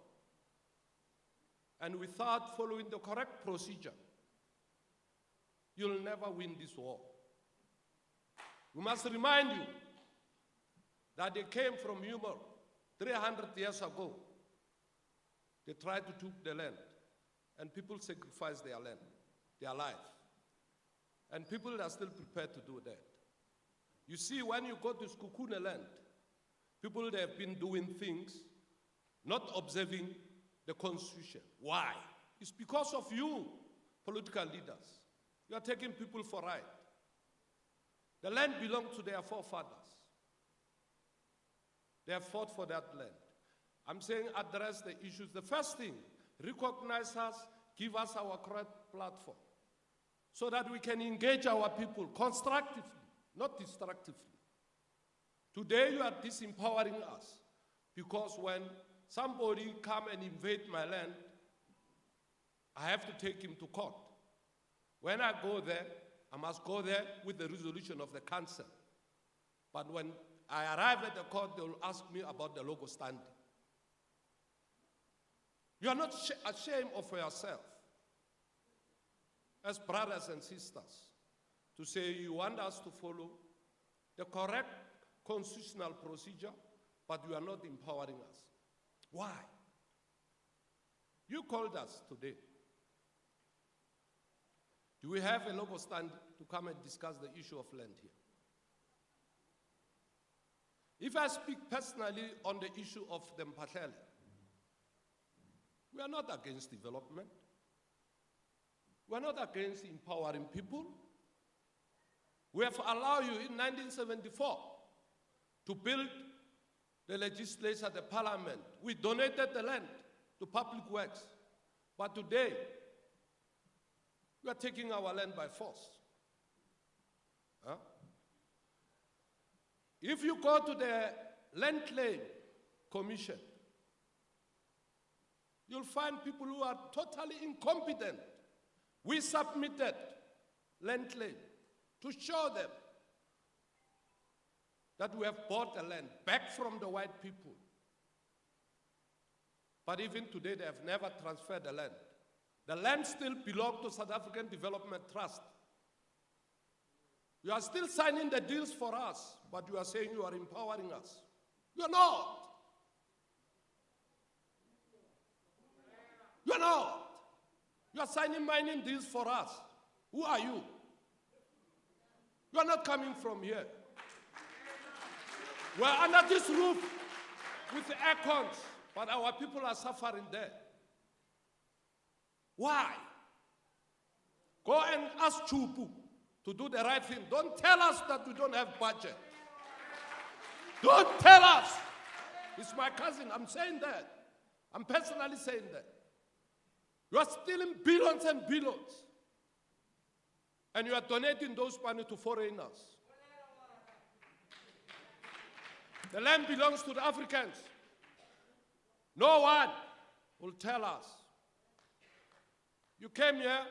And without following the correct procedure, you'll never win this war. We must remind you that they came from Humor 300 years ago. They tried to take the land, and people sacrificed their land, their life. And people are still prepared to do that. You see, when you go to Skukune land, people, they have been doing things, not observing the Constitution. Why? It's because of you, political leaders. You are taking people for right. The land belonged to their forefathers. They have fought for that land. I'm saying address the issues. The first thing, recognize us, give us our correct platform, so that we can engage our people constructively, not destructively. Today you are disempowering us, because when somebody come and invade my land, I have to take him to court. When I go there, I must go there with the resolution of the council. But when I arrive at the court, they will ask me about the local standing. You are not ashamed of yourself as brothers and sisters to say you want us to follow the correct constitutional procedure, but you are not empowering us. Why? You called us today. Do we have a local stand to come and discuss the issue of land here? If I speak personally on the issue of the Mpatlele, we are not against development. We are not against empowering people. We have allowed you in 1974 to build the legislature, the parliament. We donated the land to public works. But today, we are taking our land by force. Huh? If you go to the Land Claim Commission, you'll find people who are totally incompetent. We submitted land claim to show them that we have bought the land back from the white people. But even today, they have never transferred the land. The land still belongs to South African Development Trust. You are still signing the deals for us, but you are saying you are empowering us. You are not. You are not. You are signing mining deals for us. Who are you? You are not coming from here. We are under this roof with the air cons, but our people are suffering there. Why? Go and ask Chupu to do the right thing. Don't tell us that we don't have budget. Don't tell us He's my cousin. I'm saying that. I'm personally saying that. You are stealing billions and billions. And you are donating those money to foreigners. The land belongs to the Africans. No one will tell us. You came here,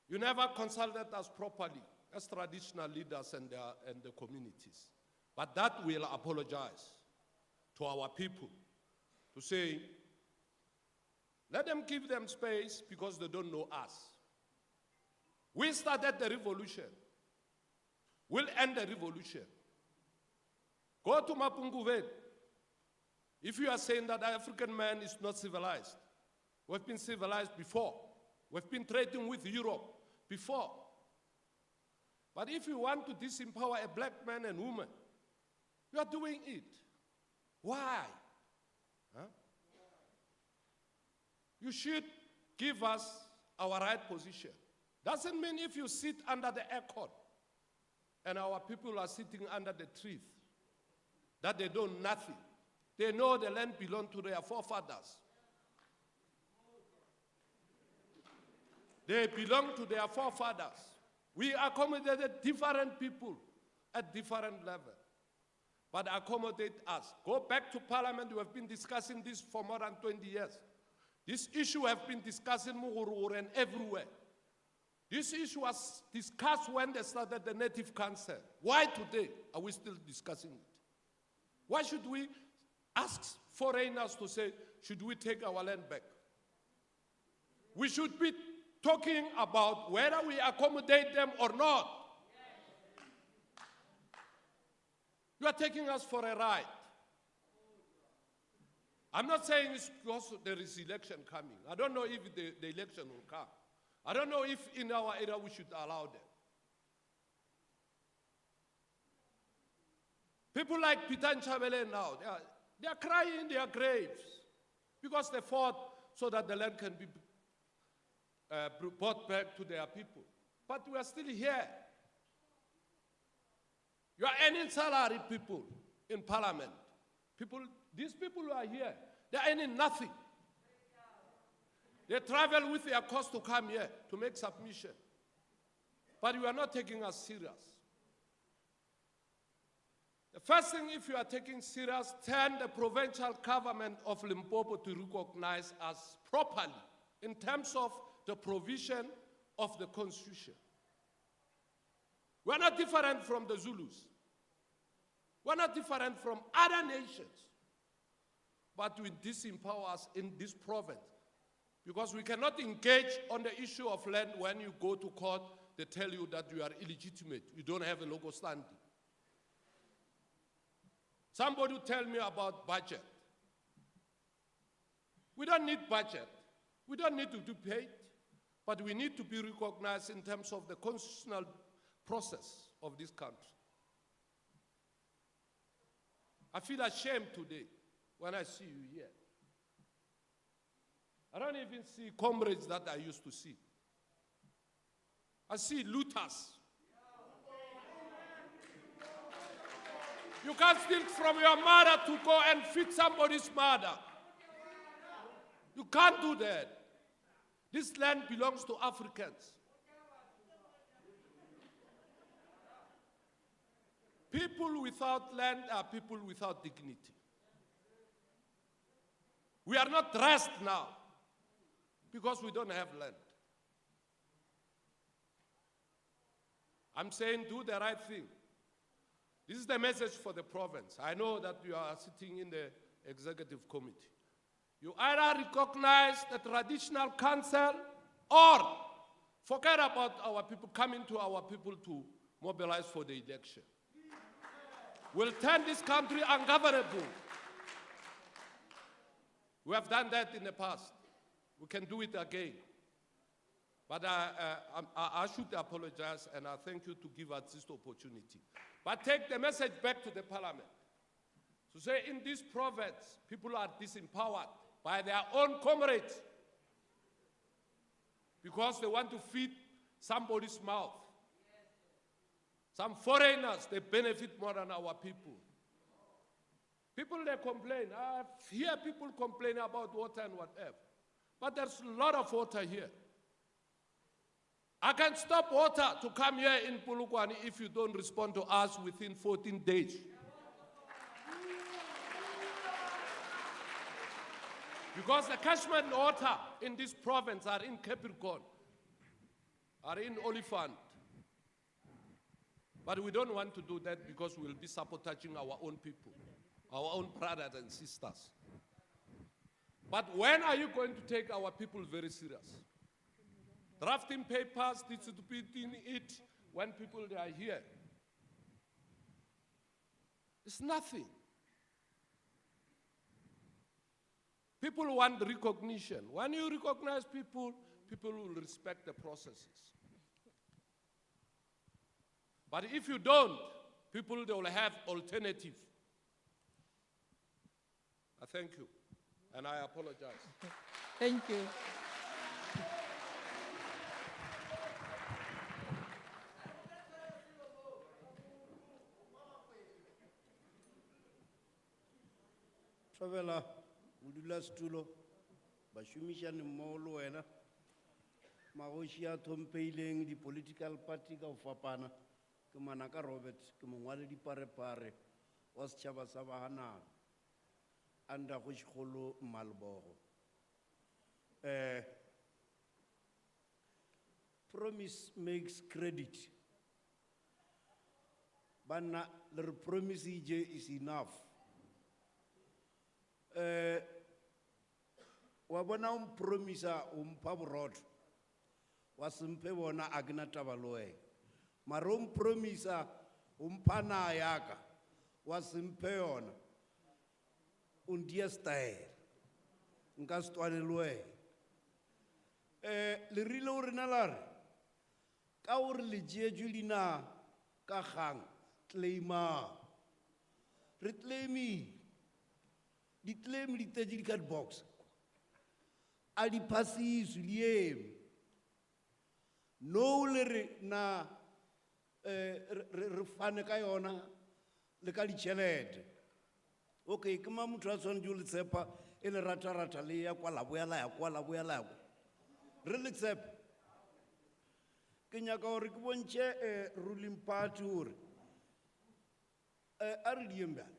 you never consulted us properly as traditional leaders and the communities. But that will apologize to our people to say, let them give them space because they don't know us. We started the revolution. We'll end the revolution. Go to Mapunguven. If you are saying that the African man is not civilized, we've been civilized before. We've been trading with Europe before. But if you want to disempower a black man and woman, you are doing it. Why? Huh? You should give us our right position. Doesn't mean if you sit under the aircon and our people are sitting under the trees, that they do nothing. They know the land belonged to their forefathers. They belong to their forefathers. We accommodated different people at different levels. But accommodate us. Go back to Parliament. We have been discussing this for more than 20 years. This issue has been discussed in Mugurur and everywhere. This issue was discussed when they started the Native Council. Why today are we still discussing it? Why should we ask foreigners to say, should we take our land back? We should be talking about whether we accommodate them or not. You are taking us for a ride. I'm not saying it's because there is election coming. I don't know if the election will come. I don't know if in our area we should allow them. People like Peter and Chabele now, they are crying in their graves because they fought so that the land can be brought back to their people. But we are still here. You are earning salary, people in Parliament. These people who are here, they are earning nothing. They travel with their cost to come here to make submission. But you are not taking us serious. The first thing, if you are taking serious, turn the provincial government of Limpopo to recognize us properly in terms of the provision of the Constitution. We are not different from the Zulus. We are not different from other nations. But we disempower us in this province. Because we cannot engage on the issue of land when you go to court, they tell you that you are illegitimate. You don't have a local standing. Somebody will tell me about budget. We don't need budget. We don't need to do paid, but we need to be recognized in terms of the constitutional process of this country. I feel ashamed today when I see you here. I don't even see comrades that I used to see. I see looters. You can't steal from your mother to go and feed somebody's mother. You can't do that. This land belongs to Africans. People without land are people without dignity. We are not dressed now because we don't have land. I'm saying do the right thing. This is the message for the province. I know that you are sitting in the executive committee. You either recognize the traditional council or forget about our people, coming to our people to mobilize for the election. We'll turn this country ungovernable. We have done that in the past. We can do it again. But I should apologize, and I thank you to give us this opportunity. But take the message back to the parliament. To say in this province, people are disempowered by their own comrades because they want to feed somebody's mouth. Some foreigners, they benefit more than our people. People, they complain. I hear people complain about water and whatever. But there's a lot of water here. I can stop water to come here in Polokwane if you don't respond to us within 14 days. Because the catchment water in this province are in Capricorn, are in Oliphant. But we don't want to do that because we'll be sabotaging our own people, our own brothers and sisters. But when are you going to take our people very serious? Drafting papers, distributing it when people they are here. It's nothing. People want recognition. When you recognize people, people will respect the processes. But if you don't, people they will have alternative. I thank you, and I apologize. Thank you. Travela, modula setulo, bašomišani mmogo le wena, magoši a thompeileng di-political party ka go fapana, ke Manaka Robert, ke mongwaledi parepare wa setšhaba sa Bahanana, under Kgošikgolo Mmalebogo. Promise makes credit. Banna, the promise is enough. Wa bona promisa mpha borotho wa sempe bona a kena taba le wena mara promisa mpha na yaka wa sempe yona undia style nka se twane le wena le rile o rena la re ka gore le jeetswe dina ka kgang claima re claimile di claim di tšetše di card box a di phasiswe lieme no le re na re fane ka yona le ka ditšhelete okay ke ma motho a tshwanetse o le tshepa e le rata le ya kwa laboela ya kwa laboela ya kwa re le tshepa ke nyaka gore ke bontšhe ruling party gore a re diem bjalo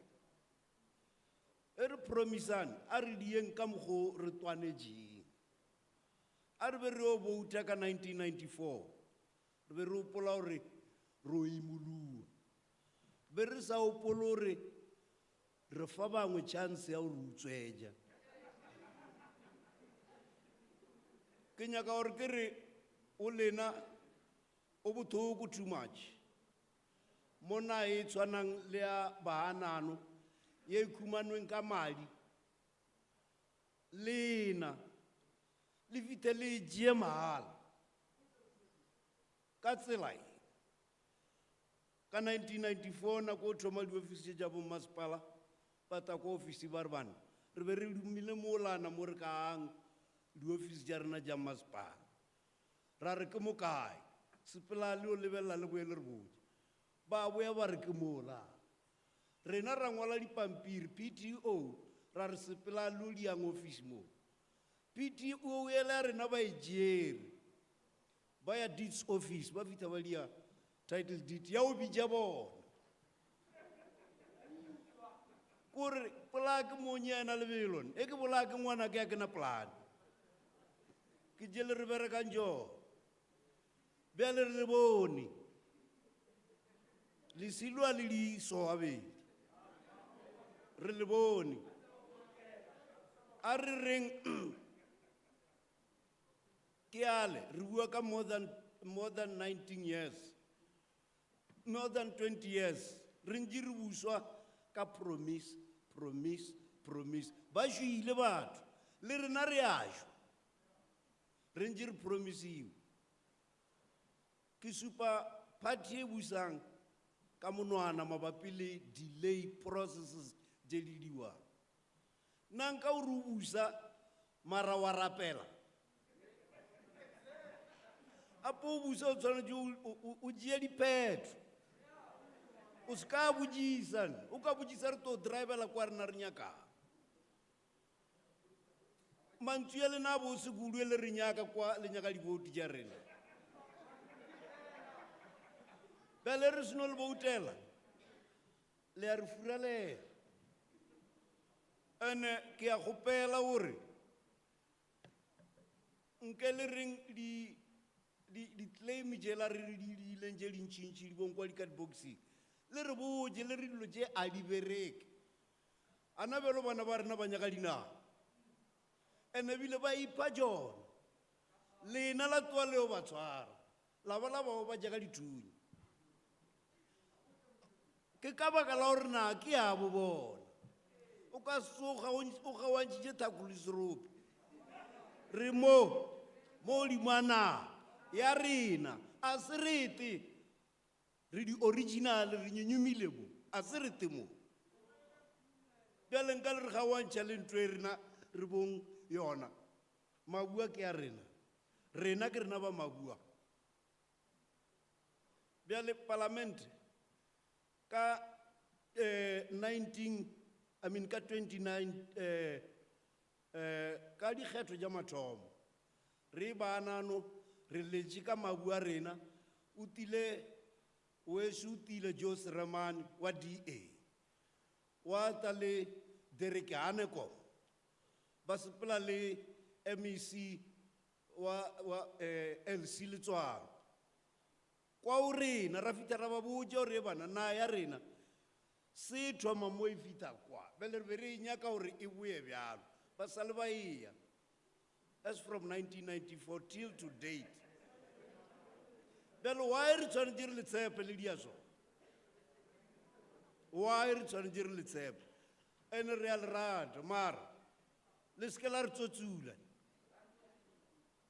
re promisane a re dieng ka mokgo re twanetšeng a re be re o vouta ka 1994 re be re opola gore ro imolua be re sa opole gore re fa bangwe chance ya gore o tsweja ke nyaka gore ke re o lena o bothoko too much mona e tshwanang le ya Bahanano ye ikhumanweng ka madi lena le fite le jee mahala ka tsela e ka 1994 nako o thoma diofisi tša bommasepala ba ta ko ofisi ba re bana re be re dumile moolana mo re kaang diofisi tša rena tša mmasepala ra re ke mokae sepela le o lebelela le boele re botse ba boya ba re ke moolana rena ra ngwala dipampiri PTO ra re sepela lo diang office mo PTO yela rena ba ejere ba ya deeds office ba fita ba dia title deed ya o bitša bona kore polake monyana lebelone e ke polake ngwana ke ya kena plan ke jele re berekang jo bjale re le bone le silwa le di soabedi re le bone a re reng ke ale re bua ka more than 19 years more than 20 years re ntse re buswa ka promise ba šwile batho le rena re a šwa re ntse re promisiwe ke supa party e busang ka monwana mabapi le delay processes tše di diwang nna nka o re o busa mara wa rapela apo o busa o tshwanetse o tšea diphetho O ska bojisa, o ka bojisa re to drivela kwa re na re nyaka. Mantswe a lena a bose kudu e le re nyaka kwa le nyaka di-vote tša rena. Bjale re seno le voutela, le a re furalela. Ene ke a kgopela gore nke le reng di-claim jela re di ileng tše dintšintši di bonkwa di ka di-boxing, le re boje le re dilo tše a di bereke. Ana bjalo bana ba rena ba nyaka dinao, ene bile ba ipha tšona. Lena la twa leo ba tshwara, la ba la bao ba jaaka dithunya. Ke ka baka la gore na ke a bo bona. O ka soga o kgaoantšitše thakolo serope. Re mo limana ya rena, a se rete, re di-original, re nyenyumile mo, a se rete mo. Bjale nka le re kgaoantšha le ntho e rena re bong yona. Mabua ke a rena, rena ke rena ba mabua. Bjale parlament ka 29 ka dikgetho tša mathomo re banano re letše ka mabua rena. O tile wešo, o tile Jose Ramani wa DA, wa ta le Derek Haneko ba sepela le MEC wa LC Letswalo. Kwa o rena ra fita ra ba botša gore bana na ya rena se thoma mo e fita kwa. Bjale re be re nyaka gore e boe bjalo, ba sa le ba eya. As from 1994 till to date. Bjale why re tshwanetse re le tshepe le diaso? Why re tshwanetse re le tshepe? Ene re a le rata, mara le seke la re tsotsula,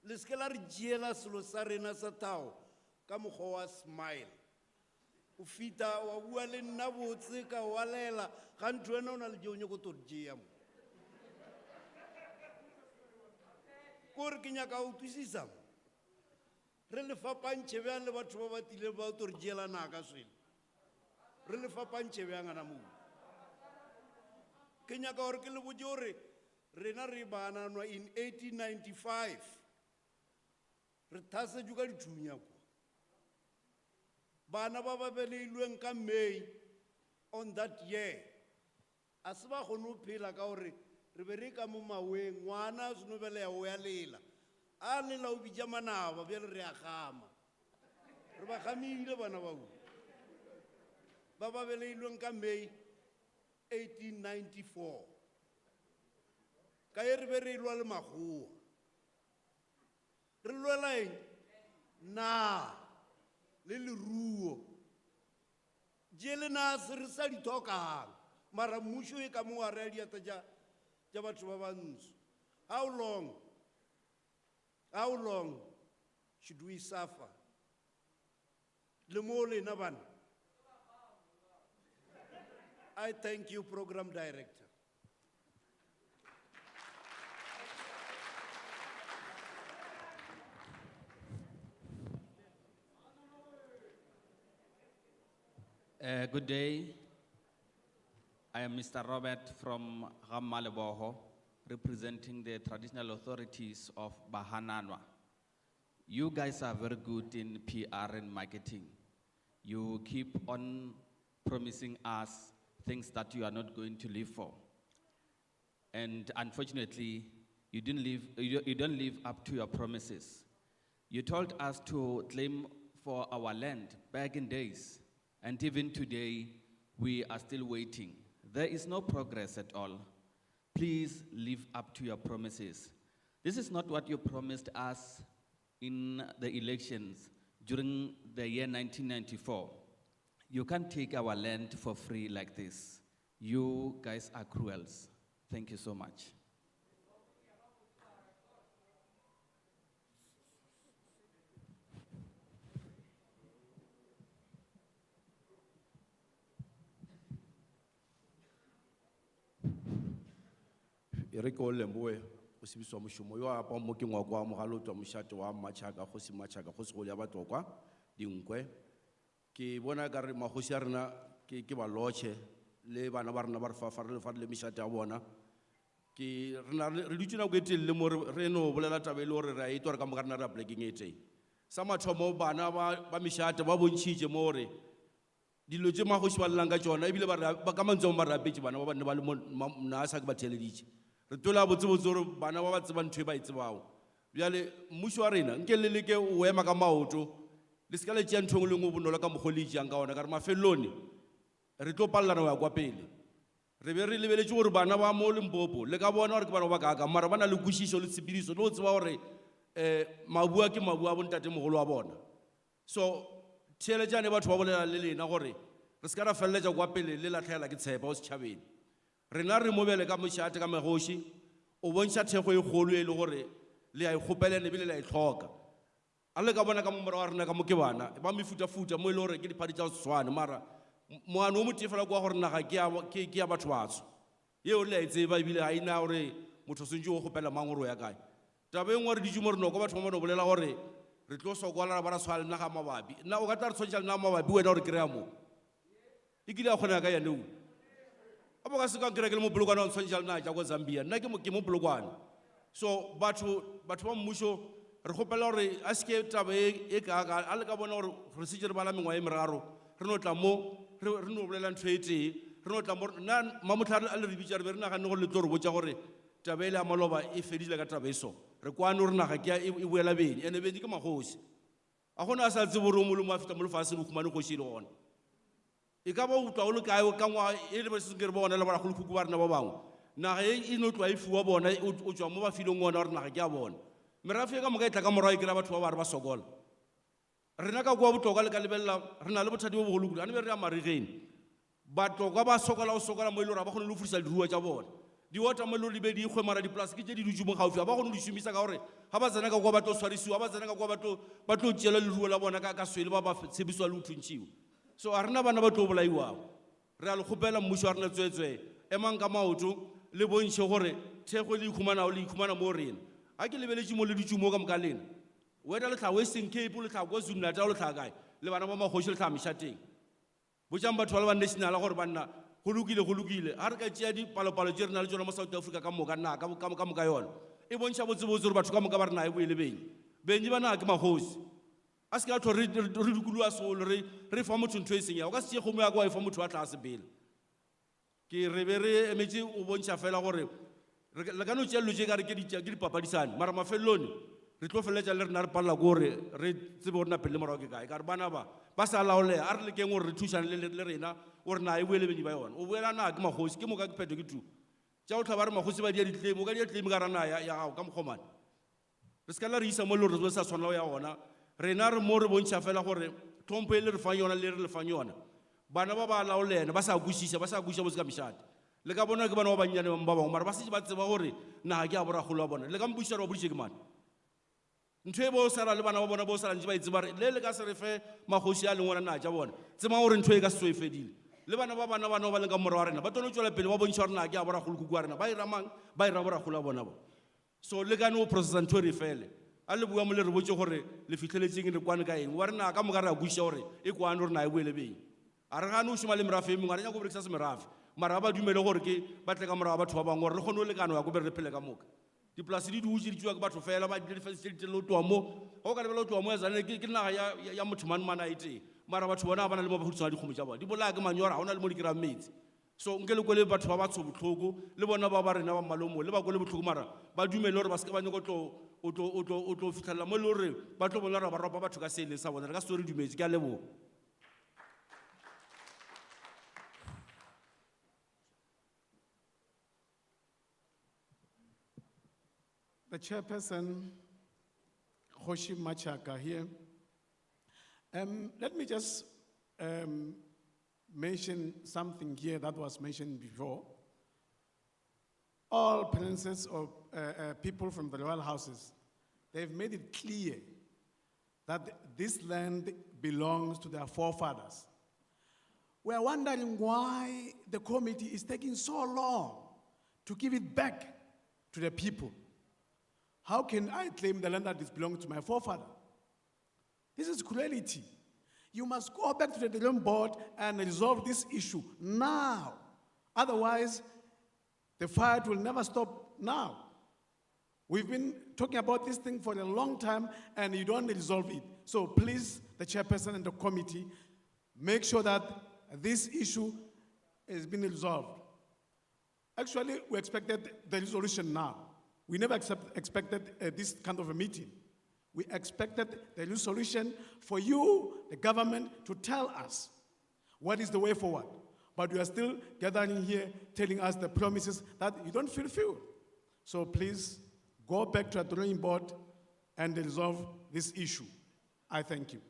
le seke la re tšeela selo sa rena sa thao ka mokgwa wa smile. O fita wa bua le nna botse ka walela ga ntho wena o na le tšeo nyako to di tšea mo. Kore ke nyaka o twisisa mo, re le fapantšhe bjang le batho ba batile ba to re tšeela naka swele. Re le fapantšhe bjang ana moo. Ke nyaka gore ke le botse gore rena re bananwa in 1895. Re thasetšwe ka dithunya kwa. Bana ba ba beleilweng ka May on that year. A se ba kgone ho phela ka gore re be re ka mo maweng, ngwana a seno belea o ya lela. A lela o bitša manaba bjale re a gama. Re ba gamile bana ba o. Ba ba beleilweng ka May 1894. Ka ye re be re lwa le makgowa. Re lwela eng? Na le leruo. Jele na se re sa di thokang, mara mmušo e ka mo wa rea diata tša batho ba bantsho. How long should we suffer? Le mo lena bana. I thank you, Program Director. Good day. I am Mr. Robert from Ramaleboho, representing the traditional authorities of Bahananwa. You guys are very good in PR and marketing. You keep on promising us things that you are not going to live for. And unfortunately, you don't live up to your promises. You told us to claim for our land back in days. And even today, we are still waiting. There is no progress at all. Please live up to your promises. This is not what you promised us in the elections during the year 1994. You can't take our land for free like this. You guys are cruels. Thank you so much. Eriko Lemboe, o sebiswa moshomo yo a pa mo ke ngwa kwa mogalo tswa moshato wa machaka go se go ya batokwa dinkwe ke bona ka re magosi a rena ke ba loche le bana ba rena ba re fa le mešate ya bona ke re dutse nako e telele mo re no bolela taba e le gore re a itwa re ka moka rena re a plekeng e teng sa mathomo bana ba mešate ba bontšhitše mo gore dilo tše magoši ba lelang ka tšona ebile ba ka mantswe mo ba re apetse bana ba banne ba le mona a sa ke ba theeleditše re tola botsebotse gore bana ba ba tseba ntho e ba e tsebago bjale mmušo wa rena nke le leke o ema ka maoto le seka le tšea ntho engwe le ngwe bonolo ka mokgwa le itšeang ka ona ka re mafelelone re tlo palelana go ya kwa pele re be re lebeletše gore bana ba mo Limpopo le ka bona gore ke bana ba kaka mara ba na le kwešišo le tshepedišo le go tseba gore mabua ke mabua a bontatemogolo wa bona so theeletšane batho ba bolela le lena gore re seka ra feleletša kwa pele le latlhegela ke tshepa o setšhabeng rena re mobele ka mošate ka megoši o bontšha thekgo e kgolo e le gore le a ikgopelene ebile le a e tlhoka a le ka bona ka momora wa rena ka mo ke bana ba mefutafuta mo e le gore ke diphadi tša seswane mara moano o motefela kwa gore naga ke ya batho batsho yeo le a e tseba ebile ga ina gore motho o sentse o kgopela mang gore o ya kae taba e nngwe re ditšo mo re noko batho ba bano bolela gore re tlo sokola ba ra tshwaya le naga mabapi nna o ka tla re tshwantšha le naga mabapi wena gore kry-a mo e kile a kgonega ka yaneo a bo ka se ka kry-a ke le mo polokwane wa ntshwantšha le naga tša ko Zambia nna ke mo polokwane so batho ba mmušo re kgopela gore a seke taba e kaka a le ka bona gore re setse re bala mengwa e meraro re no tla mo re no bolela ntho e tee re no tla mo nna mamotlha a le re bitša re be re nagane gore le tlo re botša gore taba e le ya maloba e fedile ka taba e so re kwane gore naga ke e boela bene ande bene ke magoši a gona a sa tsebe gore o molomo a feta mo lefaseng o khumane kgoši e le gona e ka ba utlwa o le kae ka ngwa e le baseke re bona le baragolokhuku ba rena ba bangwe naga e no tloa e fiwa bona o tswa mo mafilong ona gore naga ke a bona merafe ka moka e tla ka morago e kry-a batho ba ba re ba sokola rena ka kwa botoka le ka lebelela re na le bothati bo bogolokulu a ne be re ya maregeng batokwa ba sokola o sokola mo e le gore ba kgone le go fodisa dirua tša bona diota mo e le gore di be di ikgwe mara dipolase ke tše di dutse mo gaufi ga ba kgone go di šomisa ka gore ga ba tsena ka kwa ba tlo swarisiwa ba tsena ka kwa ba tlo tšela leruo la bona ka swele ba ba tshebisiwa le go thuntšhiwa so a rena bana ba tlo bolaiwago re a le kgopela mmušo wa rena tsweetswee emang ka maoto le bontšhe gore thekgo le ikhumana mo rena a ke lebeletše mo le dutse mo ka moka lena weda le tlha Western Cape le tlha kwa KwaZulu-Natal le tlha kae le bana ba magoši le tlha mešateng botšang batho ba le ba national gore banna go lokile a re ka tšea dipalopalo tše re na le tsona mo South Africa ka moka nna ka moka yona e bontšha botsebotse gore batho ka moka ba re nae boele benye ba naga ke magoši a se ke a tlo re dikoloa solo re fa motho ntho e seng ya o ka se tšee kgomo ya kwa e fa motho wa tlase pele ke re be re emetse o bontšha fela gore le ka no tšea dilo tše ka re ke dipapadisane mara mafelelone re tlo feleletša le rena re palela ko gore re tsebe gore na pele le morago ke kae ka re bana ba sa laolea a re lekeng gore re thušane le rena gore na e boele benye ba yona o boela naa ke magoši ke moka ke pheto ke tu tša go tlha ba re magoši ba dia ditleme o ka dia tleme ka ra naa ya gago ka mokgomane re se ka la re isa mo le gore re sa tshwanela ya gona rena re mo re bontšha fela gore tlhompho e le re fang yona le re le fang yona bana ba ba laolena ba sa kwešiša botse ka mešate le ka bona ke bana ba bannyane ba bangwe mara ba setse ba tseba gore naga ke a boragolo wa bona le ka mpušara wa bodiše ke mane ntho e bo sala le bana ba bona bo sala ntse ba itse ba re le ka se re fe magoši a leng ona naa tša bona tsebang gore ntho e ka se tso e fedile le bana ba ba leng ka mora wa rena ba tono tšwela pele ba bontšha gore naa ke a boragolokhuku wa rena ba ira mang ba ira boragolo wa bona bo so le kane o processa ntho re fele a le bua mo le re botse gore le fitlheletseng re kwane ka eng wa rena ka moka re a kweša gore e kwane gore naa e boele beng a re gane o šoma le merafe e mengwe a re nyako berekisa se merafe mara ba dumele gore ke ba tle ka morago batho ba bangwe gore re kgone o lekano ya ko be re phele ka moka dipolase di dutse di tšewa ke batho fela ba difense tše ditele o tloa mo ga o ka lebela o tloa mo ya zane ke naga ya motho manmana a e teng mara batho bona ba na le mo ba godisana dikgomo tša bona di bolaya ke manyora ga o na le mo di kry-ang metsi so nke le kwele batho ba batsho botlhoko le bona ba rena ba mmalomo le ba kwele botlhoko mara ba dumele gore ba seke ba nyako o tlo fitlhelela mo e le gore ba tlo bona gore ba ropa batho ka seeleng sa bona re ka se re dumetse ke a leboga. The chairperson, Khoshi Machaka here. Let me just mention something here that was mentioned before. All princes or people from the royal houses, they've made it clear that this land belongs to their forefathers. We are wondering why the committee is taking so long to give it back to the people. How can I claim the land that belongs to my forefather? This is cruelty. You must go back to the drawing board and resolve this issue now. Otherwise, the fight will never stop now. We've been talking about this thing for a long time and you don't resolve it. So please, the chairperson and the committee, make sure that this issue has been resolved. Actually, we expected the resolution now. We never expected this kind of a meeting. We expected the resolution for you, the government, to tell us what is the way forward. But you are still gathering here telling us the promises that you don't fulfill. So please go back to the drawing board and resolve this issue. I thank you.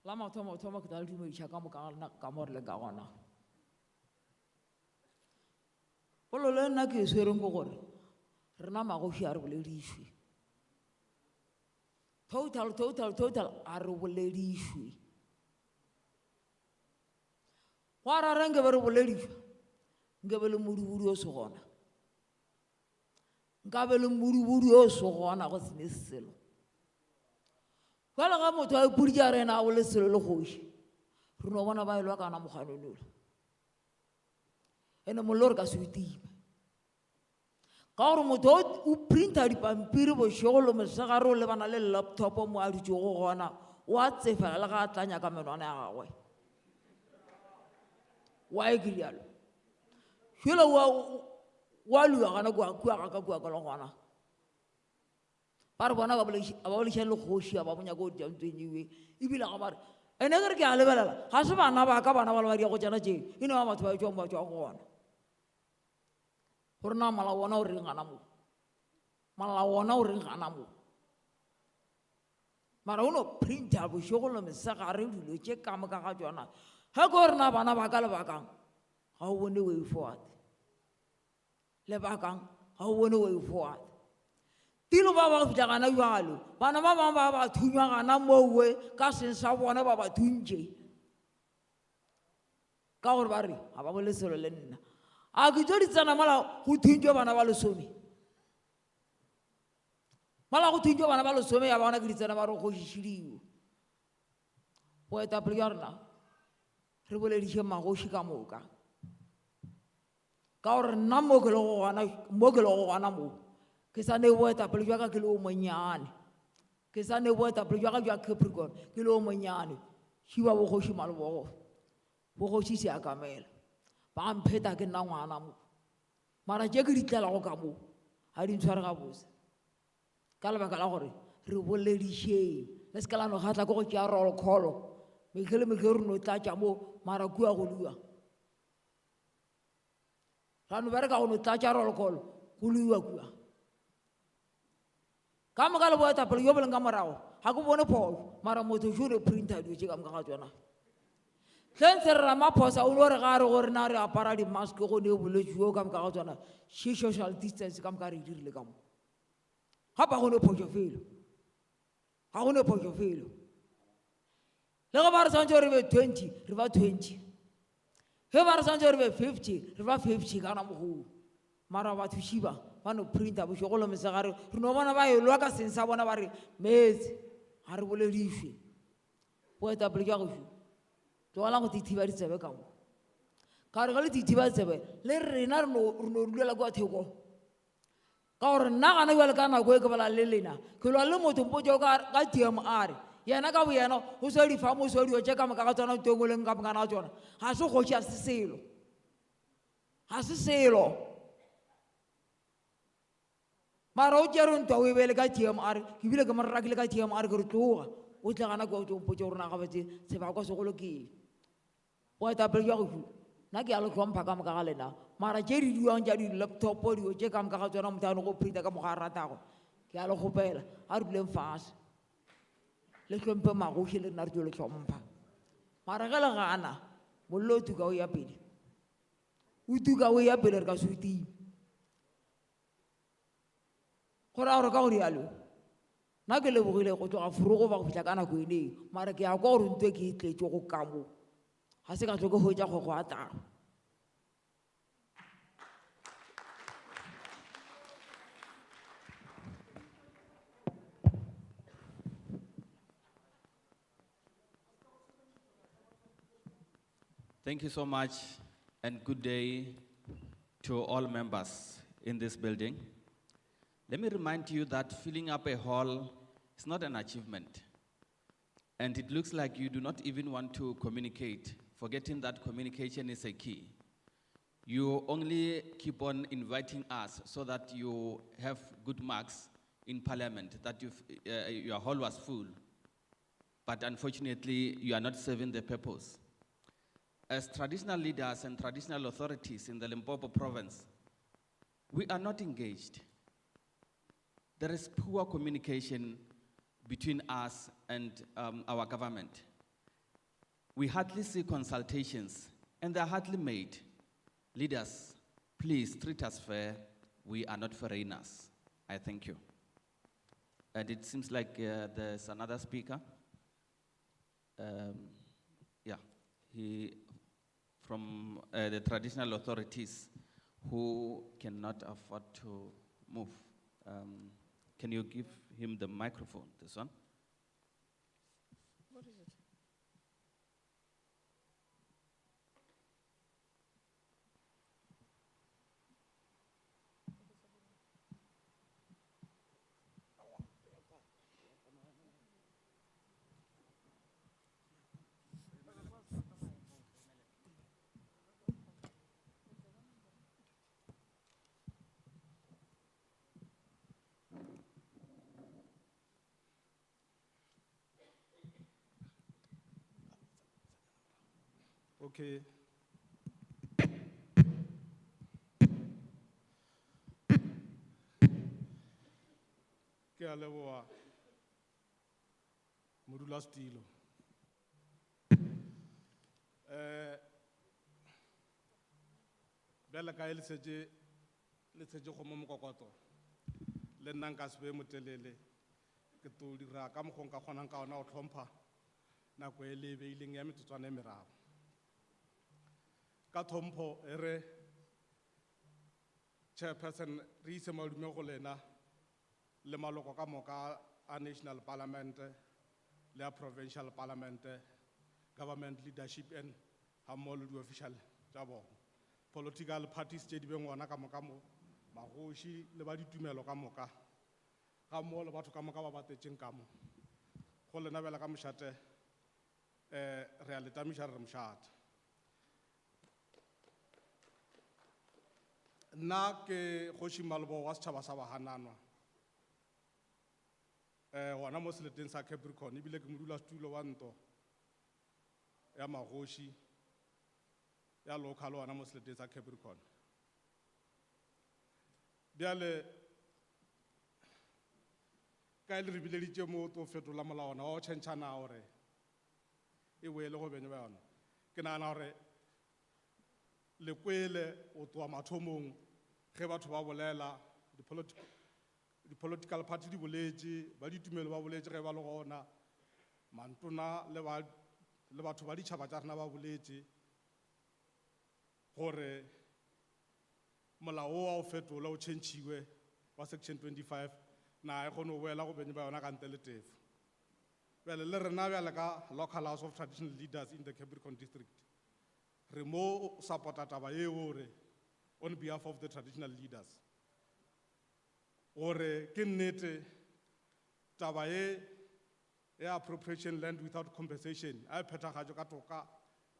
La mathomo ke tla le dumedisa ka moka ka mo re le ka gona. Polo le nna ke swereng go gore rena magoši a re boledišwe. Total a re boledišwe. Go a rara nke be re boledišwa, nke be le modubudu o se gona. Nka be le modubudu o se gona go sene selo. Kwala ga motho a ipuditša rena a bole selo le kgoši, re no bona ba e lwa kana mokganonolo. Ene mollo re ka se o time. Ka gore motho o printa dipampiri bošego le mosegare o lebana le laptop mo a dutšego gona, o a tsefela le ga a tlanya ka menwana ya gagwe. Wa e ke rialo. Fela wa lua gana kua ka le gona. Ba re bona ba bolediša le kgoši ba bonya go diantwenyiwe ebile ga ba re ene ke re ke a lebelela ga se bana ba ka bana ba le ba dia go tsena tšeng e ne ba batho ba tšwang ba tšwa gona gore na mala wona o reng gana mo mala wona o reng gana mo mara o no printa bošego le mesegare dilo tše ka moka ga tšona ge ko re na bana ba ka lebakang ga o bone way forward lebakang ga o bone way forward. Tilo ba ba fitla gana jalo bana ba bangwe ba ba thunywa gana mowe ka seng sa bona ba ba thuntše ka gore ba re ga ba bole selo le nna a ke tšo ditsana mala go thuntšwe bana ba lesome mala go thuntšwe bana ba lesome ya bona ke ditsana ba re kgošišediwe go etapele ya rena re bolediše magoši ka moka ka gore nna mo ke le go gona mo ke sa ne boetapele jwa ka ke le o monnyane ke sa ne boetapele jwa ka jwa Capricorn ke le o monnyane šiba bogoši malebogo bogoši se akamela ba mpheta ke nna ngwana mo mara tše ke di tlelago ka mo ga di ntshware gabotse ka lebaka la gore re boledišeng le se ka la no gatla ke go tšea roll call mekgele re no tlatša mo mara kua go lua ra no bereka go no tlatša roll call go luiwa kua ka moka le boetapele yo boleng ka morago ga ke bone phoso mara motho jo re printa dilo tše ka moka ga tsona tlentse re ramaphosa o no re ga re gore na re apara dimaske go ne bolwetse yo ka moka ga tsona she social distance ka moka re dirile ka mo gapa go ne phoso felo ga go ne phoso felo le go ba re swantse re be 20 re ba 20 ge ba re swantse re be 50 re ba 50 kana mogolo mara batho šiba ba no printa bošego le mesegare re no bona ba e lwa ka seng sa bona ba re metse ga re boledišwe boetapele jwa gošo tlogalang go tithiba ditsebe ka mo ka gore ge le tithiba ditsebe le rena re no dulela kua theko ka gore nna gana jale ka nako e ke bala le lena ke lwa le motho mpotšeo ka TMR yena ka bo yena o se difamo o se dio tše ka moka ga tsona tongo leng ka mokana ga tsona ga se kgoši a se selo ga se selo mara o tšere ntwa o e bele ka TMR ke bile ke morakile ka TMR ke re tloga o tle gana kua o mpotše gore na gabetse sebaka segolo ke eng boetapele jwa gošo nna ke a le hlompha ka moka ga lena mara tše di duang tša di-laptop dio tše ka moka ga tsona motho a ne go printa ka moga a ratago ke a le kgopela a re duleng fase le hlompe magoši le nna re tšo le hlompha mara ge le gana mollo o tuka o ya pele o tuka o ya pele re ka se o time gore a gore ka gore yalo nna ke lebogile go tloga forogo ba go fitlha ka nako eneng mara ke ya kwa gore ntwe ke e tletse go kamo ga se ka tlo ke hwetša go go atang. Thank you so much, and good day to all members in this building. Let me remind you that filling up a hall is not an achievement. And it looks like you do not even want to communicate, forgetting that communication is a key. You only keep on inviting us so that you have good marks in parliament, that your hall was full. But unfortunately, you are not serving the purpose. As traditional leaders and traditional authorities in the Limpopo province, we are not engaged. There is poor communication between us and our government. We hardly see consultations, and they're hardly made. Leaders, please treat us fair. We are not foreigners. I thank you. And it seems like there's another speaker. He from the traditional authorities who cannot afford to move. Can you give him the microphone, this one? What is it? Okay. Ke a leboha modulasetulo. Bjale ka le setse kgomo mokokotlo le nna nka se be motelele ke tlo dira ka mokgwa nka kgonang ka ona go tlhompha nako e le beileng ya metsotswana e meraro. Ka tlhompho e re chairperson re ise madume go lena le maloko ka moka a national parliament le a provincial parliament, government leadership and hammoho le di-official tša bona, political parties tše di beng gona ka moka mo, magoši le ba ditumelo ka moka ga mmoho le batho ka moka ba batetšeng ka mo. Go lena bjale ka mošate re a letamiša re re mošate. Nna ke Kgoši Malebo wa setšhaba sa Bahananwa, gona mo seleteng sa Capricorn, ebile ke modulasetulo wa ntwa ya magoši ya local gona mo seleteng sa Capricorn. Bjale ka le re bileditše mo to fetola molawana wa go tšhentšhana gore e boele go beng ba yona. Ke nagana gore le kwele o tloa mathomong ge batho ba bolela di-political party di boletše, ba ditumelo ba boletše ge ba le gona, mantona le batho ba ditšhaba tša rena ba boletše gore molao wa o fetola o tšhentšhiwe wa section 25 na e kgone go boela go beng ba yona ka ntle le tefo. Bjale le rena bjale ka local house of traditional leaders in the Capricorn district re mo support taba ye gore on behalf of the traditional leaders gore ke nnete taba ye ya appropriation land without compensation a phethagatšo ka toka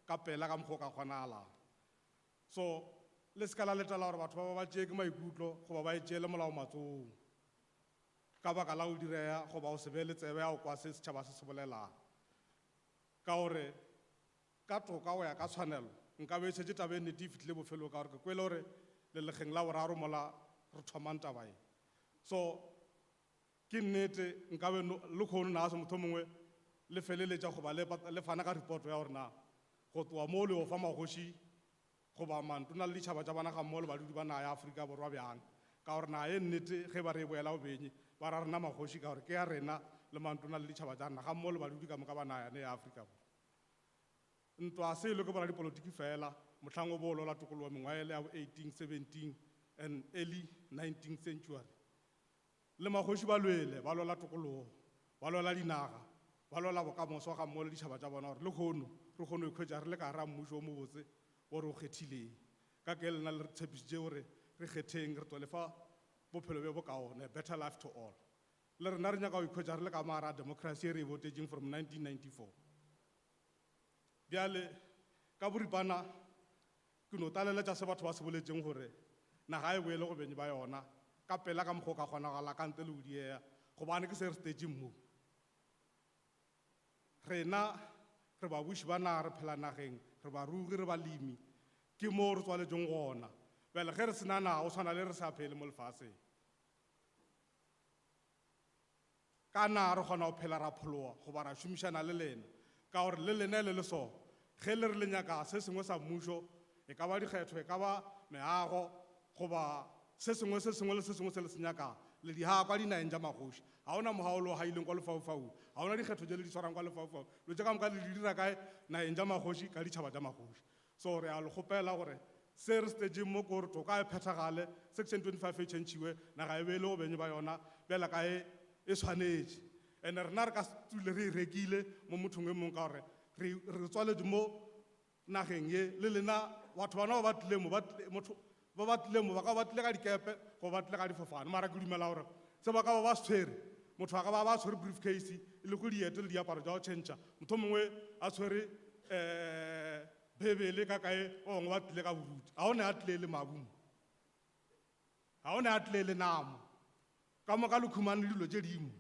ka pela ka mokgwa ka kgonala. So le ska la letala gore batho ba ba tšee ke maikutlo goba ba etšeele molao matsong ka baka la o direa goba o se be le tsebe ya go kwa se setšhaba se se bolelang ka gore ka toka go ya ka tshwanelo nka be šetše taba e nnete e fitlhile bofelo ka gore ke kwele gore le lekgeng la boraro mola re thomang taba e. So ke nnete nka be le kgono na se motho mongwe le feleletša goba le fana ka reporto ya gore na go tloa mo le o fa magoši goba mantona le ditšhaba tša bana ga mmogo le badudi ba naga ya Afrika Borwa bjang ka gore na e nnete ge ba re boela o benye ba ra rena magoši ka gore ke ya rena le mantona le ditšhaba tša rena ga mmogo le badudi ka moka ba nayane ya Afrika Borwa. Ntwa se ile ke bola dipolotiki fela mohlang o bolola tokologo mengwaele ya bo 1817 and early 19th century. Le magoši ba lwele ba lwela tokologo ba lwela dinaga ba lwela bokamoso ga mmogo le ditšhaba tša bona gore le kgono re kgone go ikhwetša re le ka gara mmušo o mobotse o re o kgethileng ka ke lena le re tshepišitše gore re kgetheng re tolefa bophelo bjo bokaone, a better life to all. Le rena re nyaka go ikhwetša re le ka mara democracy e re e votetšeng from 1994. Bjale ka boripana ke no taleletša se batho ba se boletšeng gore naga e boele go benye ba yona ka pela ka mokgwa o ka kgonagala ka ntle le go diega gobane ke se re stetšeng moo. Rena re ba buši ba naga re phela nageng re ba rugi re balemi ke moo re tswaletšeng gona. Bjale ge re sena naga o tshwana le re sa phele mo lefaseng. Ka naga re kgona go phela ra phologa goba ra šomišana le lena ka gore le lena le so ge le re le nyaka se sengwe sa mmušo e ka ba dikgetho e ka ba meago goba se sengwe le se sengwe se le se nyaka le di ha kwa dinageng tša magoši ga ona mogaolo o haileng kwa lefaufau ga ona dikgetho tše le di tshwarang kwa lefaufau lo tše ka moka le di dira kae nageng tša magoši ka ditšhaba tša magoši. So re a le kgopela gore se re stetšeng mo kore toka e phethagale section 25 e tšhentšhiwe naga e beele go benye ba yona bjala kae e tshwanetše and rena re ka tule re e rekile mo mothong e mongwe ka gore re tswaletše mo nageng ye le lena batho bana ba batlile mo ba ka ba tlile ka dikepe go ba tlile ka difofane mara ke dumela gore se ba ka ba se tshwere motho a ka ba tshwere briefcase e le go diete le diaparo tša go tšhentšha motho mongwe a tshwere bebele ka kae o bangwe ba tlile ka boruti ga o ne a tlile le mabumo ga o ne a tlile le namo ka moka le khumane dilo tše dimo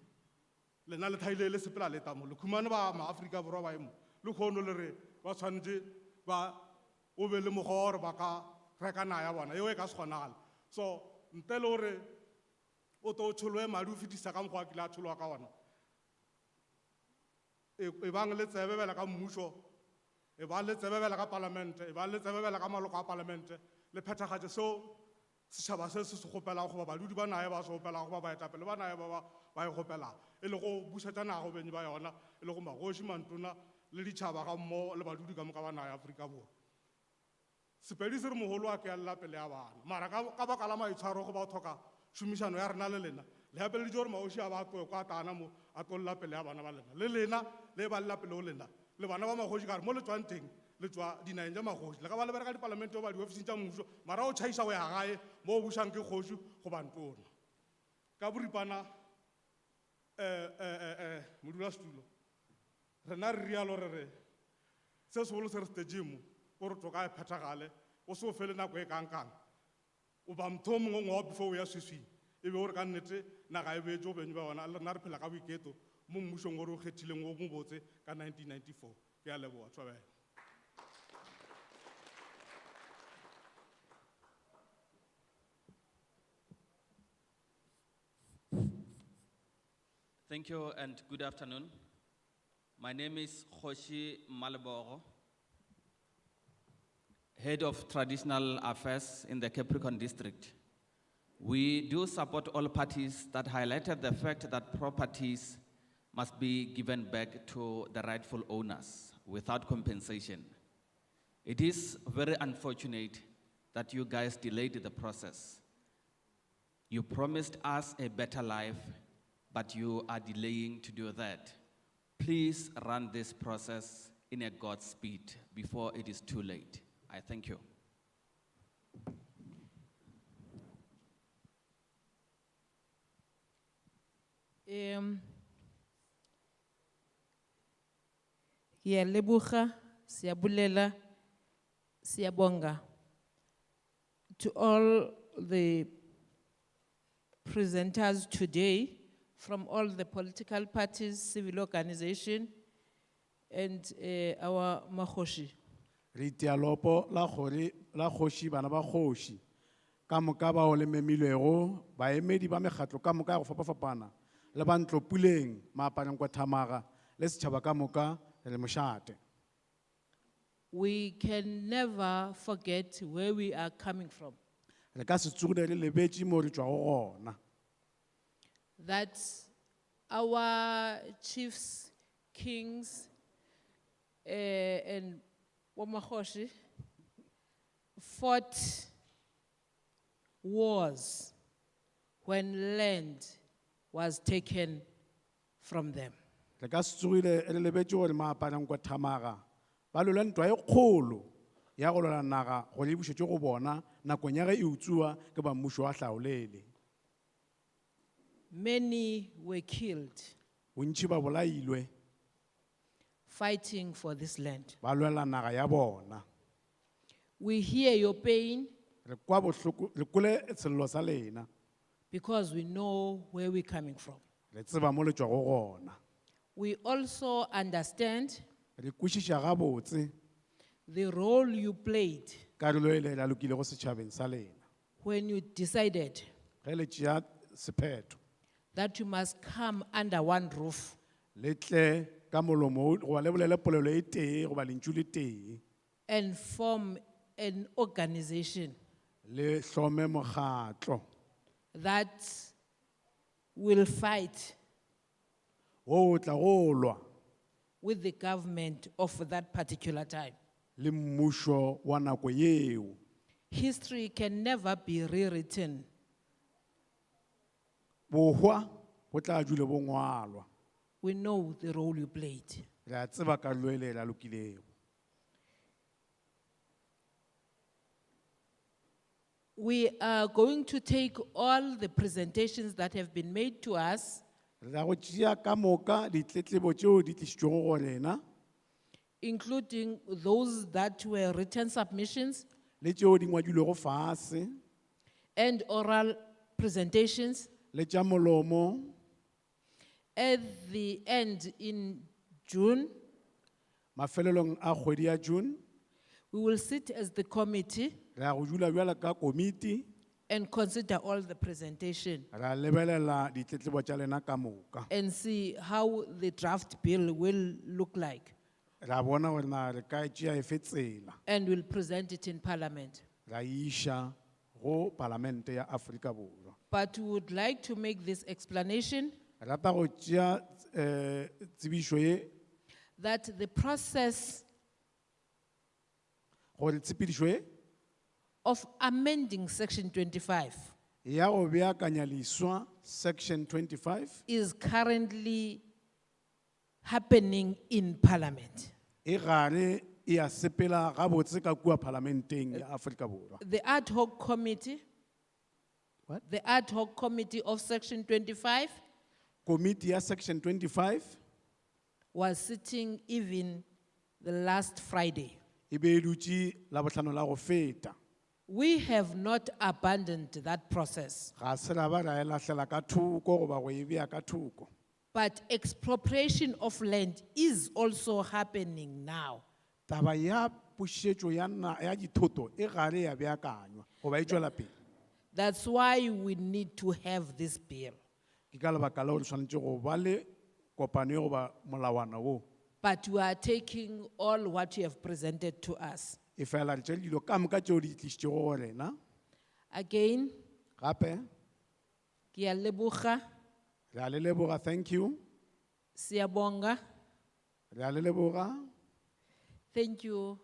lena le thaile le sepela le tamo le khumane ba maAfrika Borwa ba emo le kgono le re ba tshwanetse ba o be le mokgwa gore ba ka reka naga ya bona eo e ka se kgonagale. So ntle le gore o to o tšholoe madi o fetisa ka mokgwa kile a tšholoa ka ona e bang le tsebe bela ka mmušo e ba le tsebe bela ka palamente e ba le tsebe bela ka maloko a palamente le phethagatše seo setšhaba se se kgopelago goba badudi ba nae ba se kgopelago goba baetapele ba nae ba e kgopelago e le go bušetša naga go benye ba yona e le go magoši mantona le ditšhaba ga mmogo le badudi ka moka ba naga ya Afrika Borwa. Sepedi se re mogolo a ke ya lelapele ya bana mara ka baka la maitshwaro go ba o tlhoka šomišano ya rena le lena le gape le dijo gore magoši a ba toe kwa tana mo a tlo lelapele ya bana ba lena le lena le ba lelapele o lena le bana ba magoši ka re mo le tswang teng le tswa dinageng tša magoši le ka ba le bereka dipalamente ba diofising tša mmušo mara o tšhaiša go ya gae mo o bušang ke kgoši go bantona ka boripana modulasetulo rena re rialo re re se segolo se re stetšeng mo gore toka e phethagale o se o fele nako e kang-kang o ba motho o mongwe ngwao before o ya seswing e be gore ka nnete naga e beetse o benye ba yona le rena re phela ka boiketo mo mmušong gore o kgethileng o mobotse ka 1994 ke a leboa tshwabela. Thank you and good afternoon. My name is Khoshi Maleboro, Head of Traditional Affairs in the Capricorn District. We do support all parties that highlighted the fact that properties must be given back to the rightful owners without compensation. It is very unfortunate that you guys delayed the process. You promised us a better life, but you are delaying to do that. Please run this process in a God's speed before it is too late. I thank you. Leboga, siyabulela, siyabonga to all the presenters today from all the political parties, civil organization, and our magoshi. Re itea lopo la kgoši bana ba kgoši ka moka bao le memilwego baemedi ba mekgatlo ka moka ya go fapafapana le ba ntlopuleng maapaneng kwa thamaga le setšhaba ka moka le mošate. We can never forget where we are coming from. Re ka se tsogile re lebetse mo re tswago gona. that our chiefs, kings, and Wamahoshi fought wars when land was taken from them. Re ka se tsogile re lebetse gore maapanenkwa Thamaga ba lwela ntwa e kgolo ya go lwela naga go le bušetše go bona nakong ya ge e utsuwa ke ba mmušo wa hlaolele. Many were killed Bontši ba bolailwe fighting for this land. ba lwela naga ya bona. We hear your pain Re kwa bohloko re kwele sello sa lena because we know where we're coming from. re tseba mo le tswago gona. We also understand Re kwešiša gabotse the role you played karolo e le la lokilego setšhabeng sa lena when you decided ge le tšea sephetho that you must come under one roof le tle ka molomo goba le bolele polelo e tee goba lentšu le tee and form an organization le hlome mokgatlo that will fight wo o tla go lwa with the government of that particular time. le mmušo wa nako yeo. History can never be rewritten. Bohwa bo tla dule bo ngwalwa. We know the role you played. Re a tseba karolo e le la lokilego. We are going to take all the presentations that have been made to us, Re tla go tšea ka moka ditletlebo tšeo di tlišitšego go rena including those that were written submissions le tšeo di ngwadilwego fase and oral presentations. le tša molomo. At the end in June, Mafelelong a kgwedi ya June we will sit as the committee re a go dula bjala ka komiti and consider all the presentation ra lebelela ditletlebo tša lena ka moka and see how the draft bill will look like, ra bona gore na re ka tšea efe tsela and we'll present it in Parliament. ra iša go palamente ya Afrika Borwa. But we would like to make this explanation Rata go tšea tsebišo ye that the process gore tshepedišo ye of amending Section 25 ya go beakanya leswa section 25 is currently happening in Parliament. e gare e a sepela gabotse ka kua parlamenteng ya Afrika Borwa. The ad hoc committee, What? the ad hoc committee of Section 25 Komiti ya section 25 was sitting even the last Friday. e be e dutše Labohlano la go feta. We have not abandoned that process, Ga se ra ba ra e lahlela ka thoko goba go e bea ka thoko. but expropriation of land is also happening now. Taba ya pušetšo ya dithoto e gare ya beakanywa goba e tšwela pele. That's why we need to have this bill. Ke ka lebaka leo re swanetše go ba le kopano ye goba molawana wo. But we are taking all what you have presented to us. E fela re tšere dilo ka moka tšeo di tlišitšego go rena. Again, Gape ke a leboga, re a le leboga, thank you. siyabonga. Re a le leboga. Thank you.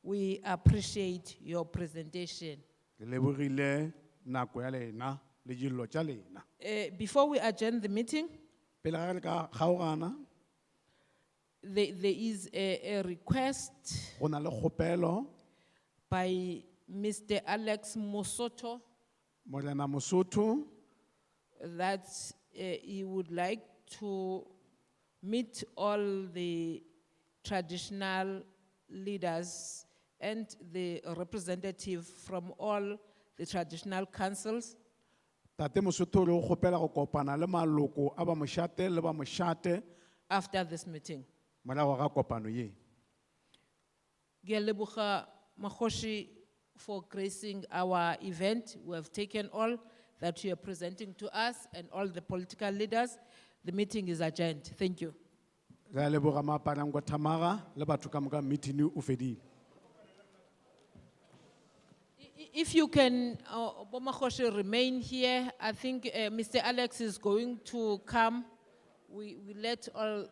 We appreciate your presentation. Re lebogile nako ya lena le dillo tša lena. Before we adjourn the meeting, Pele ga re ka kgaogana there is a request go na le kgopelo by Mr. Alex Mosoto Morena Mosotho that he would like to meet all the traditional leaders and the representative from all the traditional councils Tate Mosotho le go kgopela go kopana le maloko a ba mošate le ba mošate after this meeting. morago ga kopano ye. Ke a leboga Makgoši for gracing our event. We have taken all that you are presenting to us and all the political leaders. The meeting is adjourned. Thank you. Re a leboga maapanenkwa Thamaga le batho ka moka meeting o fedile. If you can, Bomakoshe, remain here, I think Mr. Alex is going to come. We let all